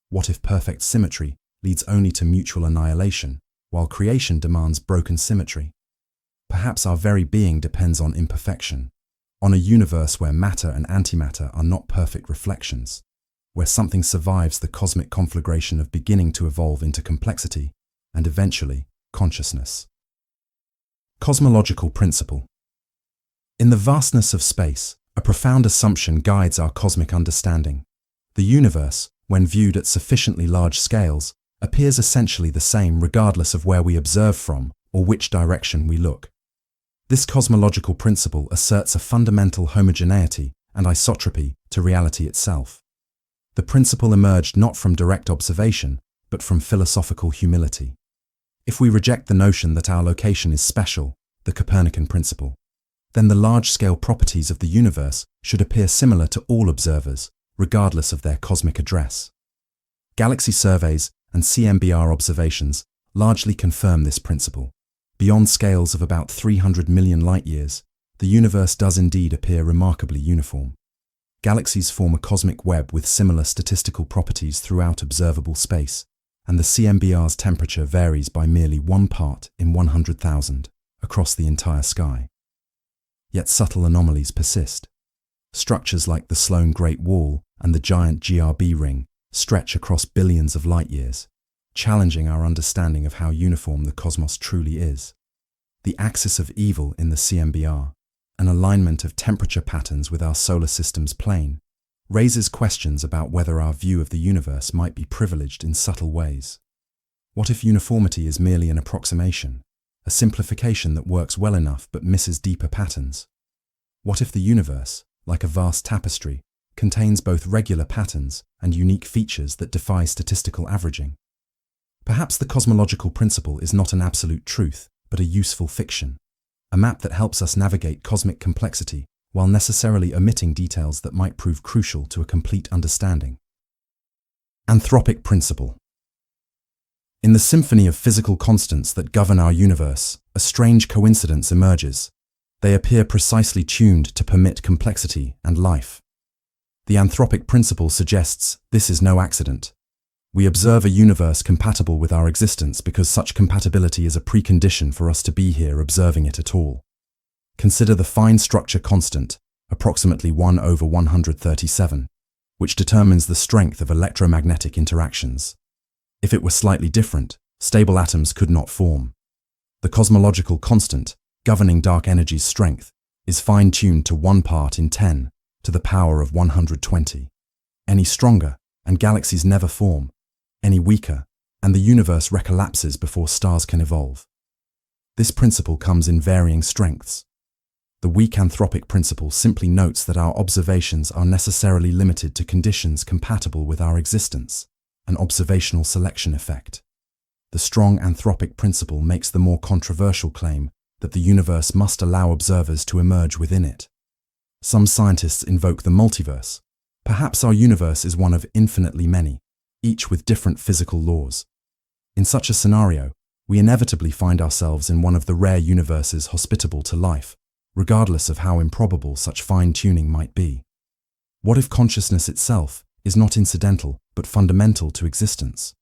What if perfect symmetry leads only to mutual annihilation, while creation demands broken symmetry? Perhaps our very being depends on imperfection, on a universe where matter and antimatter are not perfect reflections, where something survives the cosmic conflagration of beginning to evolve into complexity and eventually consciousness. Cosmological principle. In the vastness of space, a profound assumption guides our cosmic understanding. The universe, when viewed at sufficiently large scales, appears essentially the same regardless of where we observe from or which direction we look. This cosmological principle asserts a fundamental homogeneity and isotropy to reality itself. The principle emerged not from direct observation, but from philosophical humility. If we reject the notion that our location is special, the Copernican principle, then the large-scale properties of the universe should appear similar to all observers, regardless of their cosmic address. Galaxy surveys and CMBR observations largely confirm this principle. Beyond scales of about 300 million light-years, the universe does indeed appear remarkably uniform. Galaxies form a cosmic web with similar statistical properties throughout observable space, and the CMBR's temperature varies by merely 1 part in 100,000 across the entire sky. Yet subtle anomalies persist. Structures like the Sloan Great Wall and the giant GRB ring stretch across billions of light-years, challenging our understanding of how uniform the cosmos truly is. The axis of evil in the CMBR, an alignment of temperature patterns with our solar system's plane, raises questions about whether our view of the universe might be privileged in subtle ways. What if uniformity is merely an approximation, a simplification that works well enough but misses deeper patterns? What if the universe, like a vast tapestry, contains both regular patterns and unique features that defy statistical averaging? Perhaps the cosmological principle is not an absolute truth, but a useful fiction, a map that helps us navigate cosmic complexity while necessarily omitting details that might prove crucial to a complete understanding. Anthropic principle. In the symphony of physical constants that govern our universe, a strange coincidence emerges. They appear precisely tuned to permit complexity and life. The anthropic principle suggests this is no accident. We observe a universe compatible with our existence because such compatibility is a precondition for us to be here observing it at all. Consider the fine structure constant, approximately 1/137, which determines the strength of electromagnetic interactions. If it were slightly different, stable atoms could not form. The cosmological constant, governing dark energy's strength, is fine-tuned to 1 part in 10 to the power of 120. Any stronger, and galaxies never form. Any weaker, and the universe recollapses before stars can evolve. This principle comes in varying strengths. The weak anthropic principle simply notes that our observations are necessarily limited to conditions compatible with our existence, an observational selection effect. The strong anthropic principle makes the more controversial claim that the universe must allow observers to emerge within it. Some scientists invoke the multiverse. Perhaps our universe is one of infinitely many, each with different physical laws. In such a scenario, we inevitably find ourselves in one of the rare universes hospitable to life, regardless of how improbable such fine-tuning might be. What if consciousness itself is not incidental but fundamental to existence?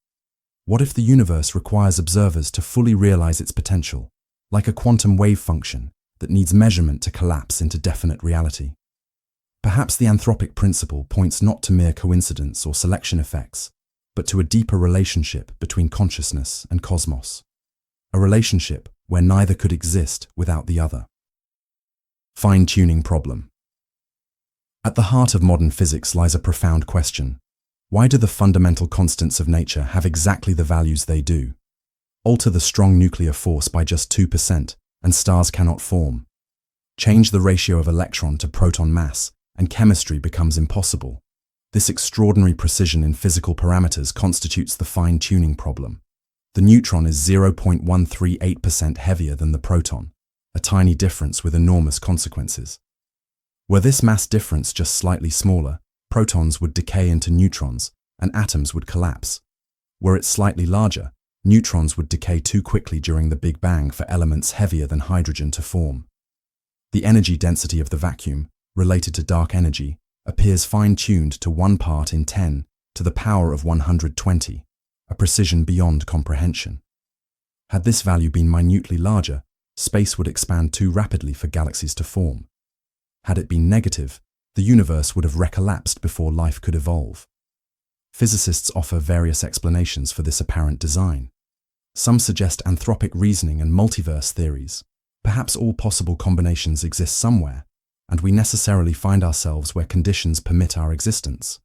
What if the universe requires observers to fully realize its potential, like a quantum wave function that needs measurement to collapse into definite reality? Perhaps the anthropic principle points not to mere coincidence or selection effects, but to a deeper relationship between consciousness and cosmos. A relationship where neither could exist without the other. Fine-tuning problem. At the heart of modern physics lies a profound question. Why do the fundamental constants of nature have exactly the values they do? Alter the strong nuclear force by just 2%, and stars cannot form. Change the ratio of electron to proton mass, and chemistry becomes impossible. This extraordinary precision in physical parameters constitutes the fine-tuning problem. The neutron is 0.138% heavier than the proton, a tiny difference with enormous consequences. Were this mass difference just slightly smaller, protons would decay into neutrons, and atoms would collapse. Were it slightly larger, neutrons would decay too quickly during the Big Bang for elements heavier than hydrogen to form. The energy density of the vacuum, related to dark energy, appears fine-tuned to 1 part in 10 to the power of 120, a precision beyond comprehension. Had this value been minutely larger, space would expand too rapidly for galaxies to form. Had it been negative, the universe would have recollapsed before life could evolve. Physicists offer various explanations for this apparent design. Some suggest anthropic reasoning and multiverse theories. Perhaps all possible combinations exist somewhere, and we necessarily find ourselves where conditions permit our existence.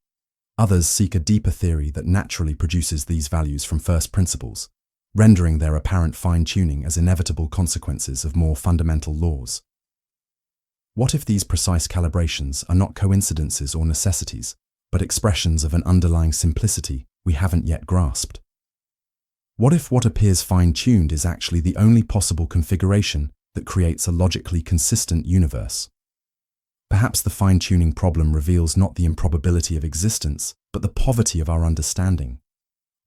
Others seek a deeper theory that naturally produces these values from first principles, rendering their apparent fine-tuning as inevitable consequences of more fundamental laws. What if these precise calibrations are not coincidences or necessities, but expressions of an underlying simplicity we haven't yet grasped? What if what appears fine-tuned is actually the only possible configuration that creates a logically consistent universe? Perhaps the fine-tuning problem reveals not the improbability of existence, but the poverty of our understanding.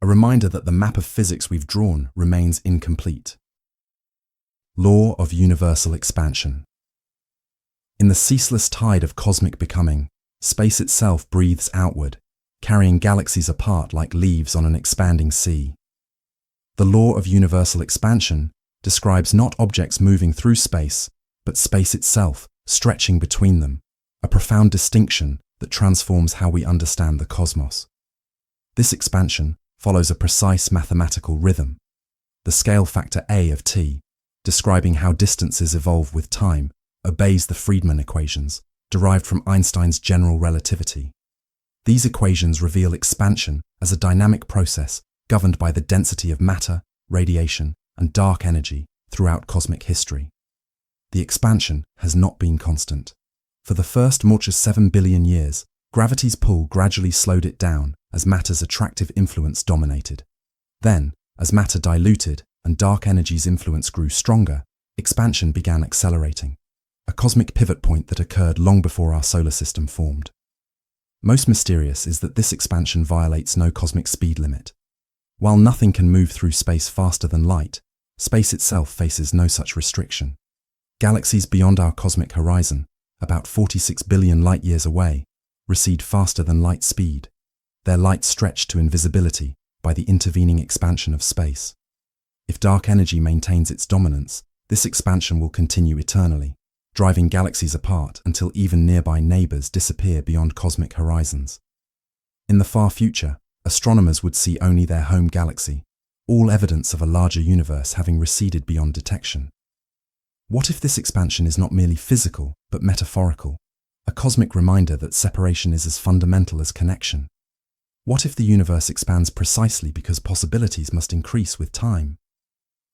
A reminder that the map of physics we've drawn remains incomplete. Law of universal expansion. In the ceaseless tide of cosmic becoming, space itself breathes outward, carrying galaxies apart like leaves on an expanding sea. The law of universal expansion describes not objects moving through space, but space itself stretching between them, a profound distinction that transforms how we understand the cosmos. This expansion follows a precise mathematical rhythm. The scale factor A of t, describing how distances evolve with time, obeys the Friedmann equations, derived from Einstein's general relativity. These equations reveal expansion as a dynamic process governed by the density of matter, radiation, and dark energy throughout cosmic history. The expansion has not been constant. For the first more than 7 billion years, gravity's pull gradually slowed it down as matter's attractive influence dominated. Then, as matter diluted and dark energy's influence grew stronger, expansion began accelerating, a cosmic pivot point that occurred long before our solar system formed. Most mysterious is that this expansion violates no cosmic speed limit. While nothing can move through space faster than light, space itself faces no such restriction. Galaxies beyond our cosmic horizon, about 46 billion light-years away, recede faster than light speed, their light stretched to invisibility by the intervening expansion of space. If dark energy maintains its dominance, this expansion will continue eternally, driving galaxies apart until even nearby neighbors disappear beyond cosmic horizons. In the far future, astronomers would see only their home galaxy, all evidence of a larger universe having receded beyond detection. What if this expansion is not merely physical, but metaphorical, a cosmic reminder that separation is as fundamental as connection? What if the universe expands precisely because possibilities must increase with time?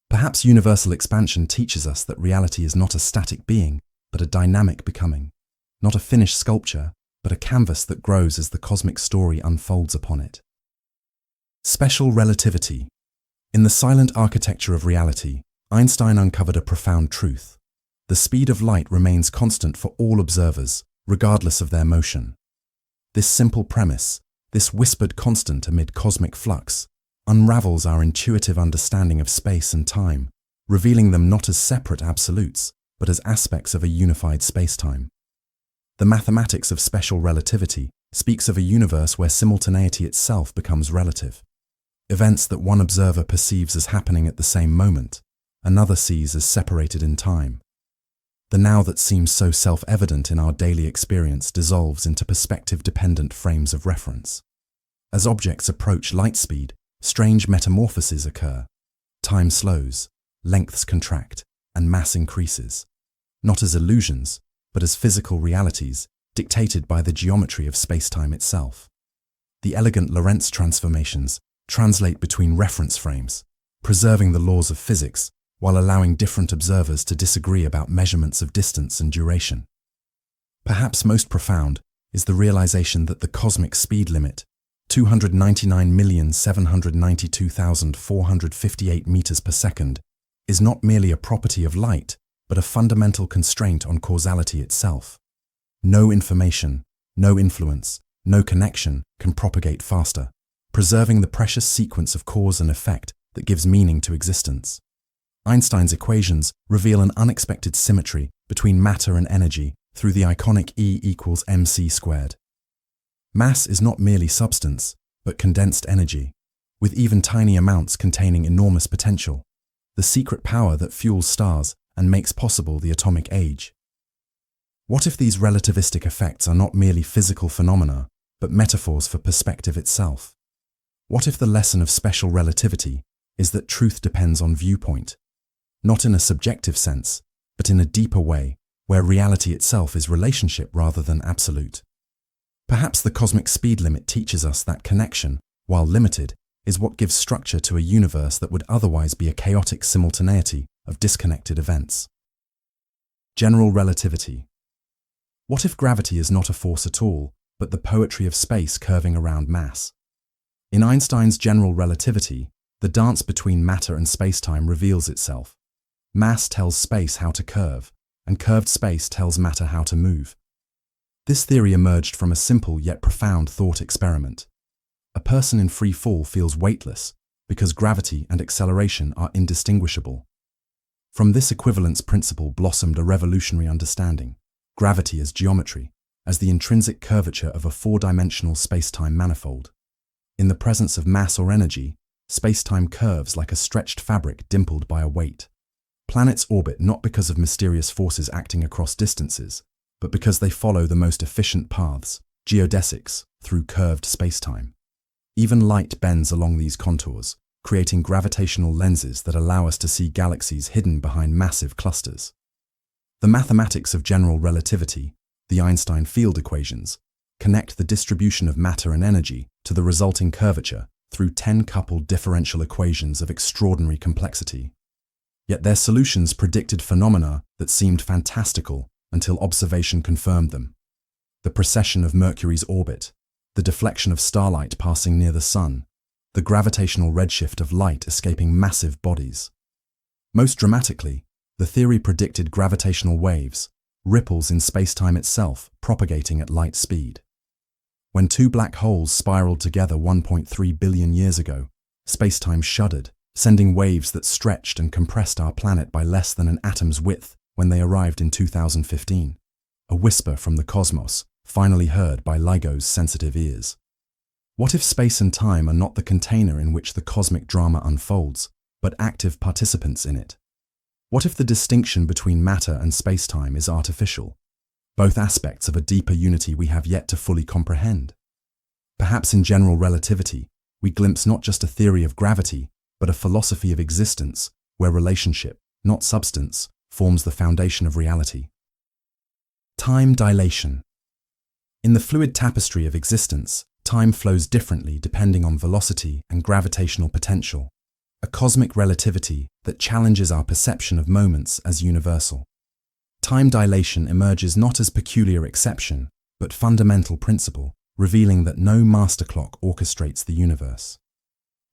Perhaps universal expansion teaches us that reality is not a static being, but a dynamic becoming, not a finished sculpture, but a canvas that grows as the cosmic story unfolds upon it. Special relativity. In the silent architecture of reality, Einstein uncovered a profound truth. The speed of light remains constant for all observers, regardless of their motion. This simple premise, this whispered constant amid cosmic flux, unravels our intuitive understanding of space and time, revealing them not as separate absolutes, but as aspects of a unified spacetime. The mathematics of special relativity speaks of a universe where simultaneity itself becomes relative. Events that one observer perceives as happening at the same moment, another sees as separated in time. The now that seems so self-evident in our daily experience dissolves into perspective-dependent frames of reference. As objects approach light speed, strange metamorphoses occur. Time slows, lengths contract, and mass increases, not as illusions, but as physical realities dictated by the geometry of spacetime itself. The elegant Lorentz transformations translate between reference frames, preserving the laws of physics while allowing different observers to disagree about measurements of distance and duration. Perhaps most profound is the realization that the cosmic speed limit, 299,792,458 meters per second, is not merely a property of light, but a fundamental constraint on causality itself. No information, no influence, no connection can propagate faster, preserving the precious sequence of cause and effect that gives meaning to existence. Einstein's equations reveal an unexpected symmetry between matter and energy through the iconic E=mc². Mass is not merely substance, but condensed energy, with even tiny amounts containing enormous potential, the secret power that fuels stars and makes possible the atomic age. What if these relativistic effects are not merely physical phenomena, but metaphors for perspective itself? What if the lesson of special relativity is that truth depends on viewpoint, not in a subjective sense, but in a deeper way, where reality itself is relationship rather than absolute? Perhaps the cosmic speed limit teaches us that connection, while limited, is what gives structure to a universe that would otherwise be a chaotic simultaneity of disconnected events. General relativity. What if gravity is not a force at all, but the poetry of space curving around mass? In Einstein's general relativity, the dance between matter and spacetime reveals itself. Mass tells space how to curve, and curved space tells matter how to move. This theory emerged from a simple yet profound thought experiment. A person in free fall feels weightless because gravity and acceleration are indistinguishable. From this equivalence principle blossomed a revolutionary understanding: gravity as geometry, as the intrinsic curvature of a four-dimensional spacetime manifold. In the presence of mass or energy, spacetime curves like a stretched fabric dimpled by a weight. Planets orbit not because of mysterious forces acting across distances, but because they follow the most efficient paths, geodesics, through curved spacetime. Even light bends along these contours, creating gravitational lenses that allow us to see galaxies hidden behind massive clusters. The mathematics of general relativity, the Einstein field equations, connect the distribution of matter and energy to the resulting curvature through 10 coupled differential equations of extraordinary complexity. Yet their solutions predicted phenomena that seemed fantastical until observation confirmed them. The precession of Mercury's orbit, the deflection of starlight passing near the Sun, the gravitational redshift of light escaping massive bodies. Most dramatically, the theory predicted gravitational waves, ripples in spacetime itself propagating at light speed. When two black holes spiraled together 1.3 billion years ago, spacetime shuddered, sending waves that stretched and compressed our planet by less than an atom's width when they arrived in 2015. A whisper from the cosmos, finally heard by LIGO's sensitive ears. What if space and time are not the container in which the cosmic drama unfolds, but active participants in it? What if the distinction between matter and spacetime is artificial, both aspects of a deeper unity we have yet to fully comprehend? Perhaps in general relativity, we glimpse not just a theory of gravity, but a philosophy of existence, where relationship, not substance, forms the foundation of reality. Time dilation. In the fluid tapestry of existence, time flows differently depending on velocity and gravitational potential, a cosmic relativity that challenges our perception of moments as universal. Time dilation emerges not as peculiar exception, but fundamental principle, revealing that no master clock orchestrates the universe.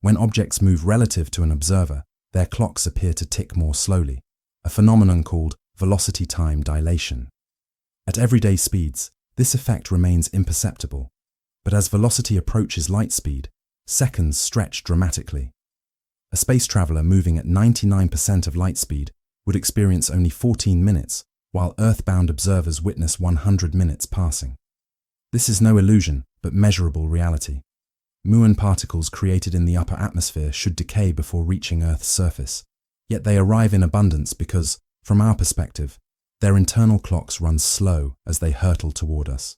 When objects move relative to an observer, their clocks appear to tick more slowly, a phenomenon called velocity-time dilation. At everyday speeds, this effect remains imperceptible, but as velocity approaches light speed, seconds stretch dramatically. A space traveler moving at 99% of light speed would experience only 14 minutes, while Earth-bound observers witness 100 minutes passing. This is no illusion, but measurable reality. Muon particles created in the upper atmosphere should decay before reaching Earth's surface, yet they arrive in abundance because, from our perspective, their internal clocks run slow as they hurtle toward us.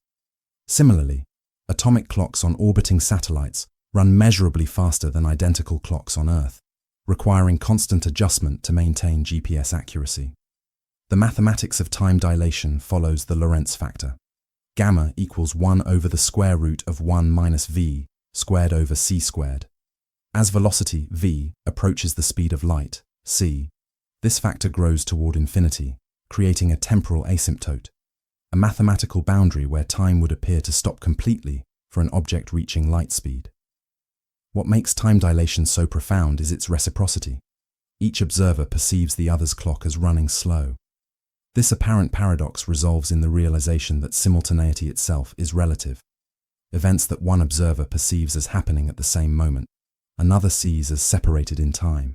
Similarly, atomic clocks on orbiting satellites run measurably faster than identical clocks on Earth, requiring constant adjustment to maintain GPS accuracy. The mathematics of time dilation follows the Lorentz factor. Gamma equals 1 over the square root of 1 minus v squared over c squared. As velocity, v, approaches the speed of light, c, this factor grows toward infinity, creating a temporal asymptote, a mathematical boundary where time would appear to stop completely for an object reaching light speed. What makes time dilation so profound is its reciprocity. Each observer perceives the other's clock as running slow. This apparent paradox resolves in the realization that simultaneity itself is relative. Events that one observer perceives as happening at the same moment, another sees as separated in time.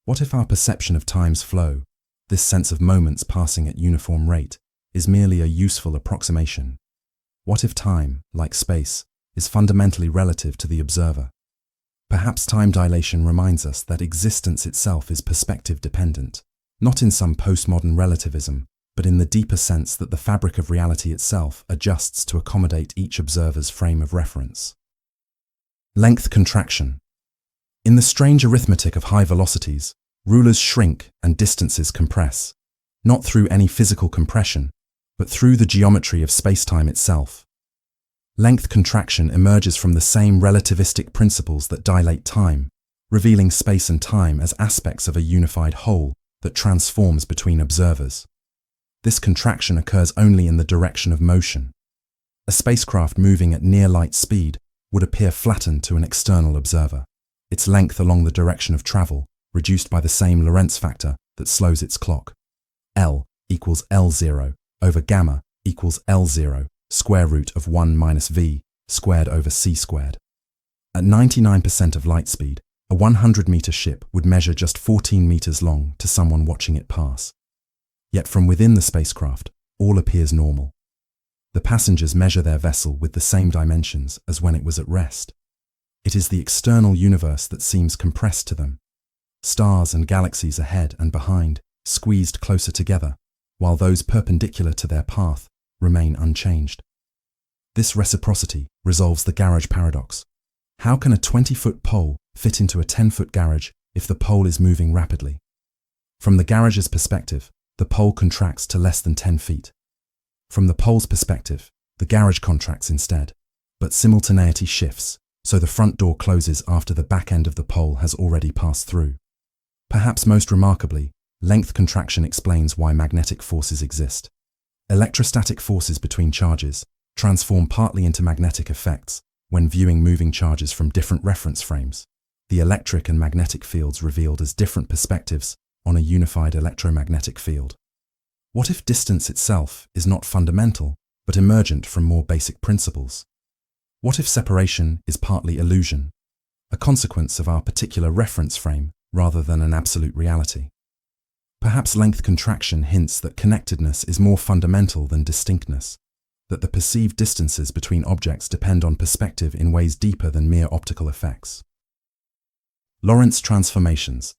What if our perception of time's flow, this sense of moments passing at uniform rate, is merely a useful approximation? What if time, like space, is fundamentally relative to the observer? Perhaps time dilation reminds us that existence itself is perspective dependent, not in some postmodern relativism, but in the deeper sense that the fabric of reality itself adjusts to accommodate each observer's frame of reference. Length contraction. In the strange arithmetic of high velocities, rulers shrink and distances compress, not through any physical compression, but through the geometry of spacetime itself. Length contraction emerges from the same relativistic principles that dilate time, revealing space and time as aspects of a unified whole that transforms between observers. This contraction occurs only in the direction of motion. A spacecraft moving at near light speed would appear flattened to an external observer, its length along the direction of travel reduced by the same Lorentz factor that slows its clock. L equals L0 over gamma equals L0 square root of 1 minus v squared over c squared. At 99% of light speed, a 100-meter ship would measure just 14 meters long to someone watching it pass. Yet from within the spacecraft, all appears normal. The passengers measure their vessel with the same dimensions as when it was at rest. It is the external universe that seems compressed to them. Stars and galaxies ahead and behind, squeezed closer together, while those perpendicular to their path remain unchanged. This reciprocity resolves the garage paradox. How can a 20-foot pole fit into a 10-foot garage if the pole is moving rapidly? From the garage's perspective, the pole contracts to less than 10 feet. From the pole's perspective, the garage contracts instead, but simultaneity shifts, so the front door closes after the back end of the pole has already passed through. Perhaps most remarkably, length contraction explains why magnetic forces exist. Electrostatic forces between charges transform partly into magnetic effects when viewing moving charges from different reference frames, the electric and magnetic fields revealed as different perspectives on a unified electromagnetic field. What if distance itself is not fundamental, but emergent from more basic principles? What if separation is partly illusion, a consequence of our particular reference frame rather than an absolute reality? Perhaps length contraction hints that connectedness is more fundamental than distinctness, that the perceived distances between objects depend on perspective in ways deeper than mere optical effects. Lorentz transformations.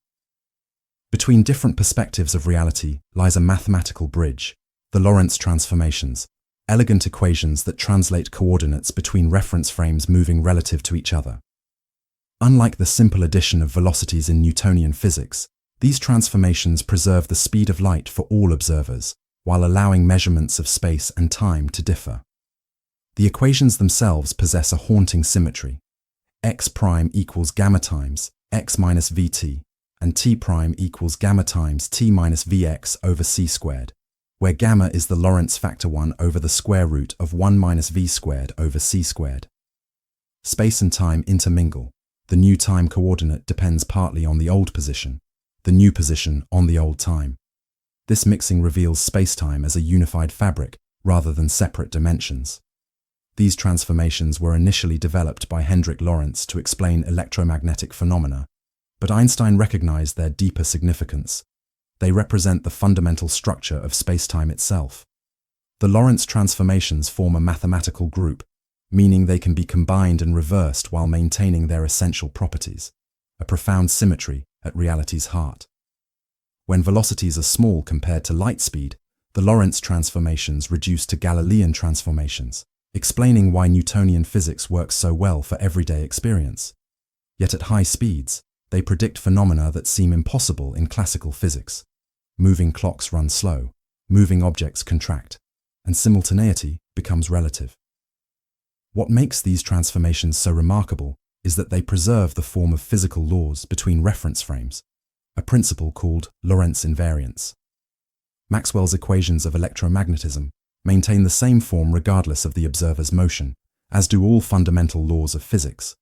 Between different perspectives of reality lies a mathematical bridge, the Lorentz transformations, elegant equations that translate coordinates between reference frames moving relative to each other. Unlike the simple addition of velocities in Newtonian physics, these transformations preserve the speed of light for all observers, while allowing measurements of space and time to differ. The equations themselves possess a haunting symmetry. X prime equals gamma times x minus vt, and t prime equals gamma times t minus vx over c squared, where gamma is the Lorentz factor 1 over the square root of 1 minus v squared over c squared. Space and time intermingle. The new time coordinate depends partly on the old position, the new position on the old time. This mixing reveals spacetime as a unified fabric rather than separate dimensions. These transformations were initially developed by Hendrik Lorentz to explain electromagnetic phenomena, but Einstein recognized their deeper significance. They represent the fundamental structure of spacetime itself. The Lorentz transformations form a mathematical group, meaning they can be combined and reversed while maintaining their essential properties, a profound symmetry at reality's heart. When velocities are small compared to light speed, the Lorentz transformations reduce to Galilean transformations, explaining why Newtonian physics works so well for everyday experience. Yet at high speeds, they predict phenomena that seem impossible in classical physics. Moving clocks run slow, moving objects contract, and simultaneity becomes relative. What makes these transformations so remarkable is that they preserve the form of physical laws between reference frames, a principle called Lorentz invariance. Maxwell's equations of electromagnetism maintain the same form regardless of the observer's motion, as do all fundamental laws of physics.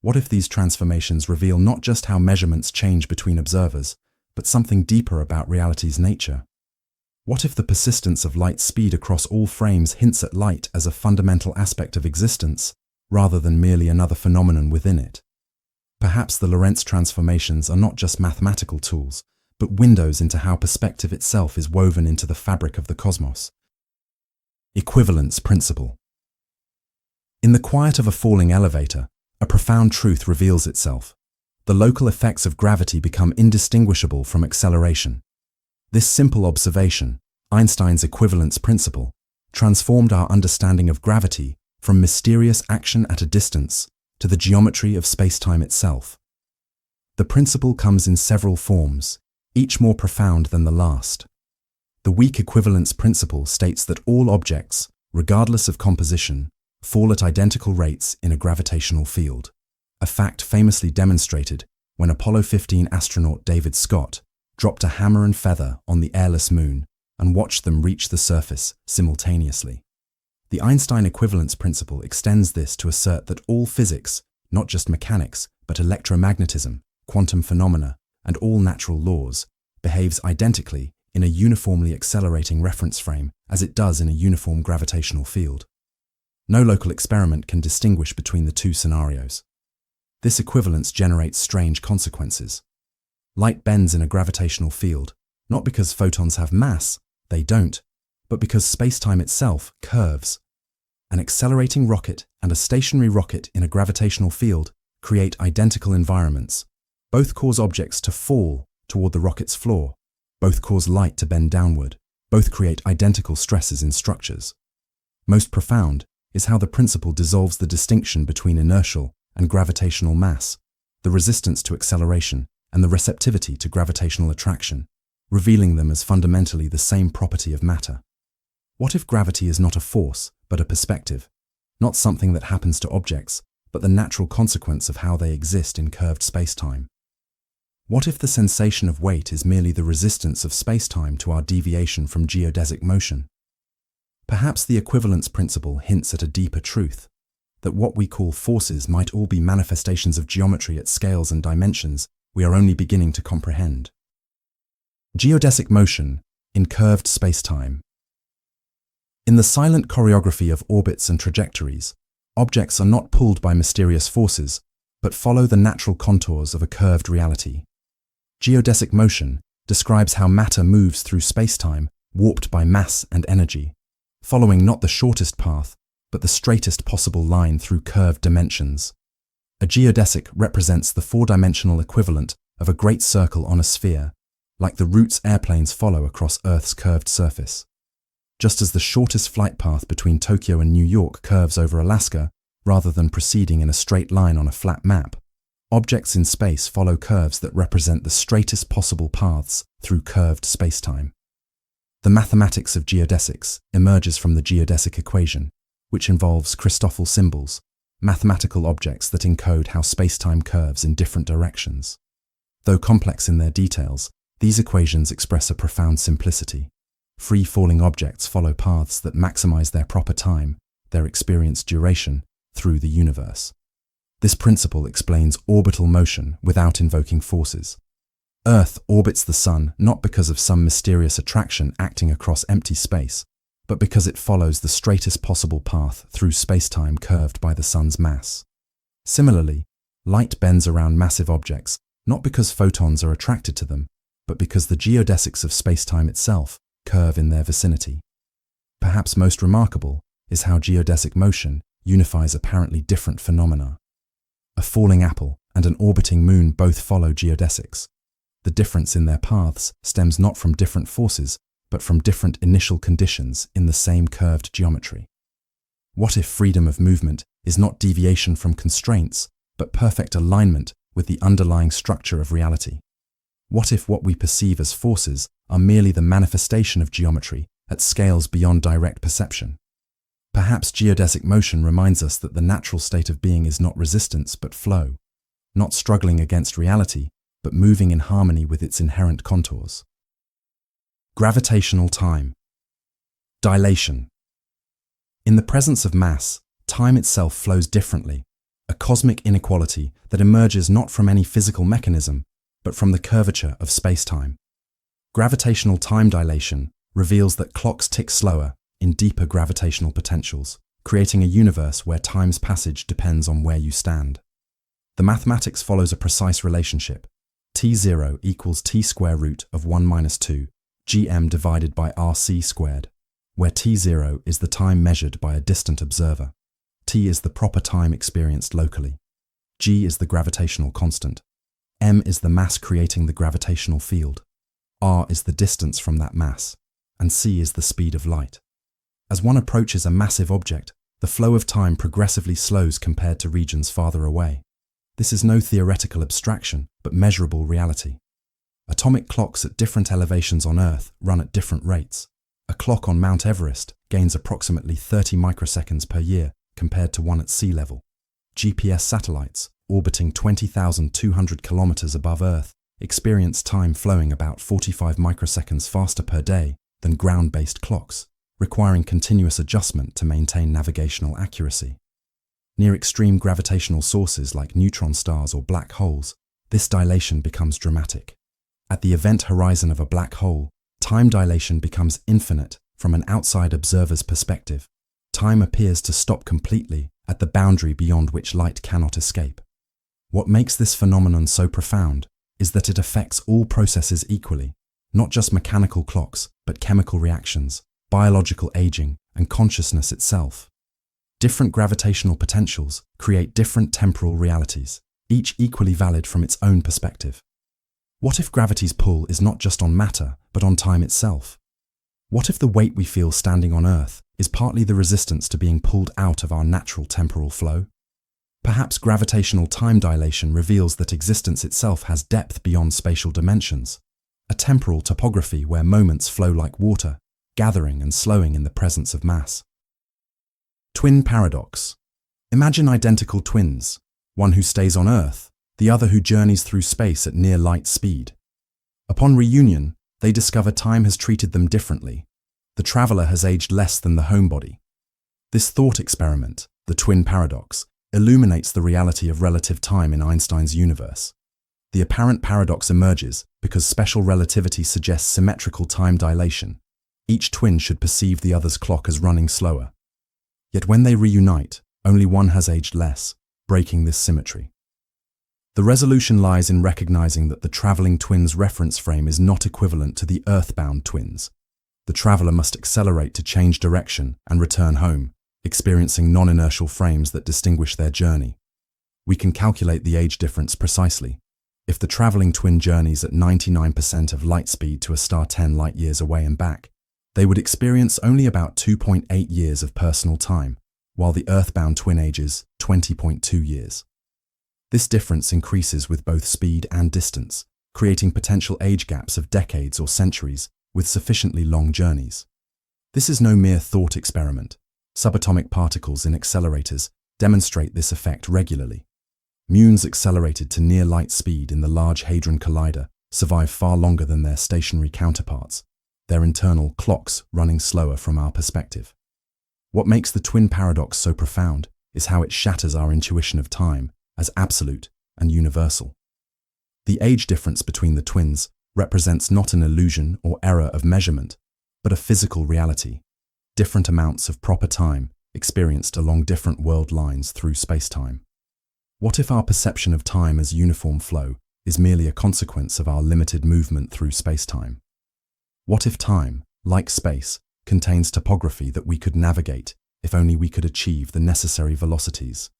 What if these transformations reveal not just how measurements change between observers, but something deeper about reality's nature? What if the persistence of light speed across all frames hints at light as a fundamental aspect of existence, rather than merely another phenomenon within it? Perhaps the Lorentz transformations are not just mathematical tools, but windows into how perspective itself is woven into the fabric of the cosmos. Equivalence principle. In the quiet of a falling elevator, a profound truth reveals itself. The local effects of gravity become indistinguishable from acceleration. This simple observation, Einstein's equivalence principle, transformed our understanding of gravity from mysterious action at a distance to the geometry of space-time itself. The principle comes in several forms, each more profound than the last. The weak equivalence principle states that all objects, regardless of composition, fall at identical rates in a gravitational field, a fact famously demonstrated when Apollo 15 astronaut David Scott dropped a hammer and feather on the airless moon and watched them reach the surface simultaneously. The Einstein equivalence principle extends this to assert that all physics, not just mechanics, but electromagnetism, quantum phenomena, and all natural laws, behaves identically in a uniformly accelerating reference frame as it does in a uniform gravitational field. No local experiment can distinguish between the two scenarios. This equivalence generates strange consequences. Light bends in a gravitational field, not because photons have mass, they don't, but because space-time itself curves. An accelerating rocket and a stationary rocket in a gravitational field create identical environments. Both cause objects to fall toward the rocket's floor. Both cause light to bend downward. Both create identical stresses in structures. Most profound is how the principle dissolves the distinction between inertial and gravitational mass, the resistance to acceleration, and the receptivity to gravitational attraction, revealing them as fundamentally the same property of matter. What if gravity is not a force, but a perspective? Not something that happens to objects, but the natural consequence of how they exist in curved space-time? What if the sensation of weight is merely the resistance of space-time to our deviation from geodesic motion? Perhaps the equivalence principle hints at a deeper truth, that what we call forces might all be manifestations of geometry at scales and dimensions we are only beginning to comprehend. Geodesic motion in curved space-time. In the silent choreography of orbits and trajectories, objects are not pulled by mysterious forces, but follow the natural contours of a curved reality. Geodesic motion describes how matter moves through space-time warped by mass and energy, following not the shortest path, but the straightest possible line through curved dimensions. A geodesic represents the four-dimensional equivalent of a great circle on a sphere, like the routes airplanes follow across Earth's curved surface. Just as the shortest flight path between Tokyo and New York curves over Alaska, rather than proceeding in a straight line on a flat map, objects in space follow curves that represent the straightest possible paths through curved spacetime. The mathematics of geodesics emerges from the geodesic equation, which involves Christoffel symbols, mathematical objects that encode how spacetime curves in different directions. Though complex in their details, these equations express a profound simplicity. Free-falling objects follow paths that maximize their proper time, their experienced duration, through the universe. This principle explains orbital motion without invoking forces. Earth orbits the Sun not because of some mysterious attraction acting across empty space, but because it follows the straightest possible path through spacetime curved by the Sun's mass. Similarly, light bends around massive objects not because photons are attracted to them, but because the geodesics of spacetime itself curve in their vicinity. Perhaps most remarkable is how geodesic motion unifies apparently different phenomena. A falling apple and an orbiting moon both follow geodesics. The difference in their paths stems not from different forces, but from different initial conditions in the same curved geometry. What if freedom of movement is not deviation from constraints, but perfect alignment with the underlying structure of reality? What if what we perceive as forces are merely the manifestation of geometry at scales beyond direct perception? Perhaps geodesic motion reminds us that the natural state of being is not resistance but flow, not struggling against reality, but moving in harmony with its inherent contours. Gravitational time. Dilation. In the presence of mass, time itself flows differently, a cosmic inequality that emerges not from any physical mechanism, but from the curvature of spacetime. Gravitational time dilation reveals that clocks tick slower in deeper gravitational potentials, creating a universe where time's passage depends on where you stand. The mathematics follows a precise relationship. T0 equals t square root of 1 minus 2 gm divided by rc squared, where t0 is the time measured by a distant observer. T is the proper time experienced locally. G is the gravitational constant. M is the mass creating the gravitational field. R is the distance from that mass. And c is the speed of light. As one approaches a massive object, the flow of time progressively slows compared to regions farther away. This is no theoretical abstraction, but measurable reality. Atomic clocks at different elevations on Earth run at different rates. A clock on Mount Everest gains approximately 30 microseconds per year compared to one at sea level. GPS satellites, orbiting 20,200 kilometers above Earth, experience time flowing about 45 microseconds faster per day than ground-based clocks, requiring continuous adjustment to maintain navigational accuracy. Near extreme gravitational sources like neutron stars or black holes, this dilation becomes dramatic. At the event horizon of a black hole, time dilation becomes infinite from an outside observer's perspective. Time appears to stop completely at the boundary beyond which light cannot escape. What makes this phenomenon so profound is that it affects all processes equally, not just mechanical clocks, but chemical reactions, biological aging, and consciousness itself. Different gravitational potentials create different temporal realities, each equally valid from its own perspective. What if gravity's pull is not just on matter, but on time itself? What if the weight we feel standing on Earth is partly the resistance to being pulled out of our natural temporal flow? Perhaps gravitational time dilation reveals that existence itself has depth beyond spatial dimensions, a temporal topography where moments flow like water, gathering and slowing in the presence of mass. Twin paradox. Imagine identical twins, one who stays on Earth, the other who journeys through space at near light speed. Upon reunion, they discover time has treated them differently. The traveler has aged less than the homebody. This thought experiment, the twin paradox, illuminates the reality of relative time in Einstein's universe. The apparent paradox emerges because special relativity suggests symmetrical time dilation. Each twin should perceive the other's clock as running slower. Yet when they reunite, only one has aged less, breaking this symmetry. The resolution lies in recognizing that the traveling twin's reference frame is not equivalent to the earthbound twins. The traveler must accelerate to change direction and return home, experiencing non-inertial frames that distinguish their journey. We can calculate the age difference precisely. If the traveling twin journeys at 99% of light speed to a star 10 light years away and back, they would experience only about 2.8 years of personal time, while the earthbound twin ages 20.2 years. This difference increases with both speed and distance, creating potential age gaps of decades or centuries with sufficiently long journeys. This is no mere thought experiment. Subatomic particles in accelerators demonstrate this effect regularly. Muons accelerated to near light speed in the Large Hadron Collider survive far longer than their stationary counterparts, their internal clocks running slower from our perspective. What makes the twin paradox so profound is how it shatters our intuition of time as absolute and universal. The age difference between the twins represents not an illusion or error of measurement, but a physical reality, different amounts of proper time experienced along different world lines through space-time. What if our perception of time as uniform flow is merely a consequence of our limited movement through space-time? What if time, like space, contains topography that we could navigate if only we could achieve the necessary velocities?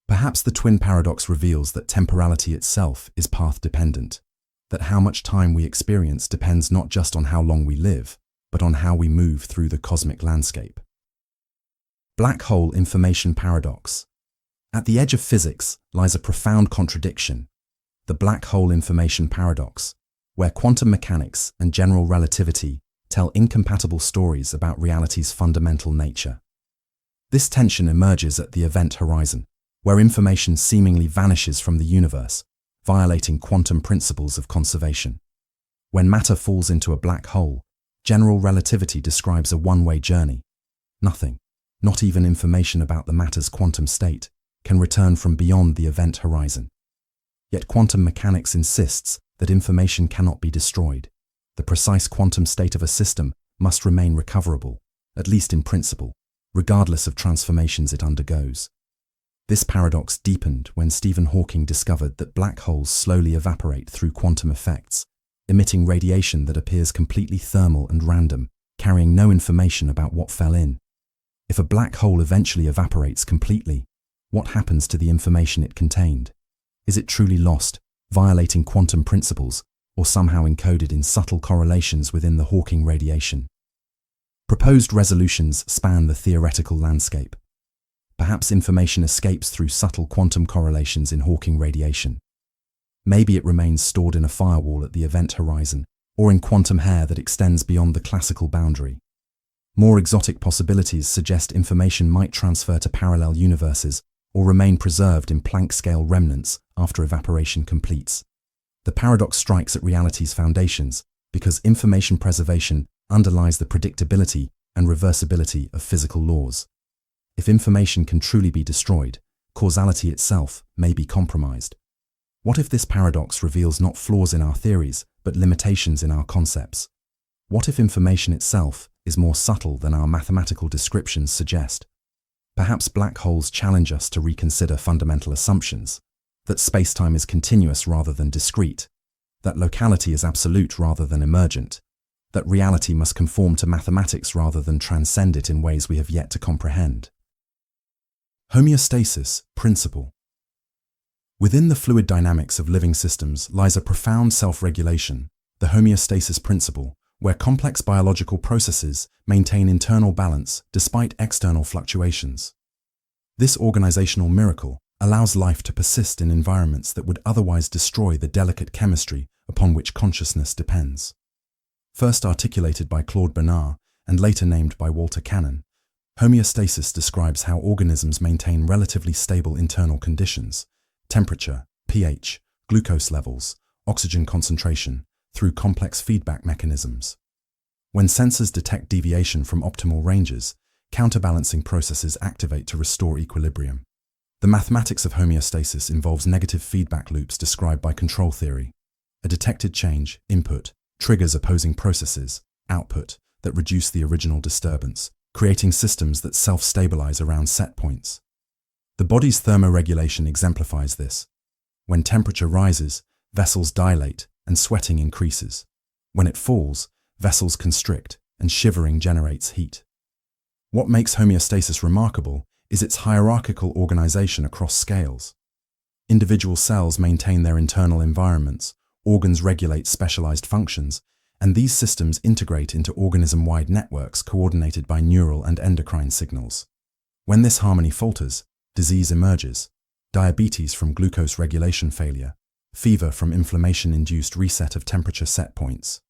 Perhaps the twin paradox reveals that temporality itself is path-dependent, that how much time we experience depends not just on how long we live, but on how we move through the cosmic landscape. Black hole information paradox. At the edge of physics lies a profound contradiction, the black hole information paradox, where quantum mechanics and general relativity tell incompatible stories about reality's fundamental nature. This tension emerges at the event horizon, where information seemingly vanishes from the universe, violating quantum principles of conservation. When matter falls into a black hole, general relativity describes a one-way journey. Nothing, not even information about the matter's quantum state, can return from beyond the event horizon. Yet quantum mechanics insists that information cannot be destroyed. The precise quantum state of a system must remain recoverable, at least in principle, regardless of transformations it undergoes. This paradox deepened when Stephen Hawking discovered that black holes slowly evaporate through quantum effects, emitting radiation that appears completely thermal and random, carrying no information about what fell in. If a black hole eventually evaporates completely, what happens to the information it contained? Is it truly lost, violating quantum principles, or somehow encoded in subtle correlations within the Hawking radiation? Proposed resolutions span the theoretical landscape. Perhaps information escapes through subtle quantum correlations in Hawking radiation. Maybe it remains stored in a firewall at the event horizon, or in quantum hair that extends beyond the classical boundary. More exotic possibilities suggest information might transfer to parallel universes or remain preserved in Planck-scale remnants after evaporation completes. The paradox strikes at reality's foundations because information preservation underlies the predictability and reversibility of physical laws. If information can truly be destroyed, causality itself may be compromised. What if this paradox reveals not flaws in our theories, but limitations in our concepts? What if information itself is more subtle than our mathematical descriptions suggest? Perhaps black holes challenge us to reconsider fundamental assumptions, that space-time is continuous rather than discrete, that locality is absolute rather than emergent, that reality must conform to mathematics rather than transcend it in ways we have yet to comprehend. Homeostasis principle. Within the fluid dynamics of living systems lies a profound self-regulation, the homeostasis principle, where complex biological processes maintain internal balance despite external fluctuations. This organizational miracle allows life to persist in environments that would otherwise destroy the delicate chemistry upon which consciousness depends. First articulated by Claude Bernard and later named by Walter Cannon, homeostasis describes how organisms maintain relatively stable internal conditions, temperature, pH, glucose levels, oxygen concentration, through complex feedback mechanisms. When sensors detect deviation from optimal ranges, counterbalancing processes activate to restore equilibrium. The mathematics of homeostasis involves negative feedback loops described by control theory. A detected change, input, triggers opposing processes, output, that reduce the original disturbance, creating systems that self-stabilize around set points. The body's thermoregulation exemplifies this. When temperature rises, vessels dilate and sweating increases. When it falls, vessels constrict and shivering generates heat. What makes homeostasis remarkable is its hierarchical organization across scales. Individual cells maintain their internal environments, organs regulate specialized functions, and these systems integrate into organism-wide networks coordinated by neural and endocrine signals. When this harmony falters, disease emerges: diabetes from glucose regulation failure, fever from inflammation-induced reset of temperature set points.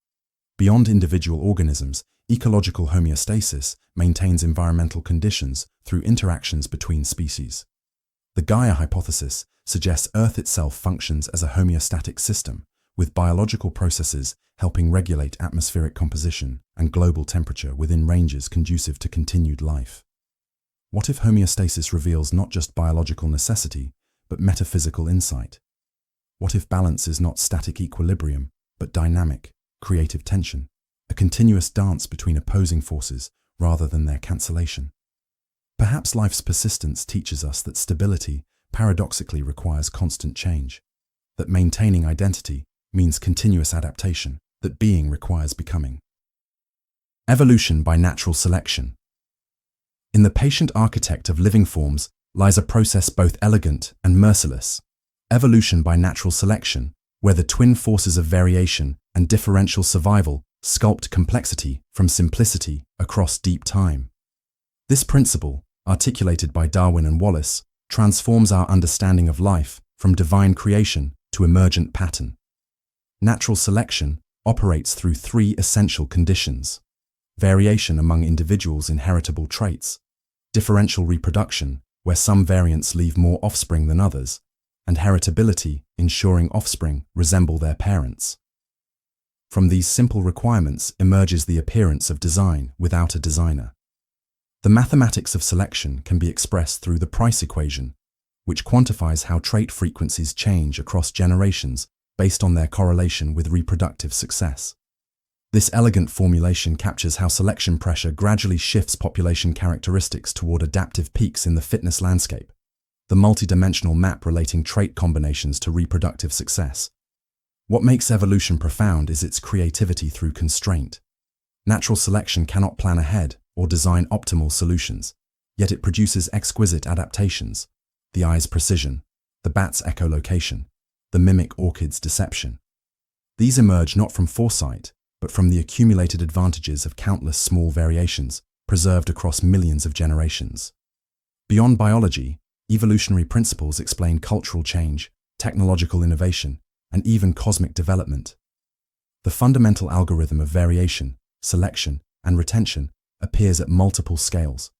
Beyond individual organisms, ecological homeostasis maintains environmental conditions through interactions between species. The Gaia hypothesis suggests Earth itself functions as a homeostatic system, with biological processes helping regulate atmospheric composition and global temperature within ranges conducive to continued life. What if homeostasis reveals not just biological necessity, but metaphysical insight? What if balance is not static equilibrium, but dynamic, creative tension, a continuous dance between opposing forces rather than their cancellation? Perhaps life's persistence teaches us that stability paradoxically requires constant change, that maintaining identity means continuous adaptation, that being requires becoming. Evolution by natural selection. In the patient architect of living forms lies a process both elegant and merciless: evolution by natural selection, where the twin forces of variation and differential survival sculpt complexity from simplicity across deep time. This principle, articulated by Darwin and Wallace, transforms our understanding of life from divine creation to emergent pattern. Natural selection operates through three essential conditions: variation among individuals' inheritable traits, differential reproduction, where some variants leave more offspring than others, and heritability, ensuring offspring resemble their parents. From these simple requirements emerges the appearance of design without a designer. The mathematics of selection can be expressed through the price equation, which quantifies how trait frequencies change across generations based on their correlation with reproductive success. This elegant formulation captures how selection pressure gradually shifts population characteristics toward adaptive peaks in the fitness landscape. the multidimensional map relating trait combinations to reproductive success. What makes evolution profound is its creativity through constraint. Natural selection cannot plan ahead or design optimal solutions, yet it produces exquisite adaptations: the eye's precision, the bat's echolocation, the mimic orchid's deception. These emerge not from foresight, but from the accumulated advantages of countless small variations preserved across millions of generations. Beyond biology, evolutionary principles explain cultural change, technological innovation, and even cosmic development. The fundamental algorithm of variation, selection, and retention appears at multiple scales,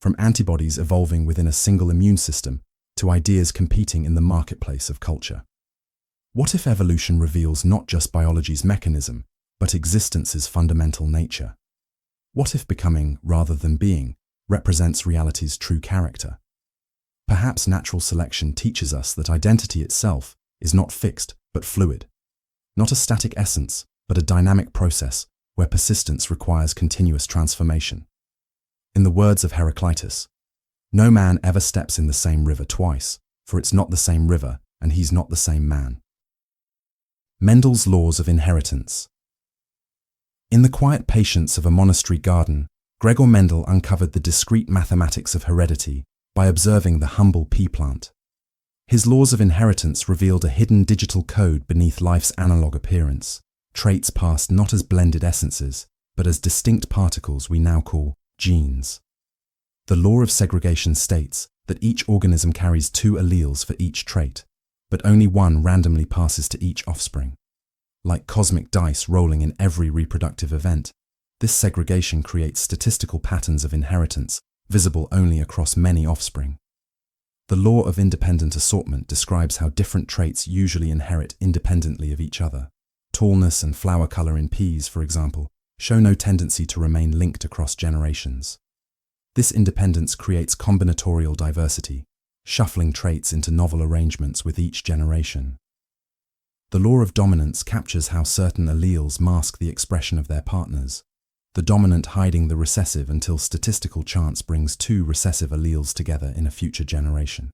from antibodies evolving within a single immune system to ideas competing in the marketplace of culture. What if evolution reveals not just biology's mechanism, but existence's fundamental nature? What if becoming, rather than being, represents reality's true character? Perhaps natural selection teaches us that identity itself is not fixed but fluid, not a static essence, but a dynamic process where persistence requires continuous transformation. In the words of Heraclitus, "No man ever steps in the same river twice, for it's not the same river and he's not the same man." Mendel's laws of inheritance. In the quiet patience of a monastery garden, Gregor Mendel uncovered the discrete mathematics of heredity by observing the humble pea plant. His laws of inheritance revealed a hidden digital code beneath life's analog appearance, traits passed not as blended essences, but as distinct particles we now call genes. The law of segregation states that each organism carries 2 alleles for each trait, but only one randomly passes to each offspring. Like cosmic dice rolling in every reproductive event, this segregation creates statistical patterns of inheritance visible only across many offspring. The law of independent assortment describes how different traits usually inherit independently of each other. Tallness and flower color in peas, for example, show no tendency to remain linked across generations. This independence creates combinatorial diversity, shuffling traits into novel arrangements with each generation. The law of dominance captures how certain alleles mask the expression of their partners, the dominant hiding the recessive until statistical chance brings 2 recessive alleles together in a future generation.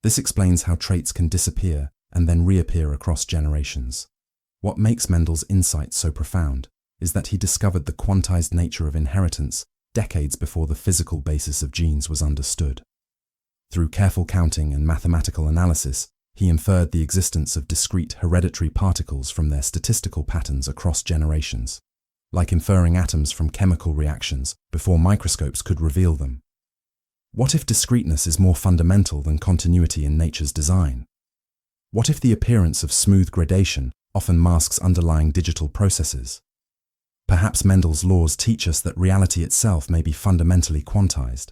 This explains how traits can disappear and then reappear across generations. What makes Mendel's insight so profound is that he discovered the quantized nature of inheritance decades before the physical basis of genes was understood. Through careful counting and mathematical analysis, he inferred the existence of discrete hereditary particles from their statistical patterns across generations, like inferring atoms from chemical reactions before microscopes could reveal them. What if discreteness is more fundamental than continuity in nature's design? What if the appearance of smooth gradation often masks underlying digital processes? Perhaps Mendel's laws teach us that reality itself may be fundamentally quantized,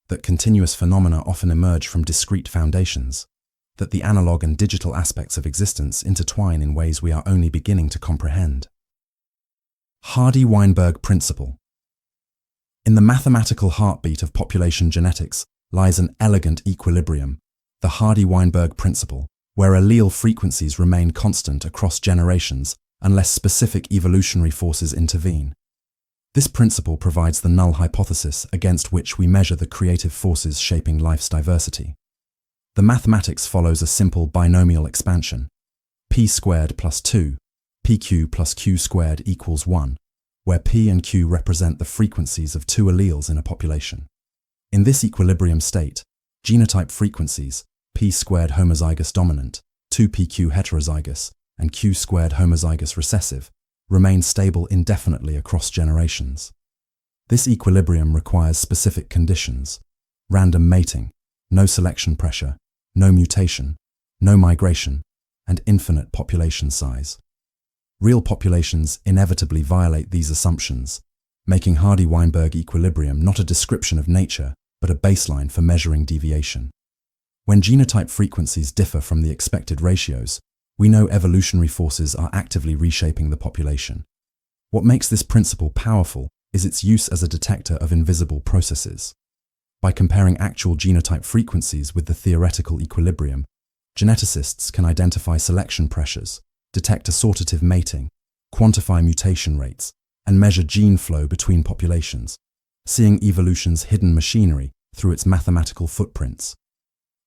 that continuous phenomena often emerge from discrete foundations, that the analog and digital aspects of existence intertwine in ways we are only beginning to comprehend. Hardy-Weinberg principle. In the mathematical heartbeat of population genetics lies an elegant equilibrium, the Hardy-Weinberg principle, where allele frequencies remain constant across generations unless specific evolutionary forces intervene. This principle provides the null hypothesis against which we measure the creative forces shaping life's diversity. The mathematics follows a simple binomial expansion: p squared plus 2, pq plus q squared equals 1, where p and q represent the frequencies of 2 alleles in a population. In this equilibrium state, genotype frequencies, p squared homozygous dominant, 2pq heterozygous, and q squared homozygous recessive, remain stable indefinitely across generations. This equilibrium requires specific conditions: random mating, no selection pressure, no mutation, no migration, and infinite population size. Real populations inevitably violate these assumptions, making Hardy-Weinberg equilibrium not a description of nature, but a baseline for measuring deviation. When genotype frequencies differ from the expected ratios, we know evolutionary forces are actively reshaping the population. What makes this principle powerful is its use as a detector of invisible processes. By comparing actual genotype frequencies with the theoretical equilibrium, geneticists can identify selection pressures, detect assortative mating, quantify mutation rates, and measure gene flow between populations, seeing evolution's hidden machinery through its mathematical footprints.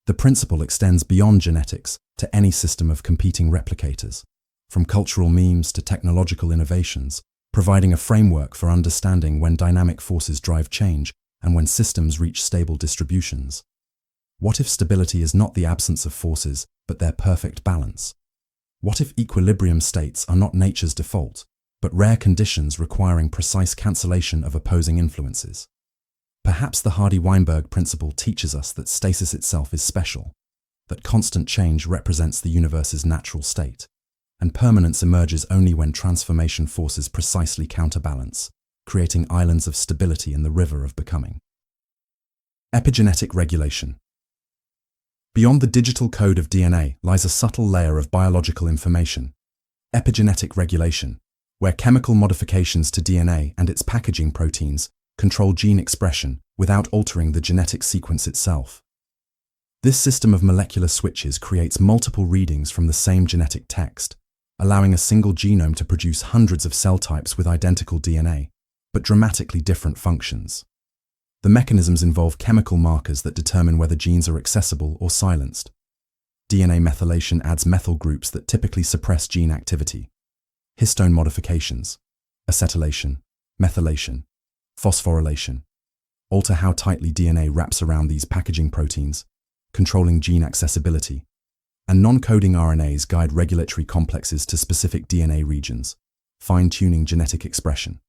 The principle extends beyond genetics to any system of competing replicators, from cultural memes to technological innovations, providing a framework for understanding when dynamic forces drive change and when systems reach stable distributions. What if stability is not the absence of forces, but their perfect balance? What if equilibrium states are not nature's default, but rare conditions requiring precise cancellation of opposing influences? Perhaps the Hardy-Weinberg principle teaches us that stasis itself is special, that constant change represents the universe's natural state, and permanence emerges only when transformation forces precisely counterbalance, creating islands of stability in the river of becoming. Epigenetic regulation. Beyond the digital code of DNA lies a subtle layer of biological information, epigenetic regulation, where chemical modifications to DNA and its packaging proteins control gene expression without altering the genetic sequence itself. This system of molecular switches creates multiple readings from the same genetic text, allowing a single genome to produce hundreds of cell types with identical DNA, but dramatically different functions. The mechanisms involve chemical markers that determine whether genes are accessible or silenced. DNA methylation adds methyl groups that typically suppress gene activity. Histone modifications, acetylation, methylation, phosphorylation, alter how tightly DNA wraps around these packaging proteins, controlling gene accessibility. And non-coding RNAs guide regulatory complexes to specific DNA regions, fine-tuning genetic expression.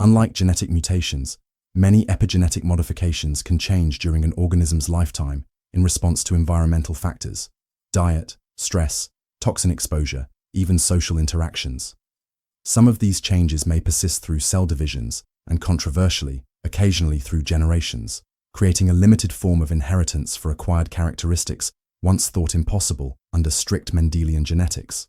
Unlike genetic mutations, many epigenetic modifications can change during an organism's lifetime in response to environmental factors, diet, stress, toxin exposure, even social interactions. Some of these changes may persist through cell divisions and, controversially, occasionally through generations, creating a limited form of inheritance for acquired characteristics once thought impossible under strict Mendelian genetics.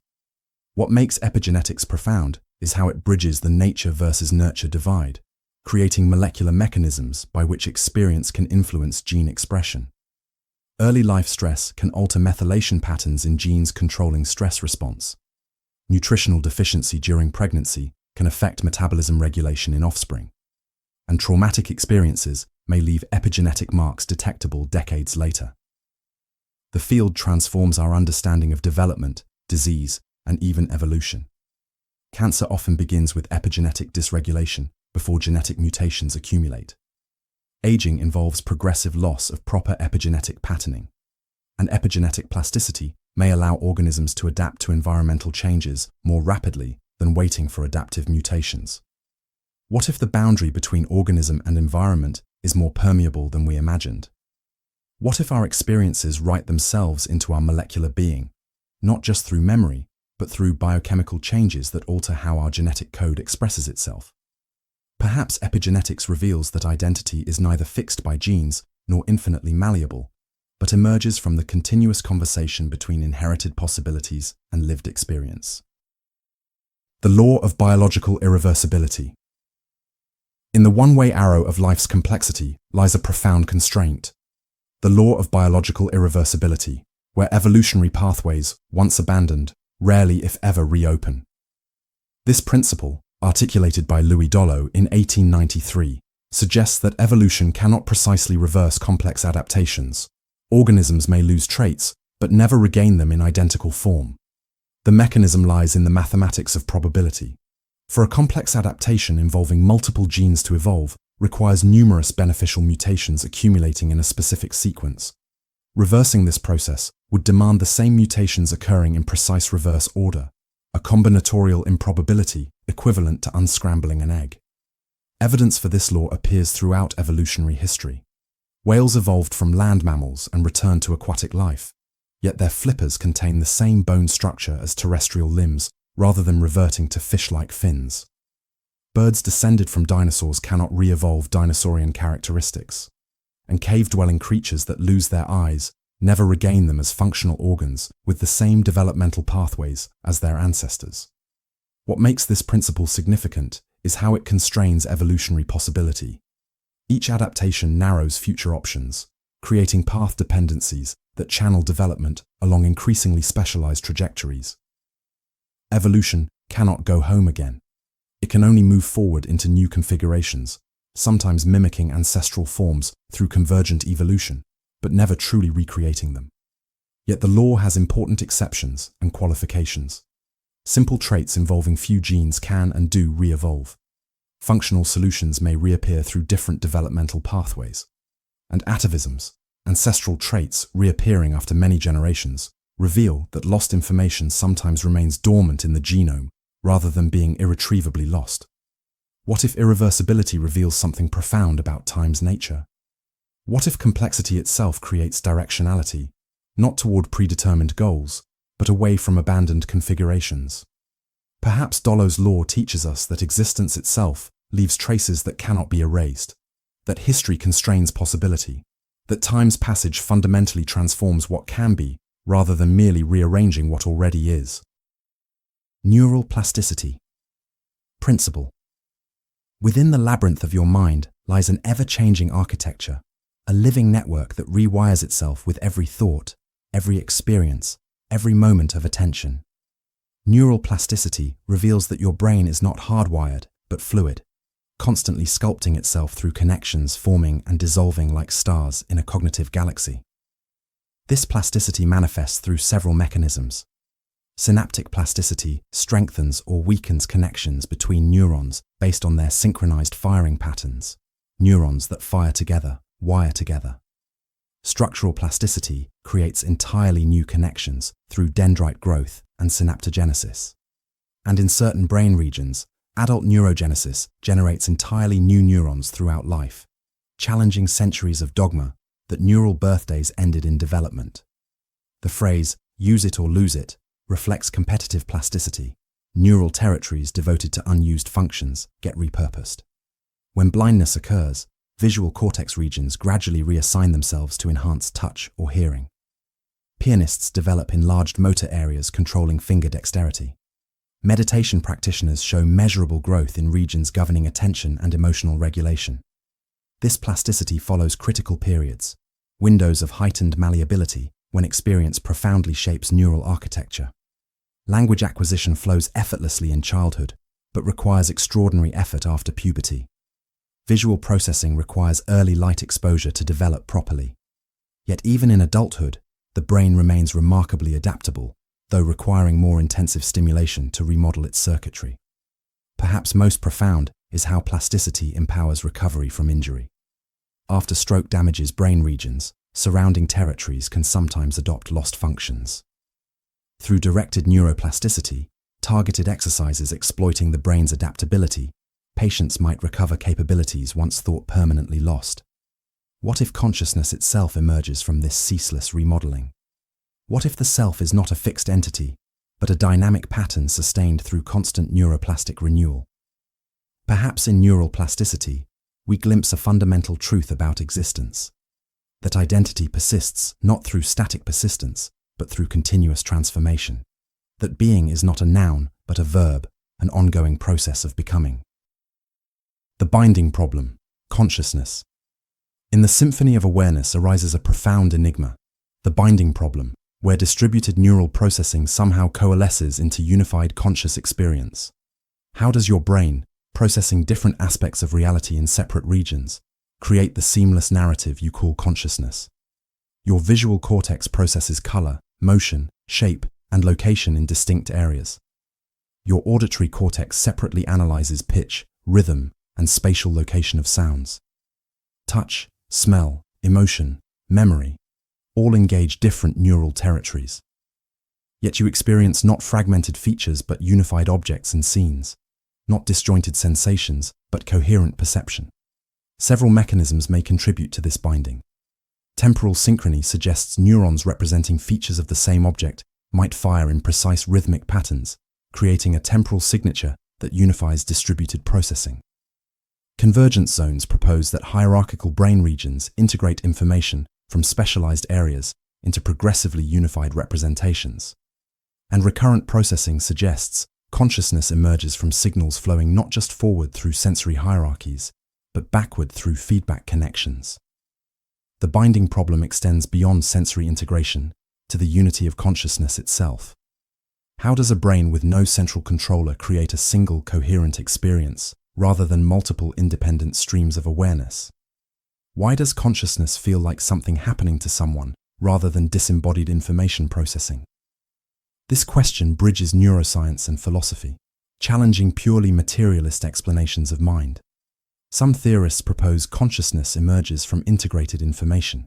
What makes epigenetics profound is how it bridges the nature versus nurture divide, creating molecular mechanisms by which experience can influence gene expression. Early life stress can alter methylation patterns in genes controlling stress response. Nutritional deficiency during pregnancy can affect metabolism regulation in offspring. And traumatic experiences may leave epigenetic marks detectable decades later. The field transforms our understanding of development, disease, and even evolution. Cancer often begins with epigenetic dysregulation before genetic mutations accumulate. Aging involves progressive loss of proper epigenetic patterning, and epigenetic plasticity may allow organisms to adapt to environmental changes more rapidly than waiting for adaptive mutations. What if the boundary between organism and environment is more permeable than we imagined? What if our experiences write themselves into our molecular being, not just through memory, but through biochemical changes that alter how our genetic code expresses itself? Perhaps epigenetics reveals that identity is neither fixed by genes nor infinitely malleable, but emerges from the continuous conversation between inherited possibilities and lived experience. The law of biological irreversibility. In the one-way arrow of life's complexity lies a profound constraint, the law of biological irreversibility, where evolutionary pathways, once abandoned, rarely if ever reopen. This principle, articulated by Louis Dollo in 1893, suggests that evolution cannot precisely reverse complex adaptations. Organisms may lose traits, but never regain them in identical form. The mechanism lies in the mathematics of probability. For a complex adaptation involving multiple genes to evolve requires numerous beneficial mutations accumulating in a specific sequence. Reversing this process would demand the same mutations occurring in precise reverse order, a combinatorial improbability equivalent to unscrambling an egg. Evidence for this law appears throughout evolutionary history. Whales evolved from land mammals and returned to aquatic life, yet their flippers contain the same bone structure as terrestrial limbs rather than reverting to fish-like fins. Birds descended from dinosaurs cannot re-evolve dinosaurian characteristics, and cave-dwelling creatures that lose their eyes never regain them as functional organs with the same developmental pathways as their ancestors. What makes this principle significant is how it constrains evolutionary possibility. Each adaptation narrows future options, creating path dependencies that channel development along increasingly specialized trajectories. Evolution cannot go home again. It can only move forward into new configurations, sometimes mimicking ancestral forms through convergent evolution, but never truly recreating them. Yet the law has important exceptions and qualifications. Simple traits involving few genes can and do re-evolve. Functional solutions may reappear through different developmental pathways. And atavisms, ancestral traits reappearing after many generations, reveal that lost information sometimes remains dormant in the genome rather than being irretrievably lost. What if irreversibility reveals something profound about time's nature? What if complexity itself creates directionality, not toward predetermined goals, but away from abandoned configurations? Perhaps Dollo's law teaches us that existence itself leaves traces that cannot be erased, that history constrains possibility, that time's passage fundamentally transforms what can be rather than merely rearranging what already is. Neural plasticity. Principle. Within the labyrinth of your mind lies an ever-changing architecture, a living network that rewires itself with every thought, every experience, every moment of attention. Neural plasticity reveals that your brain is not hardwired, but fluid, constantly sculpting itself through connections forming and dissolving like stars in a cognitive galaxy. This plasticity manifests through several mechanisms. Synaptic plasticity strengthens or weakens connections between neurons based on their synchronized firing patterns. Neurons that fire together, wire together. Structural plasticity creates entirely new connections through dendrite growth and synaptogenesis. And in certain brain regions, adult neurogenesis generates entirely new neurons throughout life, challenging centuries of dogma that neural birthdays ended in development. The phrase, "use it or lose it," reflects competitive plasticity. Neural territories devoted to unused functions get repurposed. When blindness occurs, visual cortex regions gradually reassign themselves to enhance touch or hearing. Pianists develop enlarged motor areas controlling finger dexterity. Meditation practitioners show measurable growth in regions governing attention and emotional regulation. This plasticity follows critical periods, windows of heightened malleability when experience profoundly shapes neural architecture. Language acquisition flows effortlessly in childhood, but requires extraordinary effort after puberty. Visual processing requires early light exposure to develop properly. Yet even in adulthood, the brain remains remarkably adaptable, though requiring more intensive stimulation to remodel its circuitry. Perhaps most profound is how plasticity empowers recovery from injury. After stroke damages brain regions, surrounding territories can sometimes adopt lost functions. Through directed neuroplasticity, targeted exercises exploiting the brain's adaptability, patients might recover capabilities once thought permanently lost. What if consciousness itself emerges from this ceaseless remodeling? What if the self is not a fixed entity, but a dynamic pattern sustained through constant neuroplastic renewal? Perhaps in neural plasticity, we glimpse a fundamental truth about existence, that identity persists not through static persistence, but through continuous transformation, that being is not a noun, but a verb, an ongoing process of becoming. The binding problem, consciousness. In the symphony of awareness arises a profound enigma, the binding problem, where distributed neural processing somehow coalesces into unified conscious experience. How does your brain, processing different aspects of reality in separate regions, create the seamless narrative you call consciousness? Your visual cortex processes color, motion, shape, and location in distinct areas. Your auditory cortex separately analyzes pitch, rhythm, and spatial location of sounds. Touch, smell, emotion, memory, all engage different neural territories. Yet you experience not fragmented features but unified objects and scenes, not disjointed sensations but coherent perception. Several mechanisms may contribute to this binding. Temporal synchrony suggests neurons representing features of the same object might fire in precise rhythmic patterns, creating a temporal signature that unifies distributed processing. Convergence zones propose that hierarchical brain regions integrate information from specialized areas into progressively unified representations. And recurrent processing suggests consciousness emerges from signals flowing not just forward through sensory hierarchies, but backward through feedback connections. The binding problem extends beyond sensory integration to the unity of consciousness itself. How does a brain with no central controller create a single coherent experience rather than multiple independent streams of awareness? Why does consciousness feel like something happening to someone rather than disembodied information processing? This question bridges neuroscience and philosophy, challenging purely materialist explanations of mind. Some theorists propose consciousness emerges from integrated information,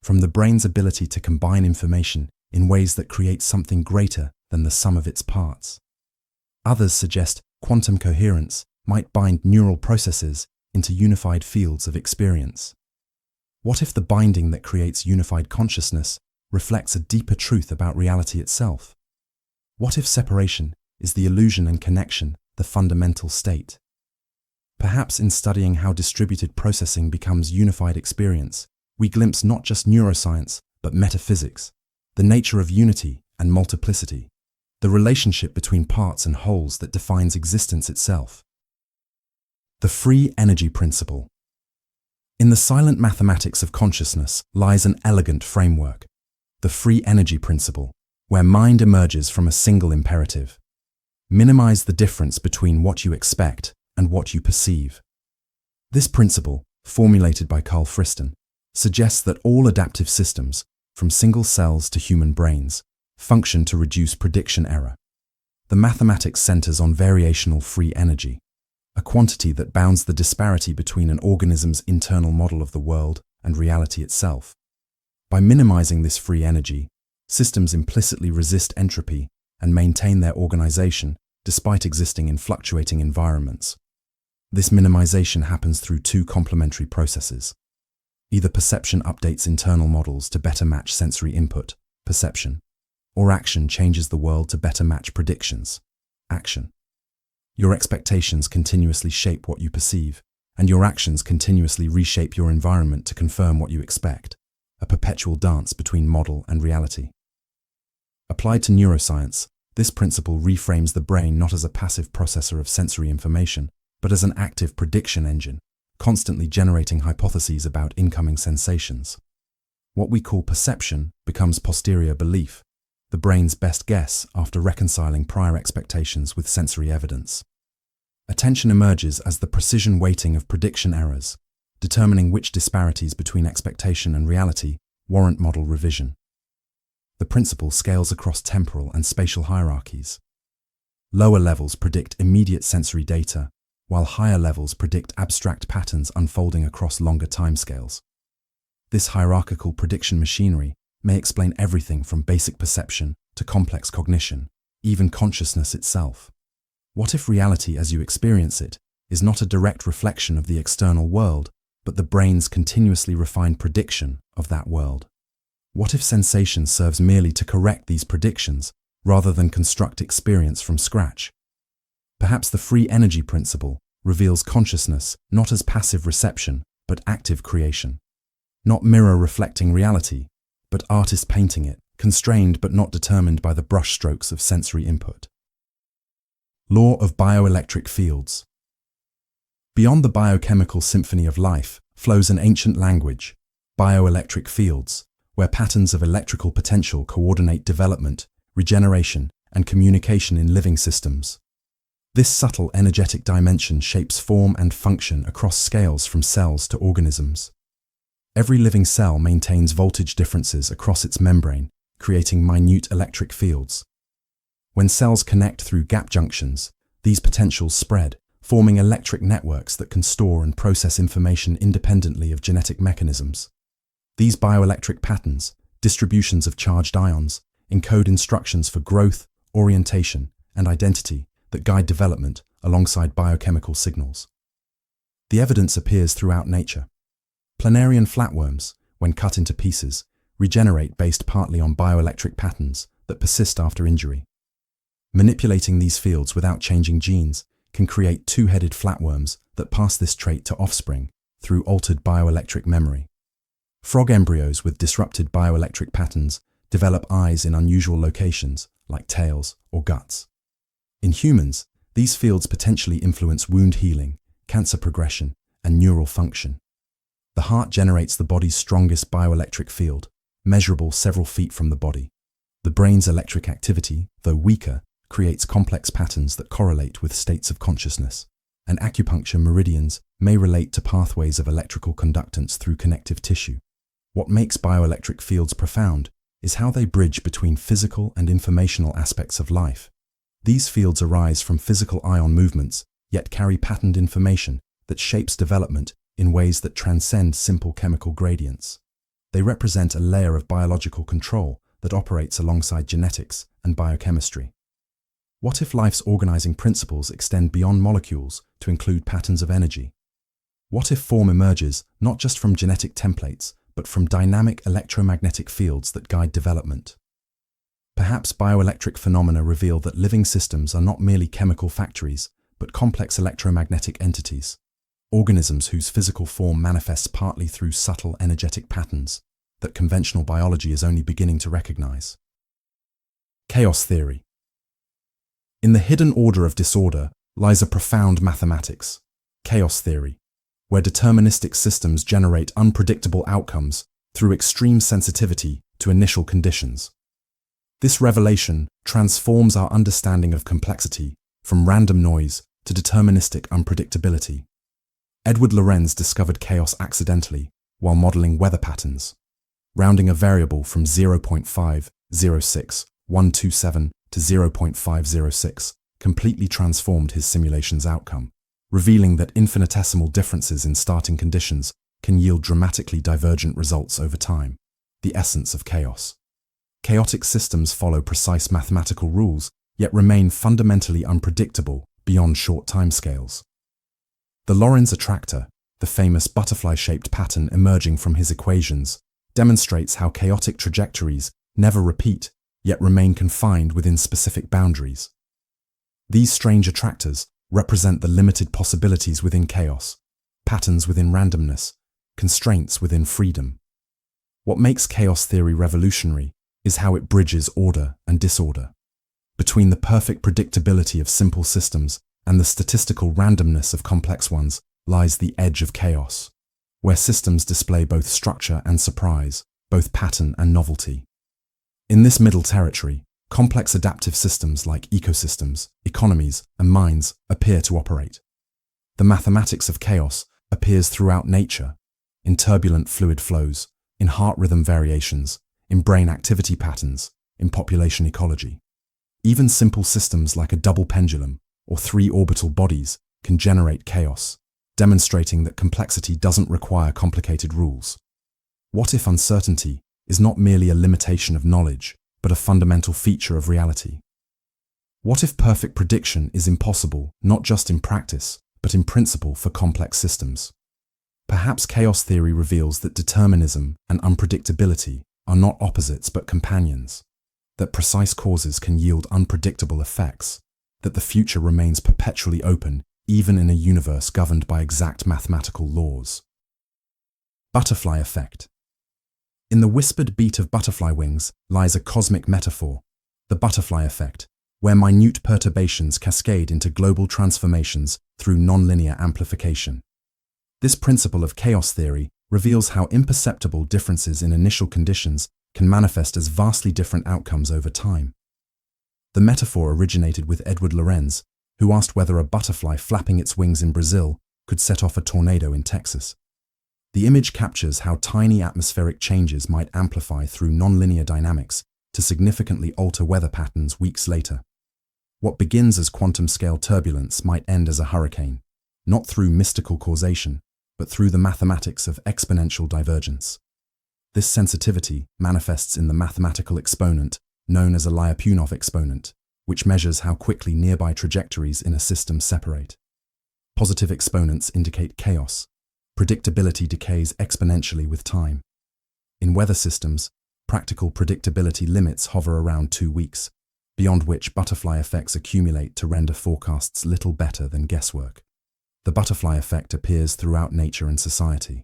from the brain's ability to combine information in ways that create something greater than the sum of its parts. Others suggest quantum coherence might bind neural processes into unified fields of experience. What if the binding that creates unified consciousness reflects a deeper truth about reality itself? What if separation is the illusion and connection the fundamental state? Perhaps in studying how distributed processing becomes unified experience, we glimpse not just neuroscience, but metaphysics, the nature of unity and multiplicity, the relationship between parts and wholes that defines existence itself. The free energy principle. In the silent mathematics of consciousness lies an elegant framework, the free energy principle, where mind emerges from a single imperative: minimize the difference between what you expect and what you perceive. This principle, formulated by Carl Friston, suggests that all adaptive systems, from single cells to human brains, function to reduce prediction error. The mathematics centers on variational free energy, a quantity that bounds the disparity between an organism's internal model of the world and reality itself. By minimizing this free energy, systems implicitly resist entropy and maintain their organization despite existing in fluctuating environments. This minimization happens through two complementary processes. Either perception updates internal models to better match sensory input, perception, or action changes the world to better match predictions, action. Your expectations continuously shape what you perceive, and your actions continuously reshape your environment to confirm what you expect, a perpetual dance between model and reality. Applied to neuroscience, this principle reframes the brain not as a passive processor of sensory information, but as an active prediction engine, constantly generating hypotheses about incoming sensations. What we call perception becomes posterior belief, the brain's best guess after reconciling prior expectations with sensory evidence. Attention emerges as the precision weighting of prediction errors, determining which disparities between expectation and reality warrant model revision. The principle scales across temporal and spatial hierarchies. Lower levels predict immediate sensory data, while higher levels predict abstract patterns unfolding across longer timescales. This hierarchical prediction machinery may explain everything from basic perception to complex cognition, even consciousness itself. What if reality as you experience it is not a direct reflection of the external world, but the brain's continuously refined prediction of that world? What if sensation serves merely to correct these predictions rather than construct experience from scratch? Perhaps the free energy principle reveals consciousness not as passive reception, but active creation. Not mirror reflecting reality, but artist painting it, constrained but not determined by the brushstrokes of sensory input. Law of bioelectric fields. Beyond the biochemical symphony of life flows an ancient language, bioelectric fields, where patterns of electrical potential coordinate development, regeneration, and communication in living systems. This subtle energetic dimension shapes form and function across scales from cells to organisms. Every living cell maintains voltage differences across its membrane, creating minute electric fields. When cells connect through gap junctions, these potentials spread, forming electric networks that can store and process information independently of genetic mechanisms. These bioelectric patterns, distributions of charged ions, encode instructions for growth, orientation, and identity that guide development alongside biochemical signals. The evidence appears throughout nature. Planarian flatworms, when cut into pieces, regenerate based partly on bioelectric patterns that persist after injury. Manipulating these fields without changing genes can create two-headed flatworms that pass this trait to offspring through altered bioelectric memory. Frog embryos with disrupted bioelectric patterns develop eyes in unusual locations, like tails or guts. In humans, these fields potentially influence wound healing, cancer progression, and neural function. The heart generates the body's strongest bioelectric field, measurable several feet from the body. The brain's electric activity, though weaker, creates complex patterns that correlate with states of consciousness. and acupuncture meridians may relate to pathways of electrical conductance through connective tissue. What makes bioelectric fields profound is how they bridge between physical and informational aspects of life. These fields arise from physical ion movements, yet carry patterned information that shapes development in ways that transcend simple chemical gradients. They represent a layer of biological control that operates alongside genetics and biochemistry. What if life's organizing principles extend beyond molecules to include patterns of energy? What if form emerges not just from genetic templates, but from dynamic electromagnetic fields that guide development? Perhaps bioelectric phenomena reveal that living systems are not merely chemical factories, but complex electromagnetic entities, organisms whose physical form manifests partly through subtle energetic patterns that conventional biology is only beginning to recognize. Chaos theory. In the hidden order of disorder lies a profound mathematics, chaos theory, where deterministic systems generate unpredictable outcomes through extreme sensitivity to initial conditions. This revelation transforms our understanding of complexity from random noise to deterministic unpredictability. Edward Lorenz discovered chaos accidentally while modeling weather patterns. Rounding a variable from 0.506127 to 0.506 completely transformed his simulation's outcome, revealing that infinitesimal differences in starting conditions can yield dramatically divergent results over time, the essence of chaos. Chaotic systems follow precise mathematical rules, yet remain fundamentally unpredictable beyond short timescales. The Lorenz attractor, the famous butterfly-shaped pattern emerging from his equations, demonstrates how chaotic trajectories never repeat, yet remain confined within specific boundaries. These strange attractors represent the limited possibilities within chaos, patterns within randomness, constraints within freedom. What makes chaos theory revolutionary is how it bridges order and disorder. Between the perfect predictability of simple systems and the statistical randomness of complex ones lies the edge of chaos, where systems display both structure and surprise, both pattern and novelty. In this middle territory, complex adaptive systems like ecosystems, economies, and minds appear to operate. The mathematics of chaos appears throughout nature, in turbulent fluid flows, in heart rhythm variations, in brain activity patterns, in population ecology. Even simple systems like a double pendulum or three orbital bodies can generate chaos, demonstrating that complexity doesn't require complicated rules. What if uncertainty is not merely a limitation of knowledge, but a fundamental feature of reality? What if perfect prediction is impossible, not just in practice, but in principle for complex systems? Perhaps chaos theory reveals that determinism and unpredictability are not opposites but companions, that precise causes can yield unpredictable effects, that the future remains perpetually open even in a universe governed by exact mathematical laws. Butterfly effect. In the whispered beat of butterfly wings lies a cosmic metaphor, the butterfly effect, where minute perturbations cascade into global transformations through nonlinear amplification. This principle of chaos theory reveals how imperceptible differences in initial conditions can manifest as vastly different outcomes over time. The metaphor originated with Edward Lorenz, who asked whether a butterfly flapping its wings in Brazil could set off a tornado in Texas. The image captures how tiny atmospheric changes might amplify through nonlinear dynamics to significantly alter weather patterns weeks later. What begins as quantum-scale turbulence might end as a hurricane, not through mystical causation, but through the mathematics of exponential divergence. This sensitivity manifests in the mathematical exponent known as a Lyapunov exponent, which measures how quickly nearby trajectories in a system separate. Positive exponents indicate chaos. Predictability decays exponentially with time. In weather systems, practical predictability limits hover around 2 weeks, beyond which butterfly effects accumulate to render forecasts little better than guesswork. The butterfly effect appears throughout nature and society.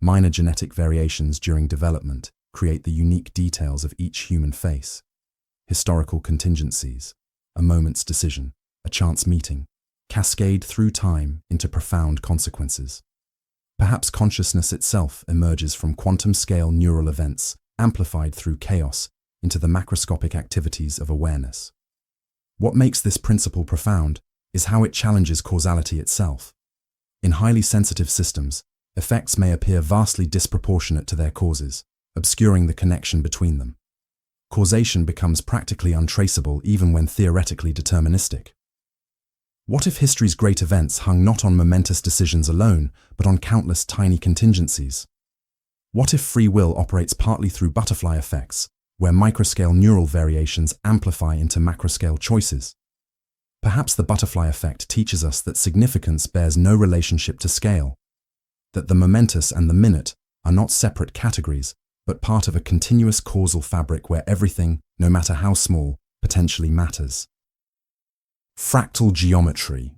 Minor genetic variations during development create the unique details of each human face. Historical contingencies, a moment's decision, a chance meeting, cascade through time into profound consequences. Perhaps consciousness itself emerges from quantum-scale neural events amplified through chaos into the macroscopic activities of awareness. What makes this principle profound is how it challenges causality itself. In highly sensitive systems, effects may appear vastly disproportionate to their causes, obscuring the connection between them. Causation becomes practically untraceable even when theoretically deterministic. What if history's great events hung not on momentous decisions alone, but on countless tiny contingencies? What if free will operates partly through butterfly effects, where microscale neural variations amplify into macroscale choices? Perhaps the butterfly effect teaches us that significance bears no relationship to scale, that the momentous and the minute are not separate categories, but part of a continuous causal fabric where everything, no matter how small, potentially matters. Fractal geometry.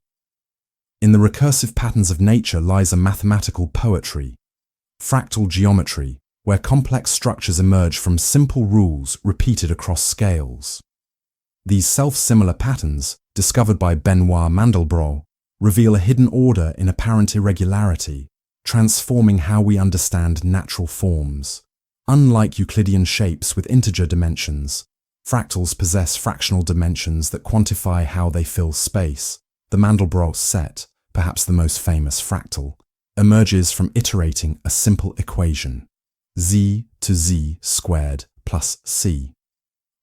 In the recursive patterns of nature lies a mathematical poetry. Fractal geometry, where complex structures emerge from simple rules repeated across scales. These self-similar patterns, discovered by Benoit Mandelbrot, reveal a hidden order in apparent irregularity, transforming how we understand natural forms. Unlike Euclidean shapes with integer dimensions, fractals possess fractional dimensions that quantify how they fill space. The Mandelbrot set, perhaps the most famous fractal, emerges from iterating a simple equation, z to z squared plus c.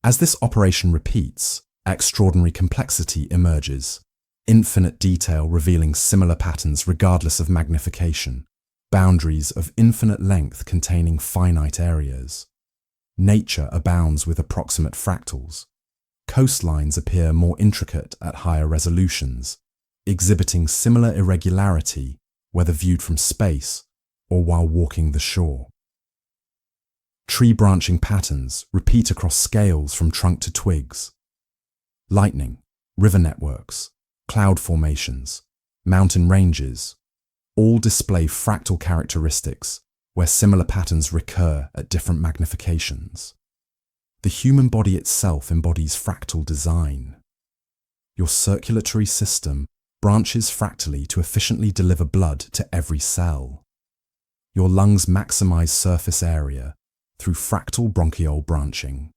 As this operation repeats, extraordinary complexity emerges, infinite detail revealing similar patterns regardless of magnification, boundaries of infinite length containing finite areas. Nature abounds with approximate fractals. Coastlines appear more intricate at higher resolutions, exhibiting similar irregularity whether viewed from space or while walking the shore. Tree branching patterns repeat across scales from trunk to twigs. Lightning, river networks, cloud formations, mountain ranges, all display fractal characteristics where similar patterns recur at different magnifications. The human body itself embodies fractal design. Your circulatory system branches fractally to efficiently deliver blood to every cell. Your lungs maximize surface area through fractal bronchiole branching.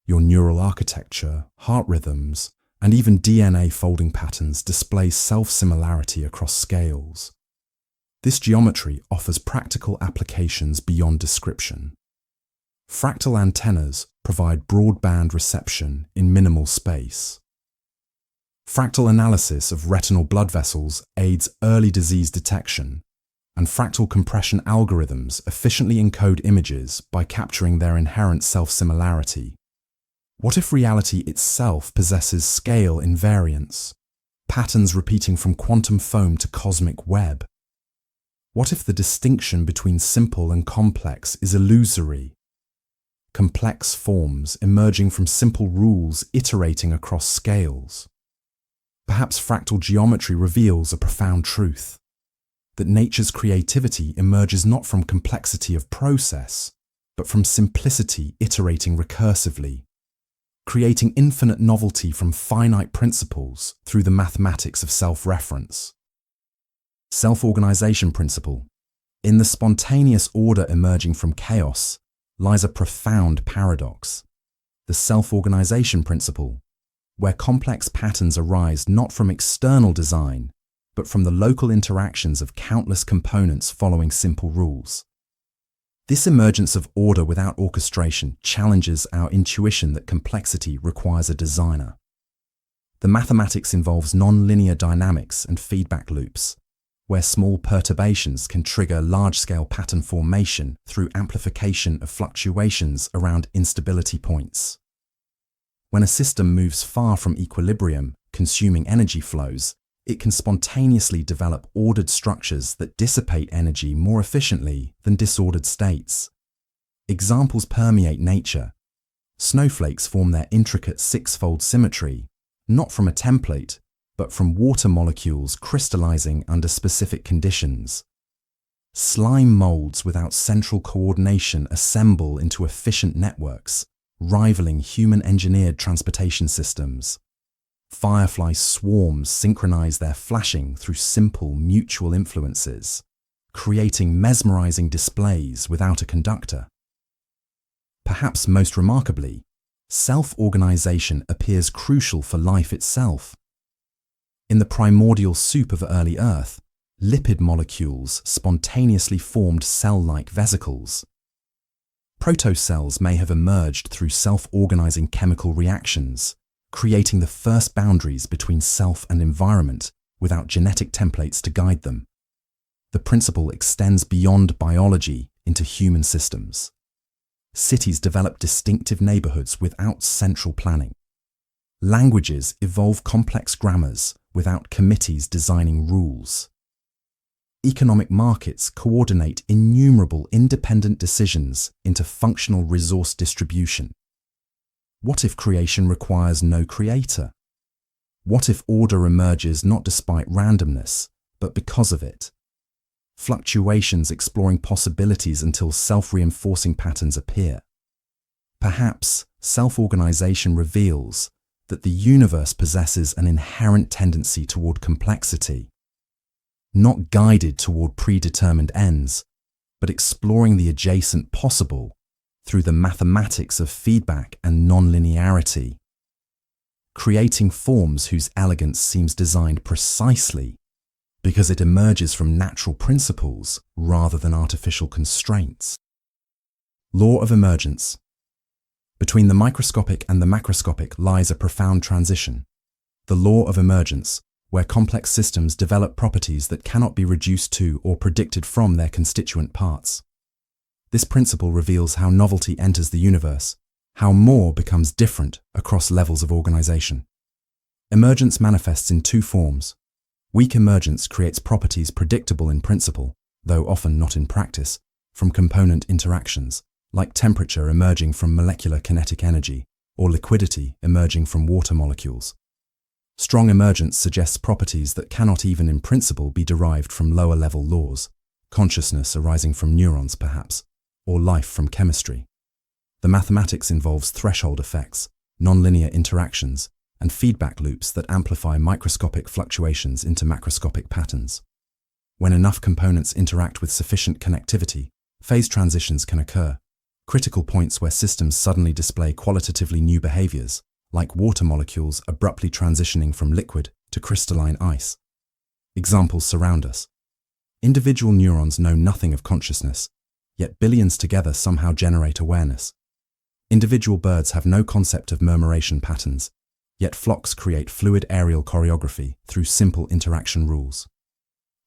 Your neural architecture, heart rhythms, and even DNA folding patterns display self-similarity across scales. This geometry offers practical applications beyond description. Fractal antennas provide broadband reception in minimal space. Fractal analysis of retinal blood vessels aids early disease detection, and fractal compression algorithms efficiently encode images by capturing their inherent self-similarity. What if reality itself possesses scale invariance, patterns repeating from quantum foam to cosmic web? What if the distinction between simple and complex is illusory? Complex forms emerging from simple rules iterating across scales. Perhaps fractal geometry reveals a profound truth, that nature's creativity emerges not from complexity of process, but from simplicity iterating recursively, creating infinite novelty from finite principles through the mathematics of self-reference. Self-organization principle. In the spontaneous order emerging from chaos lies a profound paradox. The self-organization principle, where complex patterns arise not from external design, but from the local interactions of countless components following simple rules. This emergence of order without orchestration challenges our intuition that complexity requires a designer. The mathematics involves non-linear dynamics and feedback loops, where small perturbations can trigger large-scale pattern formation through amplification of fluctuations around instability points. When a system moves far from equilibrium, consuming energy flows, it can spontaneously develop ordered structures that dissipate energy more efficiently than disordered states. Examples permeate nature. Snowflakes form their intricate six-fold symmetry, not from a template, but from water molecules crystallizing under specific conditions. Slime molds without central coordination assemble into efficient networks, rivaling human-engineered transportation systems. Firefly swarms synchronize their flashing through simple mutual influences, creating mesmerizing displays without a conductor. Perhaps most remarkably, self-organization appears crucial for life itself. In the primordial soup of early Earth, lipid molecules spontaneously formed cell-like vesicles. Protocells may have emerged through self-organizing chemical reactions, creating the first boundaries between self and environment without genetic templates to guide them. The principle extends beyond biology into human systems. Cities develop distinctive neighborhoods without central planning. Languages evolve complex grammars without committees designing rules. Economic markets coordinate innumerable independent decisions into functional resource distribution. What if creation requires no creator? What if order emerges not despite randomness, but because of it? Fluctuations exploring possibilities until self-reinforcing patterns appear. Perhaps self-organization reveals that the universe possesses an inherent tendency toward complexity, not guided toward predetermined ends, but exploring the adjacent possible through the mathematics of feedback and nonlinearity, creating forms whose elegance seems designed precisely because it emerges from natural principles rather than artificial constraints. Law of emergence. Between the microscopic and the macroscopic lies a profound transition, the law of emergence, where complex systems develop properties that cannot be reduced to or predicted from their constituent parts. This principle reveals how novelty enters the universe, how more becomes different across levels of organization. Emergence manifests in two forms. Weak emergence creates properties predictable in principle, though often not in practice, from component interactions, like temperature emerging from molecular kinetic energy, or liquidity emerging from water molecules. Strong emergence suggests properties that cannot even in principle be derived from lower-level laws, consciousness arising from neurons perhaps, or life from chemistry. The mathematics involves threshold effects, nonlinear interactions, and feedback loops that amplify microscopic fluctuations into macroscopic patterns. When enough components interact with sufficient connectivity, phase transitions can occur, critical points where systems suddenly display qualitatively new behaviors, like water molecules abruptly transitioning from liquid to crystalline ice. Examples surround us. Individual neurons know nothing of consciousness, yet billions together somehow generate awareness. Individual birds have no concept of murmuration patterns, yet flocks create fluid aerial choreography through simple interaction rules.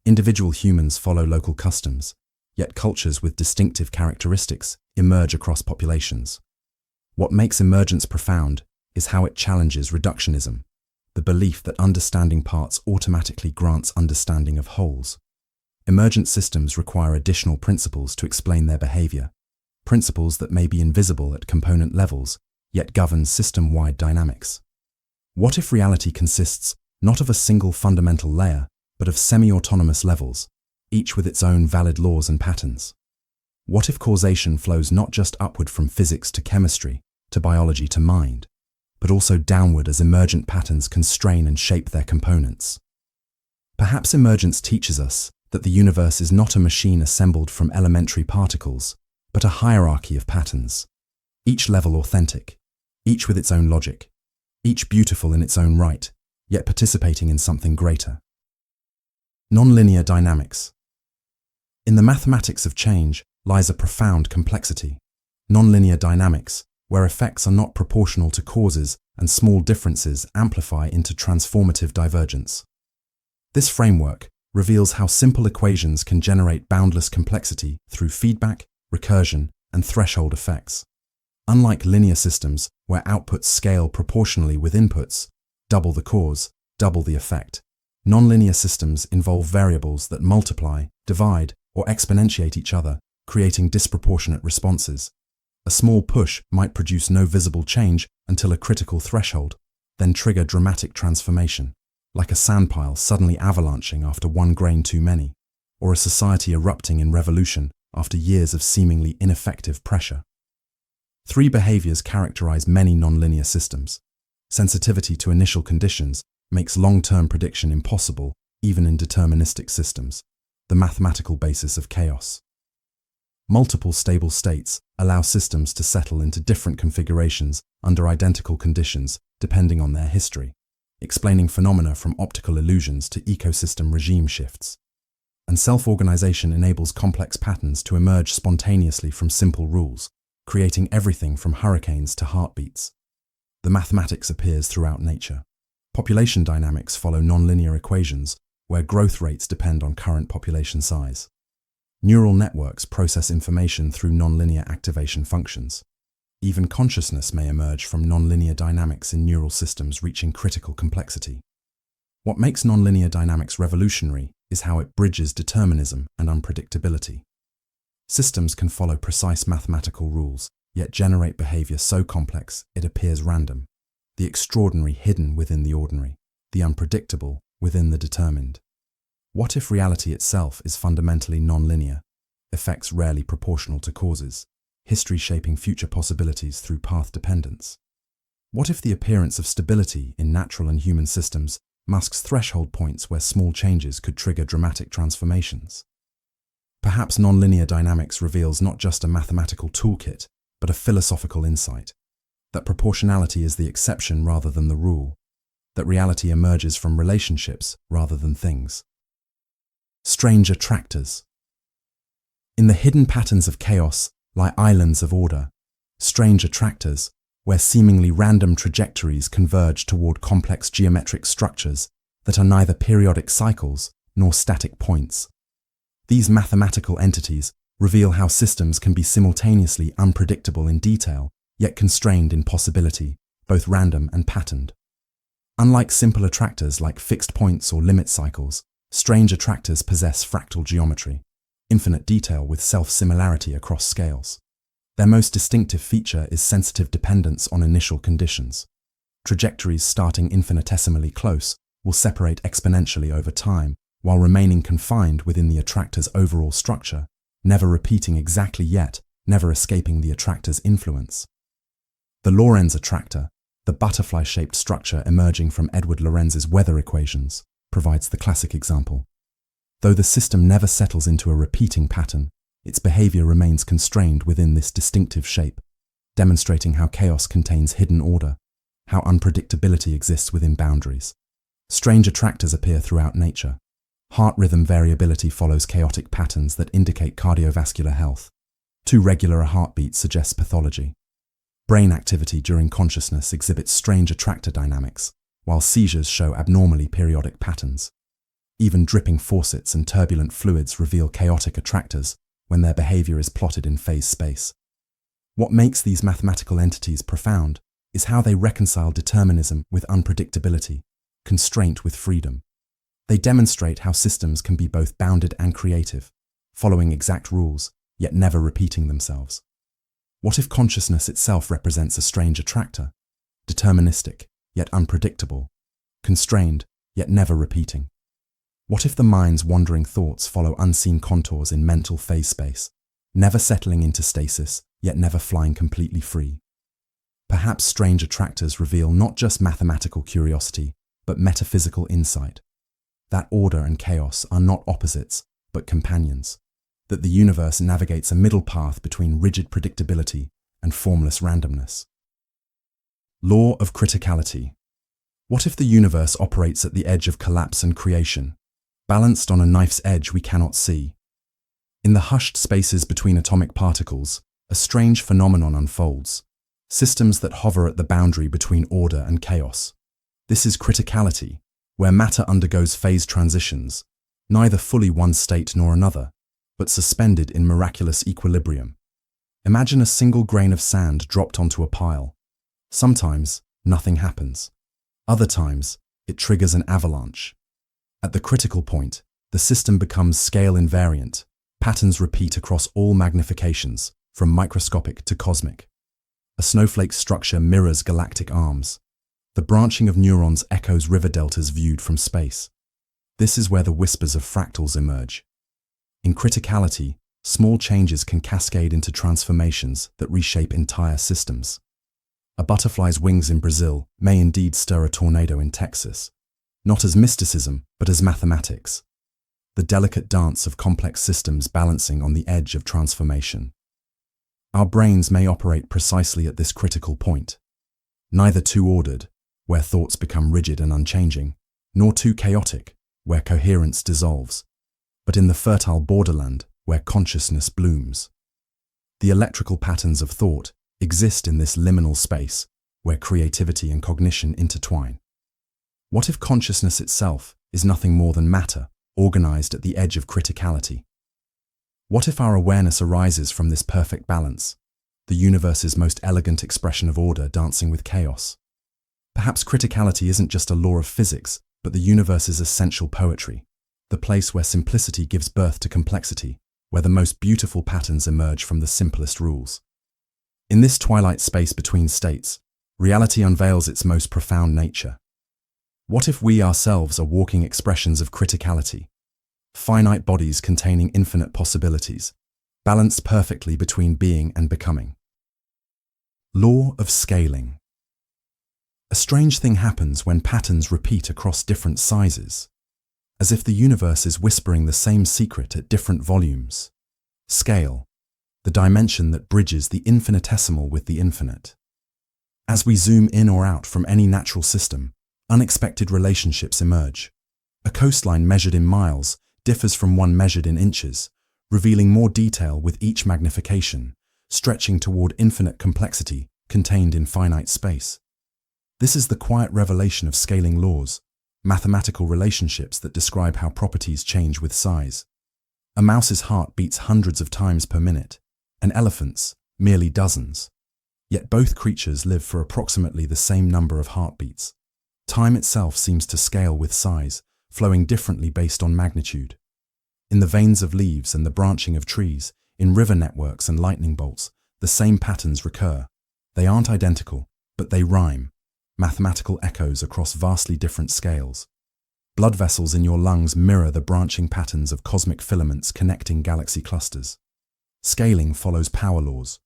Individual humans follow local customs, yet cultures with distinctive characteristics emerge across populations. What makes emergence profound is how it challenges reductionism, the belief that understanding parts automatically grants understanding of wholes. Emergent systems require additional principles to explain their behavior, principles that may be invisible at component levels, yet govern system-wide dynamics. What if reality consists not of a single fundamental layer, but of semi-autonomous levels, each with its own valid laws and patterns? What if causation flows not just upward from physics to chemistry, to biology to mind, but also downward as emergent patterns constrain and shape their components? Perhaps emergence teaches us that the universe is not a machine assembled from elementary particles, but a hierarchy of patterns, each level authentic, each with its own logic, each beautiful in its own right, yet participating in something greater. Nonlinear dynamics. In the mathematics of change lies a profound complexity. Nonlinear dynamics, where effects are not proportional to causes and small differences amplify into transformative divergence. This framework reveals how simple equations can generate boundless complexity through feedback, recursion, and threshold effects. Unlike linear systems, where outputs scale proportionally with inputs, double the cause, double the effect, nonlinear systems involve variables that multiply, divide, or exponentiate each other, creating disproportionate responses. A small push might produce no visible change until a critical threshold, then trigger dramatic transformation, like a sandpile suddenly avalanching after one grain too many, or a society erupting in revolution after years of seemingly ineffective pressure. Three behaviors characterize many nonlinear systems. Sensitivity to initial conditions makes long-term prediction impossible even in deterministic systems, the mathematical basis of chaos. Multiple stable states allow systems to settle into different configurations under identical conditions depending on their history. explaining phenomena from optical illusions to ecosystem regime shifts. And self-organization enables complex patterns to emerge spontaneously from simple rules, creating everything from hurricanes to heartbeats. The mathematics appears throughout nature. Population dynamics follow nonlinear equations, where growth rates depend on current population size. Neural networks process information through nonlinear activation functions. Even consciousness may emerge from nonlinear dynamics in neural systems reaching critical complexity. What makes nonlinear dynamics revolutionary is how it bridges determinism and unpredictability. Systems can follow precise mathematical rules, yet generate behavior so complex it appears random. The extraordinary hidden within the ordinary, the unpredictable within the determined. What if reality itself is fundamentally nonlinear, effects rarely proportional to causes, history shaping future possibilities through path dependence? What if the appearance of stability in natural and human systems masks threshold points where small changes could trigger dramatic transformations? Perhaps nonlinear dynamics reveals not just a mathematical toolkit, but a philosophical insight. That proportionality is the exception rather than the rule. That reality emerges from relationships rather than things. Strange attractors. In the hidden patterns of chaos lie islands of order, strange attractors, where seemingly random trajectories converge toward complex geometric structures that are neither periodic cycles nor static points. These mathematical entities reveal how systems can be simultaneously unpredictable in detail, yet constrained in possibility, both random and patterned. Unlike simple attractors like fixed points or limit cycles, strange attractors possess fractal geometry, infinite detail with self-similarity across scales. Their most distinctive feature is sensitive dependence on initial conditions. Trajectories starting infinitesimally close will separate exponentially over time, while remaining confined within the attractor's overall structure, never repeating exactly yet, never escaping the attractor's influence. The Lorentz attractor, the butterfly-shaped structure emerging from Edward Lorenz's weather equations, provides the classic example. Though the system never settles into a repeating pattern, its behavior remains constrained within this distinctive shape, demonstrating how chaos contains hidden order, how unpredictability exists within boundaries. Strange attractors appear throughout nature. Heart rhythm variability follows chaotic patterns that indicate cardiovascular health. Too regular a heartbeat suggests pathology. Brain activity during consciousness exhibits strange attractor dynamics, while seizures show abnormally periodic patterns. Even dripping faucets and turbulent fluids reveal chaotic attractors when their behavior is plotted in phase space. What makes these mathematical entities profound is how they reconcile determinism with unpredictability, constraint with freedom. They demonstrate how systems can be both bounded and creative, following exact rules, yet never repeating themselves. What if consciousness itself represents a strange attractor, deterministic, yet unpredictable, constrained, yet never repeating? What if the mind's wandering thoughts follow unseen contours in mental phase space, never settling into stasis, yet never flying completely free? Perhaps strange attractors reveal not just mathematical curiosity, but metaphysical insight. That order and chaos are not opposites, but companions. That the universe navigates a middle path between rigid predictability and formless randomness. Law of criticality. What if the universe operates at the edge of collapse and creation, balanced on a knife's edge we cannot see? In the hushed spaces between atomic particles, a strange phenomenon unfolds. Systems that hover at the boundary between order and chaos. This is criticality, where matter undergoes phase transitions, neither fully one state nor another, but suspended in miraculous equilibrium. Imagine a single grain of sand dropped onto a pile. Sometimes, nothing happens. Other times, it triggers an avalanche. At the critical point, the system becomes scale invariant. Patterns repeat across all magnifications, from microscopic to cosmic. A snowflake's structure mirrors galactic arms. The branching of neurons echoes river deltas viewed from space. This is where the whispers of fractals emerge. In criticality, small changes can cascade into transformations that reshape entire systems. A butterfly's wings in Brazil may indeed stir a tornado in Texas, not as mysticism, but as mathematics. The delicate dance of complex systems balancing on the edge of transformation. Our brains may operate precisely at this critical point. Neither too ordered, where thoughts become rigid and unchanging, nor too chaotic, where coherence dissolves, but in the fertile borderland where consciousness blooms. The electrical patterns of thought exist in this liminal space where creativity and cognition intertwine. What if consciousness itself is nothing more than matter, organized at the edge of criticality? What if our awareness arises from this perfect balance, the universe's most elegant expression of order dancing with chaos? Perhaps criticality isn't just a law of physics, but the universe's essential poetry, the place where simplicity gives birth to complexity, where the most beautiful patterns emerge from the simplest rules. In this twilight space between states, reality unveils its most profound nature. What if we ourselves are walking expressions of criticality, finite bodies containing infinite possibilities, balanced perfectly between being and becoming? Law of scaling. A strange thing happens when patterns repeat across different sizes, as if the universe is whispering the same secret at different volumes. Scale, the dimension that bridges the infinitesimal with the infinite. As we zoom in or out from any natural system, unexpected relationships emerge. A coastline measured in miles differs from one measured in inches, revealing more detail with each magnification, stretching toward infinite complexity contained in finite space. This is the quiet revelation of scaling laws, mathematical relationships that describe how properties change with size. A mouse's heart beats hundreds of times per minute, an elephant's merely dozens. Yet both creatures live for approximately the same number of heartbeats. Time itself seems to scale with size, flowing differently based on magnitude. In the veins of leaves and the branching of trees, in river networks and lightning bolts, the same patterns recur. They aren't identical, but they rhyme, mathematical echoes across vastly different scales. Blood vessels in your lungs mirror the branching patterns of cosmic filaments connecting galaxy clusters. Scaling follows power laws,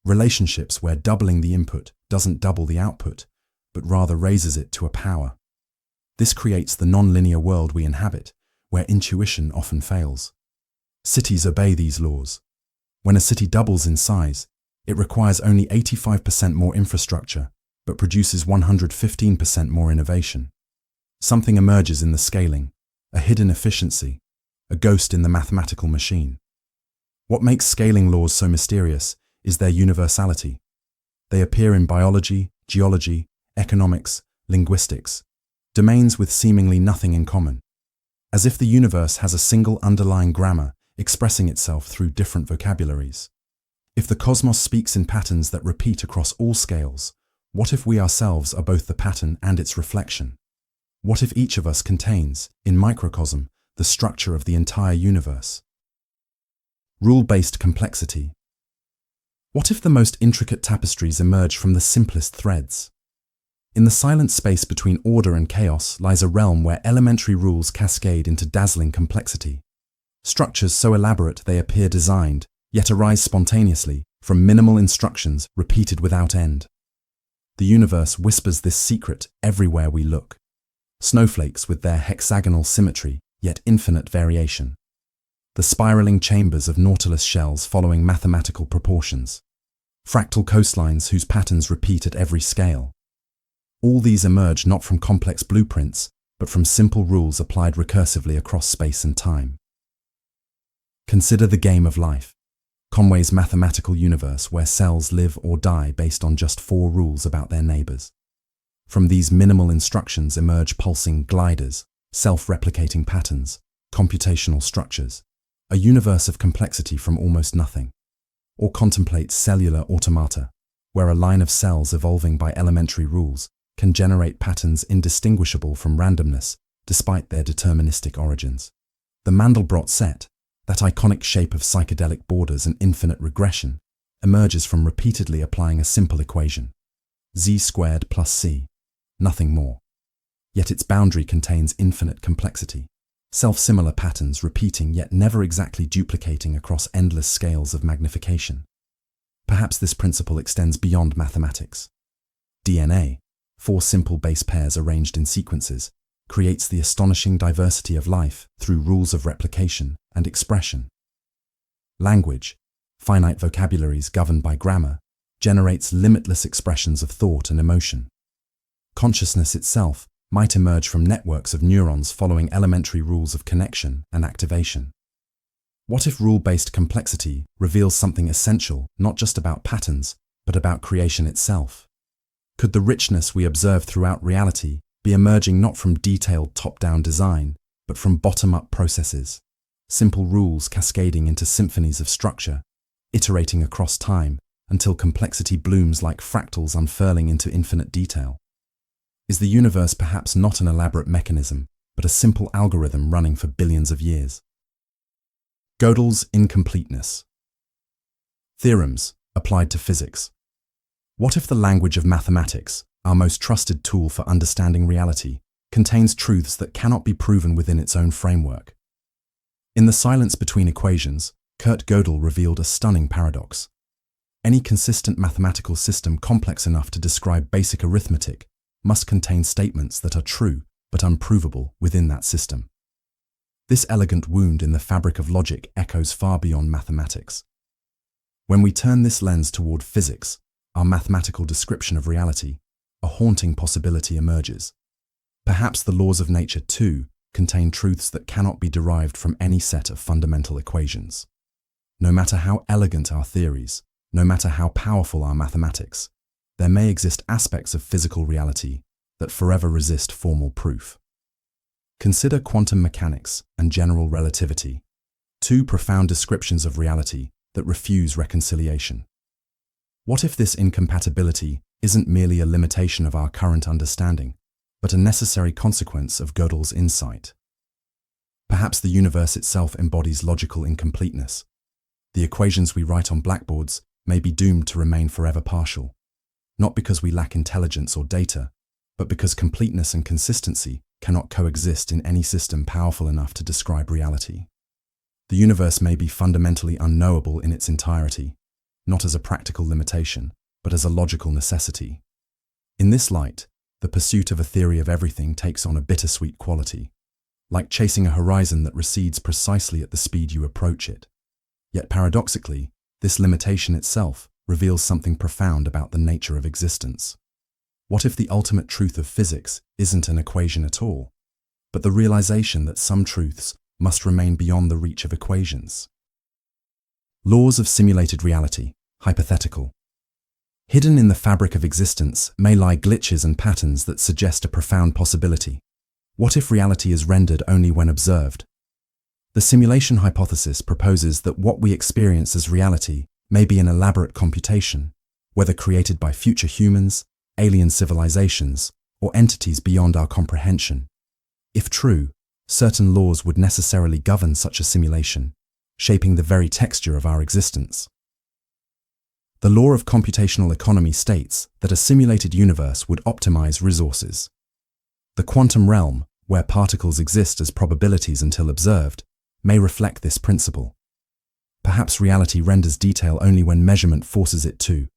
relationships where doubling the input doesn't double the output, but rather raises it to a power. This creates the non-linear world we inhabit, where intuition often fails. Cities obey these laws. When a city doubles in size, it requires only 85% more infrastructure, but produces 115% more innovation. Something emerges in the scaling, a hidden efficiency, a ghost in the mathematical machine. What makes scaling laws so mysterious is their universality. They appear in biology, geology, economics, linguistics, domains with seemingly nothing in common, as if the universe has a single underlying grammar expressing itself through different vocabularies. If the cosmos speaks in patterns that repeat across all scales, what if we ourselves are both the pattern and its reflection? What if each of us contains, in microcosm, the structure of the entire universe? Rule-based complexity. What if the most intricate tapestries emerge from the simplest threads? In the silent space between order and chaos lies a realm where elementary rules cascade into dazzling complexity. Structures so elaborate they appear designed, yet arise spontaneously from minimal instructions repeated without end. The universe whispers this secret everywhere we look. Snowflakes with their hexagonal symmetry, yet infinite variation. The spiraling chambers of nautilus shells following mathematical proportions. Fractal coastlines whose patterns repeat at every scale. All these emerge not from complex blueprints, but from simple rules applied recursively across space and time. Consider the game of life, Conway's mathematical universe where cells live or die based on just 4 rules about their neighbors. From these minimal instructions emerge pulsing gliders, self-replicating patterns, computational structures, a universe of complexity from almost nothing. Or contemplate cellular automata, where a line of cells evolving by elementary rules can generate patterns indistinguishable from randomness despite their deterministic origins. The Mandelbrot set, that iconic shape of psychedelic borders and infinite regression, emerges from repeatedly applying a simple equation, z squared plus c, nothing more. Yet its boundary contains infinite complexity, self-similar patterns repeating yet never exactly duplicating across endless scales of magnification. Perhaps this principle extends beyond mathematics. DNA, 4 simple base pairs arranged in sequences, creates the astonishing diversity of life through rules of replication and expression. Language, finite vocabularies governed by grammar, generates limitless expressions of thought and emotion. Consciousness itself might emerge from networks of neurons following elementary rules of connection and activation. What if rule-based complexity reveals something essential, not just about patterns, but about creation itself? Could the richness we observe throughout reality be emerging not from detailed top-down design, but from bottom-up processes, simple rules cascading into symphonies of structure, iterating across time until complexity blooms like fractals unfurling into infinite detail? Is the universe perhaps not an elaborate mechanism, but a simple algorithm running for billions of years? Gödel's incompleteness. Theorems applied to physics. What if the language of mathematics, our most trusted tool for understanding reality, contains truths that cannot be proven within its own framework? In The Silence Between Equations, Kurt Gödel revealed a stunning paradox. Any consistent mathematical system complex enough to describe basic arithmetic must contain statements that are true but unprovable within that system. This elegant wound in the fabric of logic echoes far beyond mathematics. When we turn this lens toward physics, our mathematical description of reality, a haunting possibility emerges. Perhaps the laws of nature, too, contain truths that cannot be derived from any set of fundamental equations. No matter how elegant our theories, no matter how powerful our mathematics, there may exist aspects of physical reality that forever resist formal proof. Consider quantum mechanics and general relativity, two profound descriptions of reality that refuse reconciliation. What if this incompatibility isn't merely a limitation of our current understanding, but a necessary consequence of Gödel's insight? Perhaps the universe itself embodies logical incompleteness. The equations we write on blackboards may be doomed to remain forever partial, not because we lack intelligence or data, but because completeness and consistency cannot coexist in any system powerful enough to describe reality. The universe may be fundamentally unknowable in its entirety, not as a practical limitation, but as a logical necessity. In this light, the pursuit of a theory of everything takes on a bittersweet quality, like chasing a horizon that recedes precisely at the speed you approach it. Yet paradoxically, this limitation itself reveals something profound about the nature of existence. What if the ultimate truth of physics isn't an equation at all, but the realization that some truths must remain beyond the reach of equations? Laws of simulated reality, hypothetical. Hidden in the fabric of existence may lie glitches and patterns that suggest a profound possibility. What if reality is rendered only when observed? The simulation hypothesis proposes that what we experience as reality may be an elaborate computation, whether created by future humans, alien civilizations, or entities beyond our comprehension. If true, certain laws would necessarily govern such a simulation, shaping the very texture of our existence. The law of computational economy states that a simulated universe would optimize resources. The quantum realm, where particles exist as probabilities until observed, may reflect this principle. Perhaps reality renders detail only when measurement forces it to,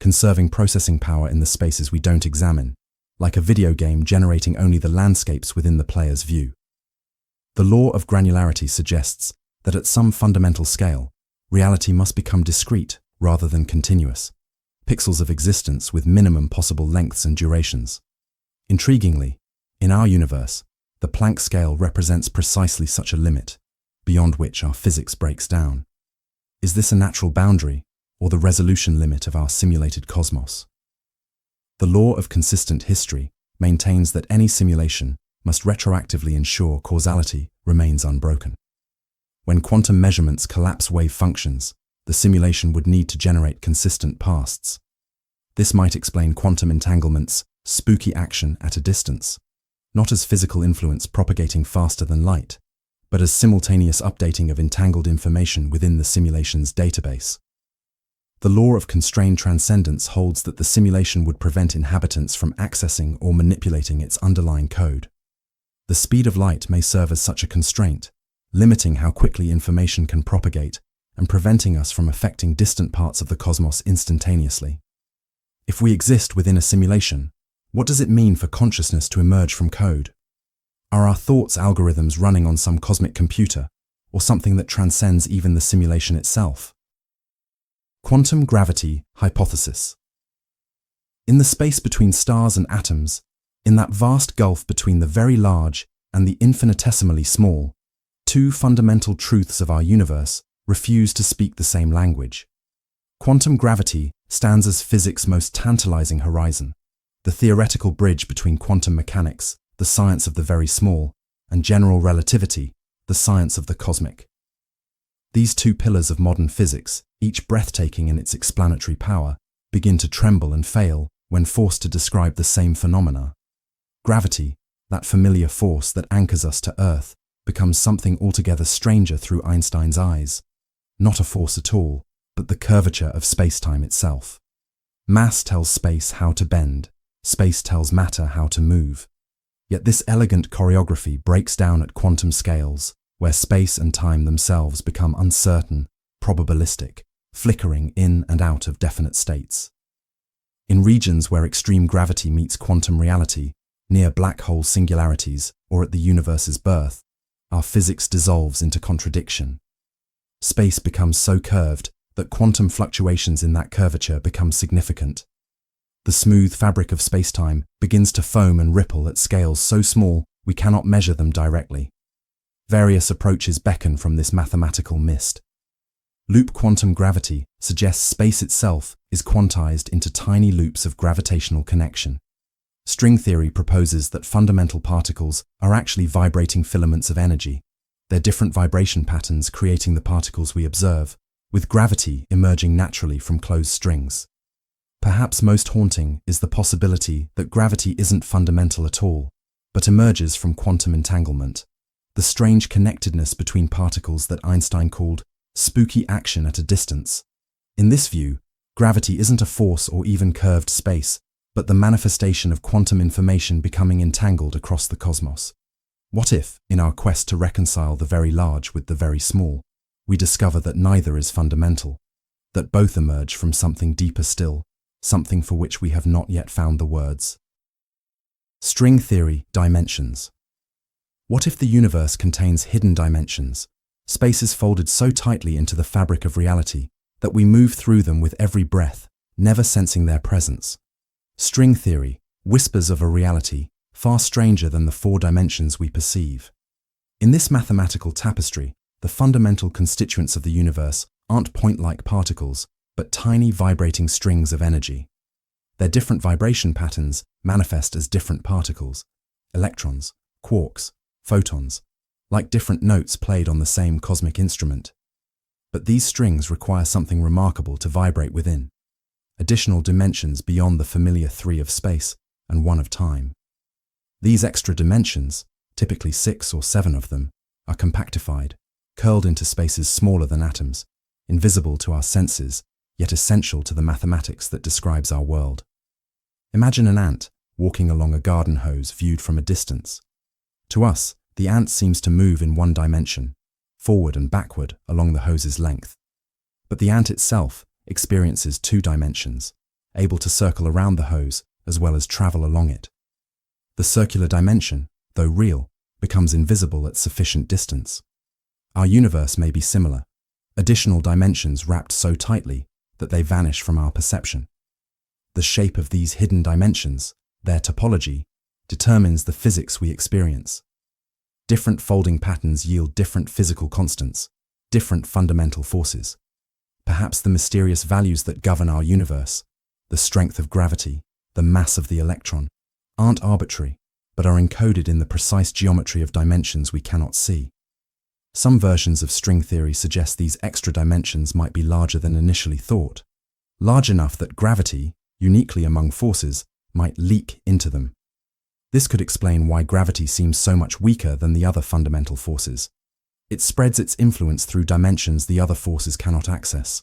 conserving processing power in the spaces we don't examine, like a video game generating only the landscapes within the player's view. The law of granularity suggests that at some fundamental scale, reality must become discrete rather than continuous, pixels of existence with minimum possible lengths and durations. Intriguingly, in our universe, the Planck scale represents precisely such a limit, beyond which our physics breaks down. Is this a natural boundary, or the resolution limit of our simulated cosmos? The law of consistent history maintains that any simulation must retroactively ensure causality remains unbroken. When quantum measurements collapse wave functions, the simulation would need to generate consistent pasts. This might explain quantum entanglement's spooky action at a distance, not as physical influence propagating faster than light, but as simultaneous updating of entangled information within the simulation's database. The law of constrained transcendence holds that the simulation would prevent inhabitants from accessing or manipulating its underlying code. The speed of light may serve as such a constraint, limiting how quickly information can propagate and preventing us from affecting distant parts of the cosmos instantaneously. If we exist within a simulation, what does it mean for consciousness to emerge from code? Are our thoughts algorithms running on some cosmic computer, or something that transcends even the simulation itself? Quantum gravity hypothesis. In the space between stars and atoms, In that vast gulf between the very large and the infinitesimally small, two fundamental truths of our universe refuse to speak the same language. Quantum gravity stands as physics' most tantalizing horizon, the theoretical bridge between quantum mechanics, the science of the very small, and general relativity, the science of the cosmic. These two pillars of modern physics, each breathtaking in its explanatory power, begin to tremble and fail when forced to describe the same phenomena. Gravity, that familiar force that anchors us to Earth, becomes something altogether stranger through Einstein's eyes. Not a force at all, but the curvature of space-time itself. Mass tells space how to bend, space tells matter how to move. Yet this elegant choreography breaks down at quantum scales, where space and time themselves become uncertain, probabilistic, flickering in and out of definite states. In regions where extreme gravity meets quantum reality, near black hole singularities or at the universe's birth, our physics dissolves into contradiction. Space becomes so curved that quantum fluctuations in that curvature become significant. The smooth fabric of space-time begins to foam and ripple at scales so small we cannot measure them directly. Various approaches beckon from this mathematical mist. Loop quantum gravity suggests space itself is quantized into tiny loops of gravitational connection. String theory proposes that fundamental particles are actually vibrating filaments of energy, their different vibration patterns creating the particles we observe, with gravity emerging naturally from closed strings. Perhaps most haunting is the possibility that gravity isn't fundamental at all, but emerges from quantum entanglement, the strange connectedness between particles that Einstein called spooky action at a distance. In this view, gravity isn't a force or even curved space, but the manifestation of quantum information becoming entangled across the cosmos. What if, in our quest to reconcile the very large with the very small, we discover that neither is fundamental, that both emerge from something deeper still, something for which we have not yet found the words? String theory, dimensions. What if the universe contains hidden dimensions, spaces folded so tightly into the fabric of reality that we move through them with every breath, never sensing their presence? String theory whispers of a reality far stranger than the four dimensions we perceive. In this mathematical tapestry, the fundamental constituents of the universe aren't point-like particles, but tiny vibrating strings of energy. Their different vibration patterns manifest as different particles, electrons, quarks, photons, like different notes played on the same cosmic instrument. But these strings require something remarkable to vibrate within, additional dimensions beyond the familiar three of space and one of time. These extra dimensions, typically 6 or 7 of them, are compactified, curled into spaces smaller than atoms, invisible to our senses, yet essential to the mathematics that describes our world. Imagine an ant walking along a garden hose viewed from a distance. To us, the ant seems to move in one dimension, forward and backward along the hose's length. But the ant itself experiences 2 dimensions, able to circle around the hose as well as travel along it. The circular dimension, though real, becomes invisible at sufficient distance. Our universe may be similar, additional dimensions wrapped so tightly that they vanish from our perception. The shape of these hidden dimensions, their topology, determines the physics we experience. Different folding patterns yield different physical constants, different fundamental forces. Perhaps the mysterious values that govern our universe, the strength of gravity, the mass of the electron, aren't arbitrary, but are encoded in the precise geometry of dimensions we cannot see. Some versions of string theory suggest these extra dimensions might be larger than initially thought, large enough that gravity, uniquely among forces, might leak into them. This could explain why gravity seems so much weaker than the other fundamental forces. It spreads its influence through dimensions the other forces cannot access.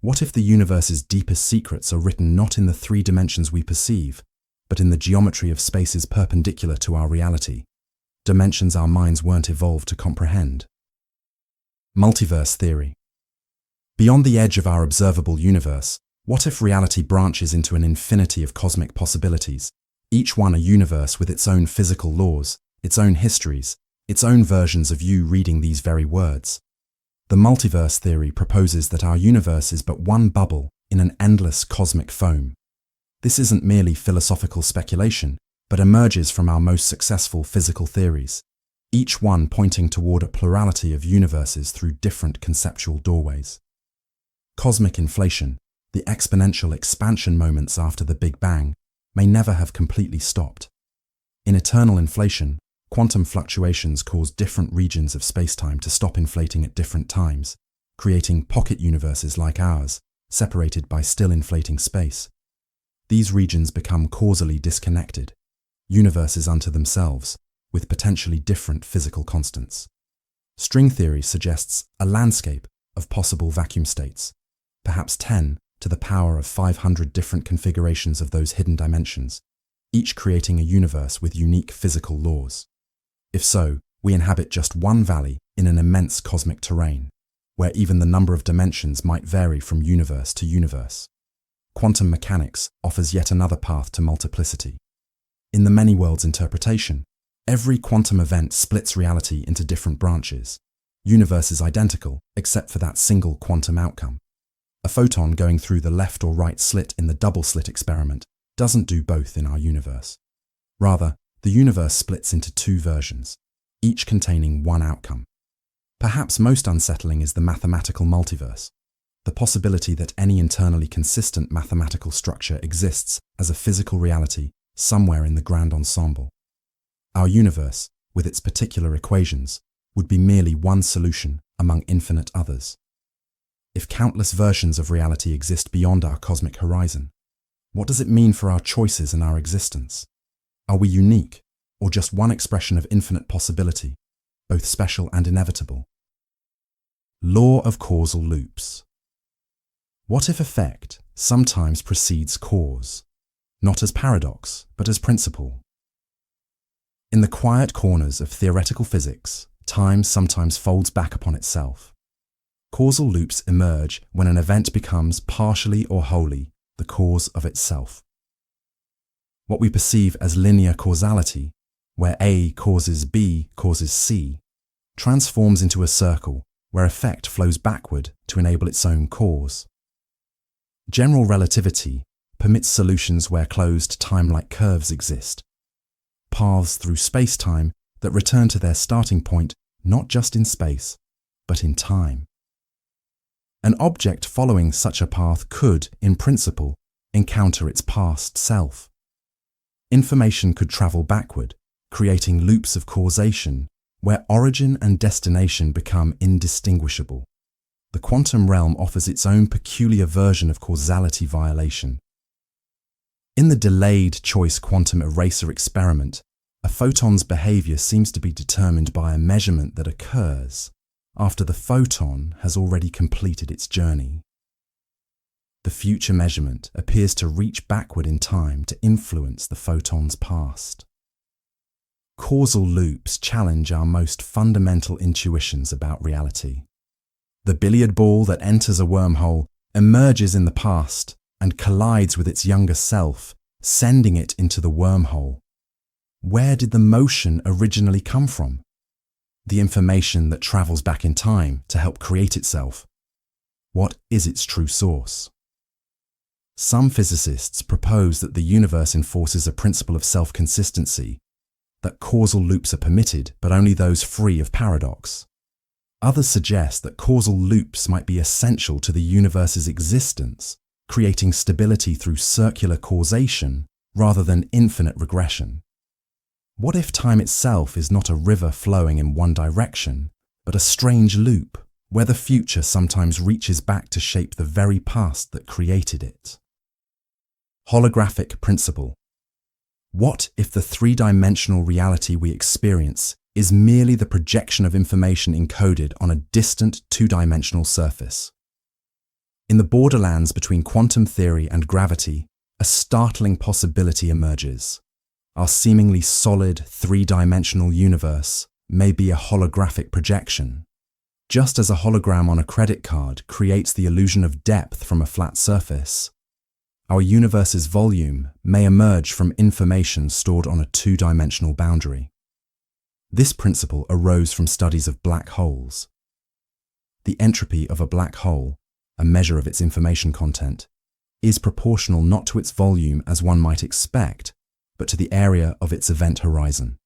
What if the universe's deepest secrets are written not in the 3 dimensions we perceive, but in the geometry of spaces perpendicular to our reality, dimensions our minds weren't evolved to comprehend? Multiverse theory. Beyond the edge of our observable universe, what if reality branches into an infinity of cosmic possibilities, each one a universe with its own physical laws, its own histories, its own versions of you reading these very words? The multiverse theory proposes that our universe is but one bubble in an endless cosmic foam. This isn't merely philosophical speculation, but but emerges from our most successful physical theories, each one pointing toward a plurality of universes through different conceptual doorways. Cosmic inflation, the exponential expansion moments after the Big Bang, may never have completely stopped. In eternal inflation, quantum fluctuations cause different regions of spacetime to stop inflating at different times, creating pocket universes like ours, separated by still inflating space. These regions become causally disconnected, universes unto themselves, with potentially different physical constants. String theory suggests a landscape of possible vacuum states, perhaps 10 to the power of 500 different configurations of those hidden dimensions, each creating a universe with unique physical laws. If so, we inhabit just one valley in an immense cosmic terrain, where even the number of dimensions might vary from universe to universe. Quantum mechanics offers yet another path to multiplicity. In the many worlds interpretation, every quantum event splits reality into different branches, universes identical except for that single quantum outcome. A photon going through the left or right slit in the double slit experiment doesn't do both in our universe. Rather, the universe splits into two versions, each containing one outcome. Perhaps most unsettling is the mathematical multiverse, the possibility that any internally consistent mathematical structure exists as a physical reality somewhere in the grand ensemble. Our universe, with its particular equations, would be merely one solution among infinite others. If countless versions of reality exist beyond our cosmic horizon, what does it mean for our choices and our existence? Are we unique, or just one expression of infinite possibility, both special and inevitable? Law of causal loops. What if effect sometimes precedes cause, not as paradox, but as principle? In the quiet corners of theoretical physics, time sometimes folds back upon itself. Causal loops emerge when an event becomes partially or wholly the cause of itself. What we perceive as linear causality, where A causes B causes C, transforms into a circle where effect flows backward to enable its own cause. General relativity permits solutions where closed time-like curves exist, paths through space-time that return to their starting point not just in space, but in time. An object following such a path could, in principle, encounter its past self. Information could travel backward, creating loops of causation where origin and destination become indistinguishable. The quantum realm offers its own peculiar version of causality violation. In the delayed choice quantum eraser experiment, a photon's behavior seems to be determined by a measurement that occurs after the photon has already completed its journey. The future measurement appears to reach backward in time to influence the photon's past. Causal loops challenge our most fundamental intuitions about reality. The billiard ball that enters a wormhole emerges in the past and collides with its younger self, sending it into the wormhole. Where did the motion originally come from? The information that travels back in time to help create itself. What is its true source? Some physicists propose that the universe enforces a principle of self-consistency, that causal loops are permitted, but only those free of paradox. Others suggest that causal loops might be essential to the universe's existence, creating stability through circular causation rather than infinite regression. What if time itself is not a river flowing in one direction, but a strange loop, where the future sometimes reaches back to shape the very past that created it? Holographic principle. What if the three-dimensional reality we experience is merely the projection of information encoded on a distant two-dimensional surface? In the borderlands between quantum theory and gravity, a startling possibility emerges. Our seemingly solid three-dimensional universe may be a holographic projection. Just as a hologram on a credit card creates the illusion of depth from a flat surface, our universe's volume may emerge from information stored on a two-dimensional boundary. This principle arose from studies of black holes. The entropy of a black hole, a measure of its information content, is proportional not to its volume as one might expect, but to the area of its event horizon.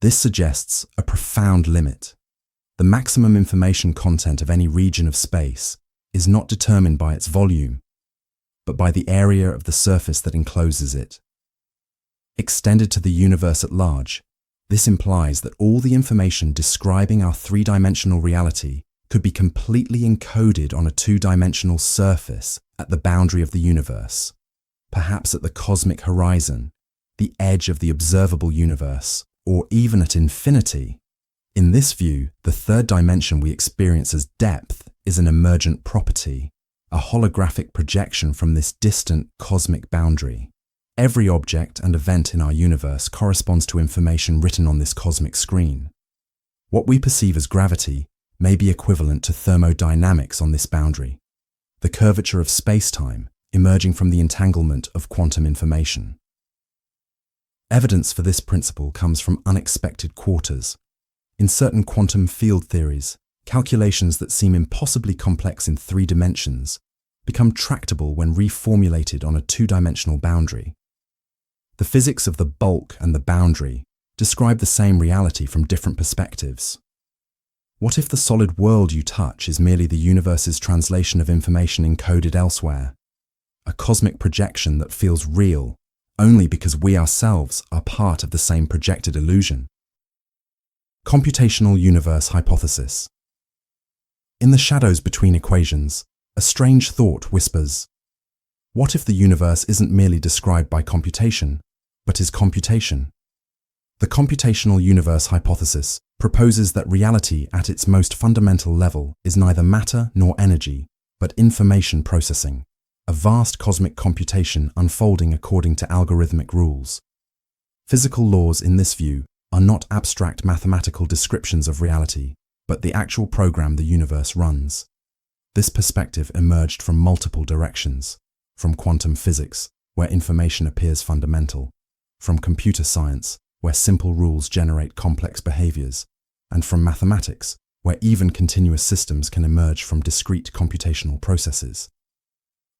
This suggests a profound limit. The maximum information content of any region of space is not determined by its volume, but by the area of the surface that encloses it. Extended to the universe at large, this implies that all the information describing our three-dimensional reality could be completely encoded on a two-dimensional surface at the boundary of the universe, perhaps at the cosmic horizon, the edge of the observable universe, or even at infinity. In this view, the third dimension we experience as depth is an emergent property, a holographic projection from this distant cosmic boundary. Every object and event in our universe corresponds to information written on this cosmic screen. What we perceive as gravity may be equivalent to thermodynamics on this boundary, the curvature of space-time emerging from the entanglement of quantum information. Evidence for this principle comes from unexpected quarters. In certain quantum field theories, calculations that seem impossibly complex in 3 dimensions become tractable when reformulated on a 2-dimensional boundary. The physics of the bulk and the boundary describe the same reality from different perspectives. What if the solid world you touch is merely the universe's translation of information encoded elsewhere? A cosmic projection that feels real only because we ourselves are part of the same projected illusion. Computational universe hypothesis. In the shadows between equations, a strange thought whispers, what if the universe isn't merely described by computation, but is computation? The computational universe hypothesis proposes that reality at its most fundamental level is neither matter nor energy, but information processing, a vast cosmic computation unfolding according to algorithmic rules. Physical laws in this view are not abstract mathematical descriptions of reality, but the actual program the universe runs. This perspective emerged from multiple directions, from quantum physics, where information appears fundamental, from computer science, where simple rules generate complex behaviors, and from mathematics, where even continuous systems can emerge from discrete computational processes.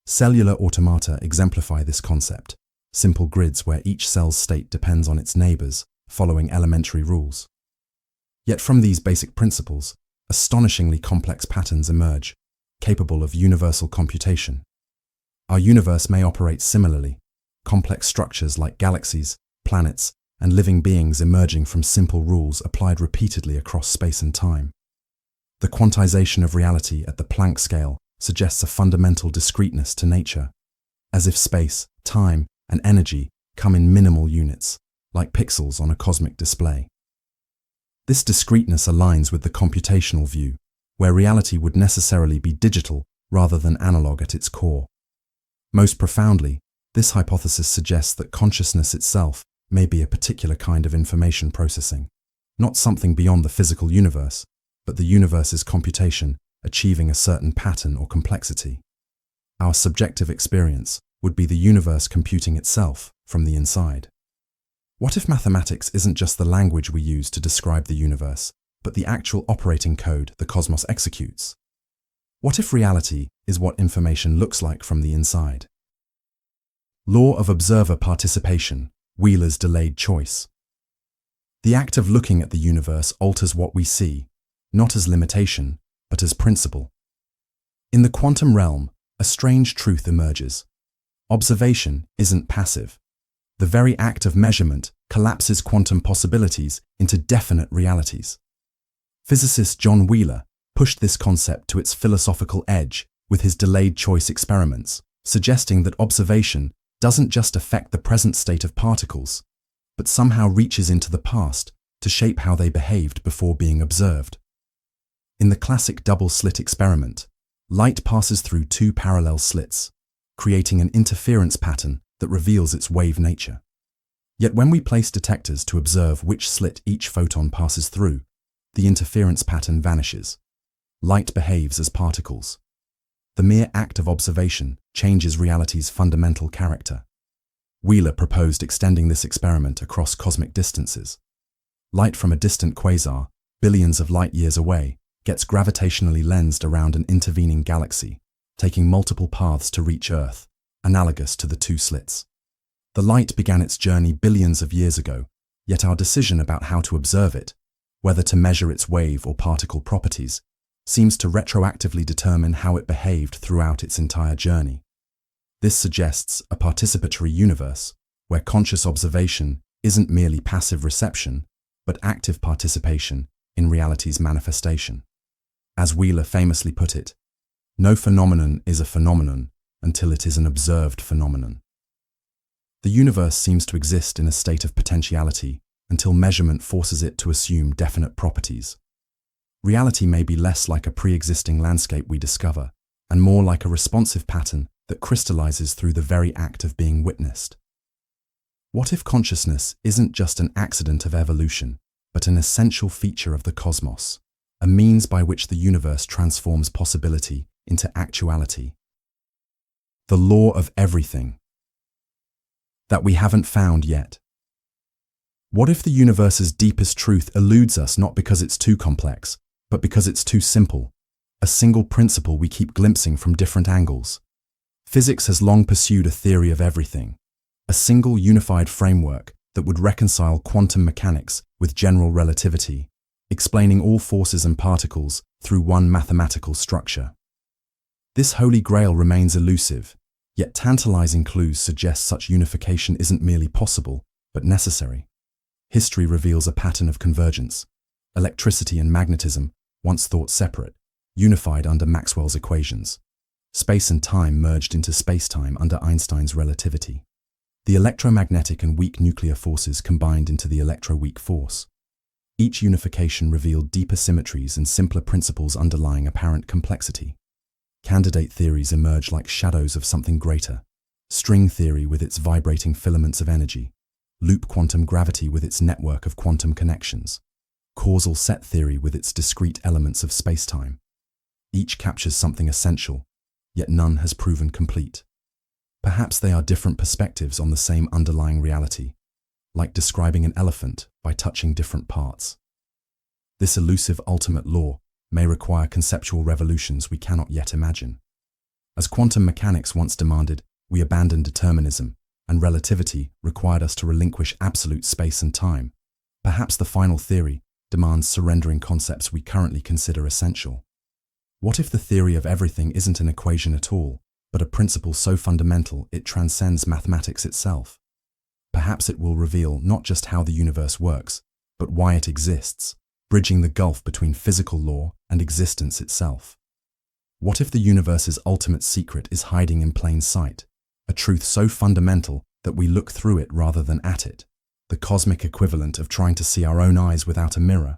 Cellular automata exemplify this concept, simple grids where each cell's state depends on its neighbors, following elementary rules. Yet from these basic principles, astonishingly complex patterns emerge, capable of universal computation. Our universe may operate similarly, complex structures like galaxies, planets, and living beings emerging from simple rules applied repeatedly across space and time. The quantization of reality at the Planck scale suggests a fundamental discreteness to nature, as if space, time, and energy come in minimal units, like pixels on a cosmic display. This discreteness aligns with the computational view, where reality would necessarily be digital rather than analog at its core. Most profoundly, this hypothesis suggests that consciousness itself may be a particular kind of information processing, not something beyond the physical universe, but the universe's computation achieving a certain pattern or complexity. Our subjective experience would be the universe computing itself from the inside. What if mathematics isn't just the language we use to describe the universe, but the actual operating code the cosmos executes? What if reality is what information looks like from the inside? Law of observer participation, Wheeler's delayed choice. The act of looking at the universe alters what we see, not as limitation, but as principle. In the quantum realm, a strange truth emerges. Observation isn't passive. The very act of measurement collapses quantum possibilities into definite realities. Physicist John Wheeler pushed this concept to its philosophical edge with his delayed choice experiments, suggesting that observation doesn't just affect the present state of particles, but somehow reaches into the past to shape how they behaved before being observed. In the classic double-slit experiment, light passes through 2 parallel slits, creating an interference pattern that reveals its wave nature. Yet when we place detectors to observe which slit each photon passes through, the interference pattern vanishes. Light behaves as particles. The mere act of observation changes reality's fundamental character. Wheeler proposed extending this experiment across cosmic distances. Light from a distant quasar, billions of light years away, gets gravitationally lensed around an intervening galaxy, taking multiple paths to reach Earth, analogous to the 2 slits. The light began its journey billions of years ago, yet our decision about how to observe it, whether to measure its wave or particle properties, seems to retroactively determine how it behaved throughout its entire journey. This suggests a participatory universe, where conscious observation isn't merely passive reception, but active participation in reality's manifestation. As Wheeler famously put it, no phenomenon is a phenomenon until it is an observed phenomenon. The universe seems to exist in a state of potentiality until measurement forces it to assume definite properties. Reality may be less like a pre-existing landscape we discover, and more like a responsive pattern that crystallizes through the very act of being witnessed. What if consciousness isn't just an accident of evolution, but an essential feature of the cosmos, a means by which the universe transforms possibility into actuality? The law of everything that we haven't found yet. What if the universe's deepest truth eludes us not because it's too complex, but because it's too simple, a single principle we keep glimpsing from different angles? Physics has long pursued a theory of everything, a single unified framework that would reconcile quantum mechanics with general relativity, explaining all forces and particles through one mathematical structure. This holy grail remains elusive, yet tantalizing clues suggest such unification isn't merely possible, but necessary. History reveals a pattern of convergence. Electricity and magnetism, once thought separate, unified under Maxwell's equations. Space and time merged into space-time under Einstein's relativity. The electromagnetic and weak nuclear forces combined into the electroweak force. Each unification revealed deeper symmetries and simpler principles underlying apparent complexity. Candidate theories emerge like shadows of something greater. String theory with its vibrating filaments of energy. Loop quantum gravity with its network of quantum connections. Causal set theory with its discrete elements of space-time. Each captures something essential, yet none has proven complete. Perhaps they are different perspectives on the same underlying reality, like describing an elephant by touching different parts. This elusive ultimate law may require conceptual revolutions we cannot yet imagine. As quantum mechanics once demanded, we abandoned determinism, and relativity required us to relinquish absolute space and time. Perhaps the final theory demands surrendering concepts we currently consider essential. What if the theory of everything isn't an equation at all, but a principle so fundamental it transcends mathematics itself? Perhaps it will reveal not just how the universe works, but why it exists, bridging the gulf between physical law and existence itself. What if the universe's ultimate secret is hiding in plain sight, a truth so fundamental that we look through it rather than at it, the cosmic equivalent of trying to see our own eyes without a mirror?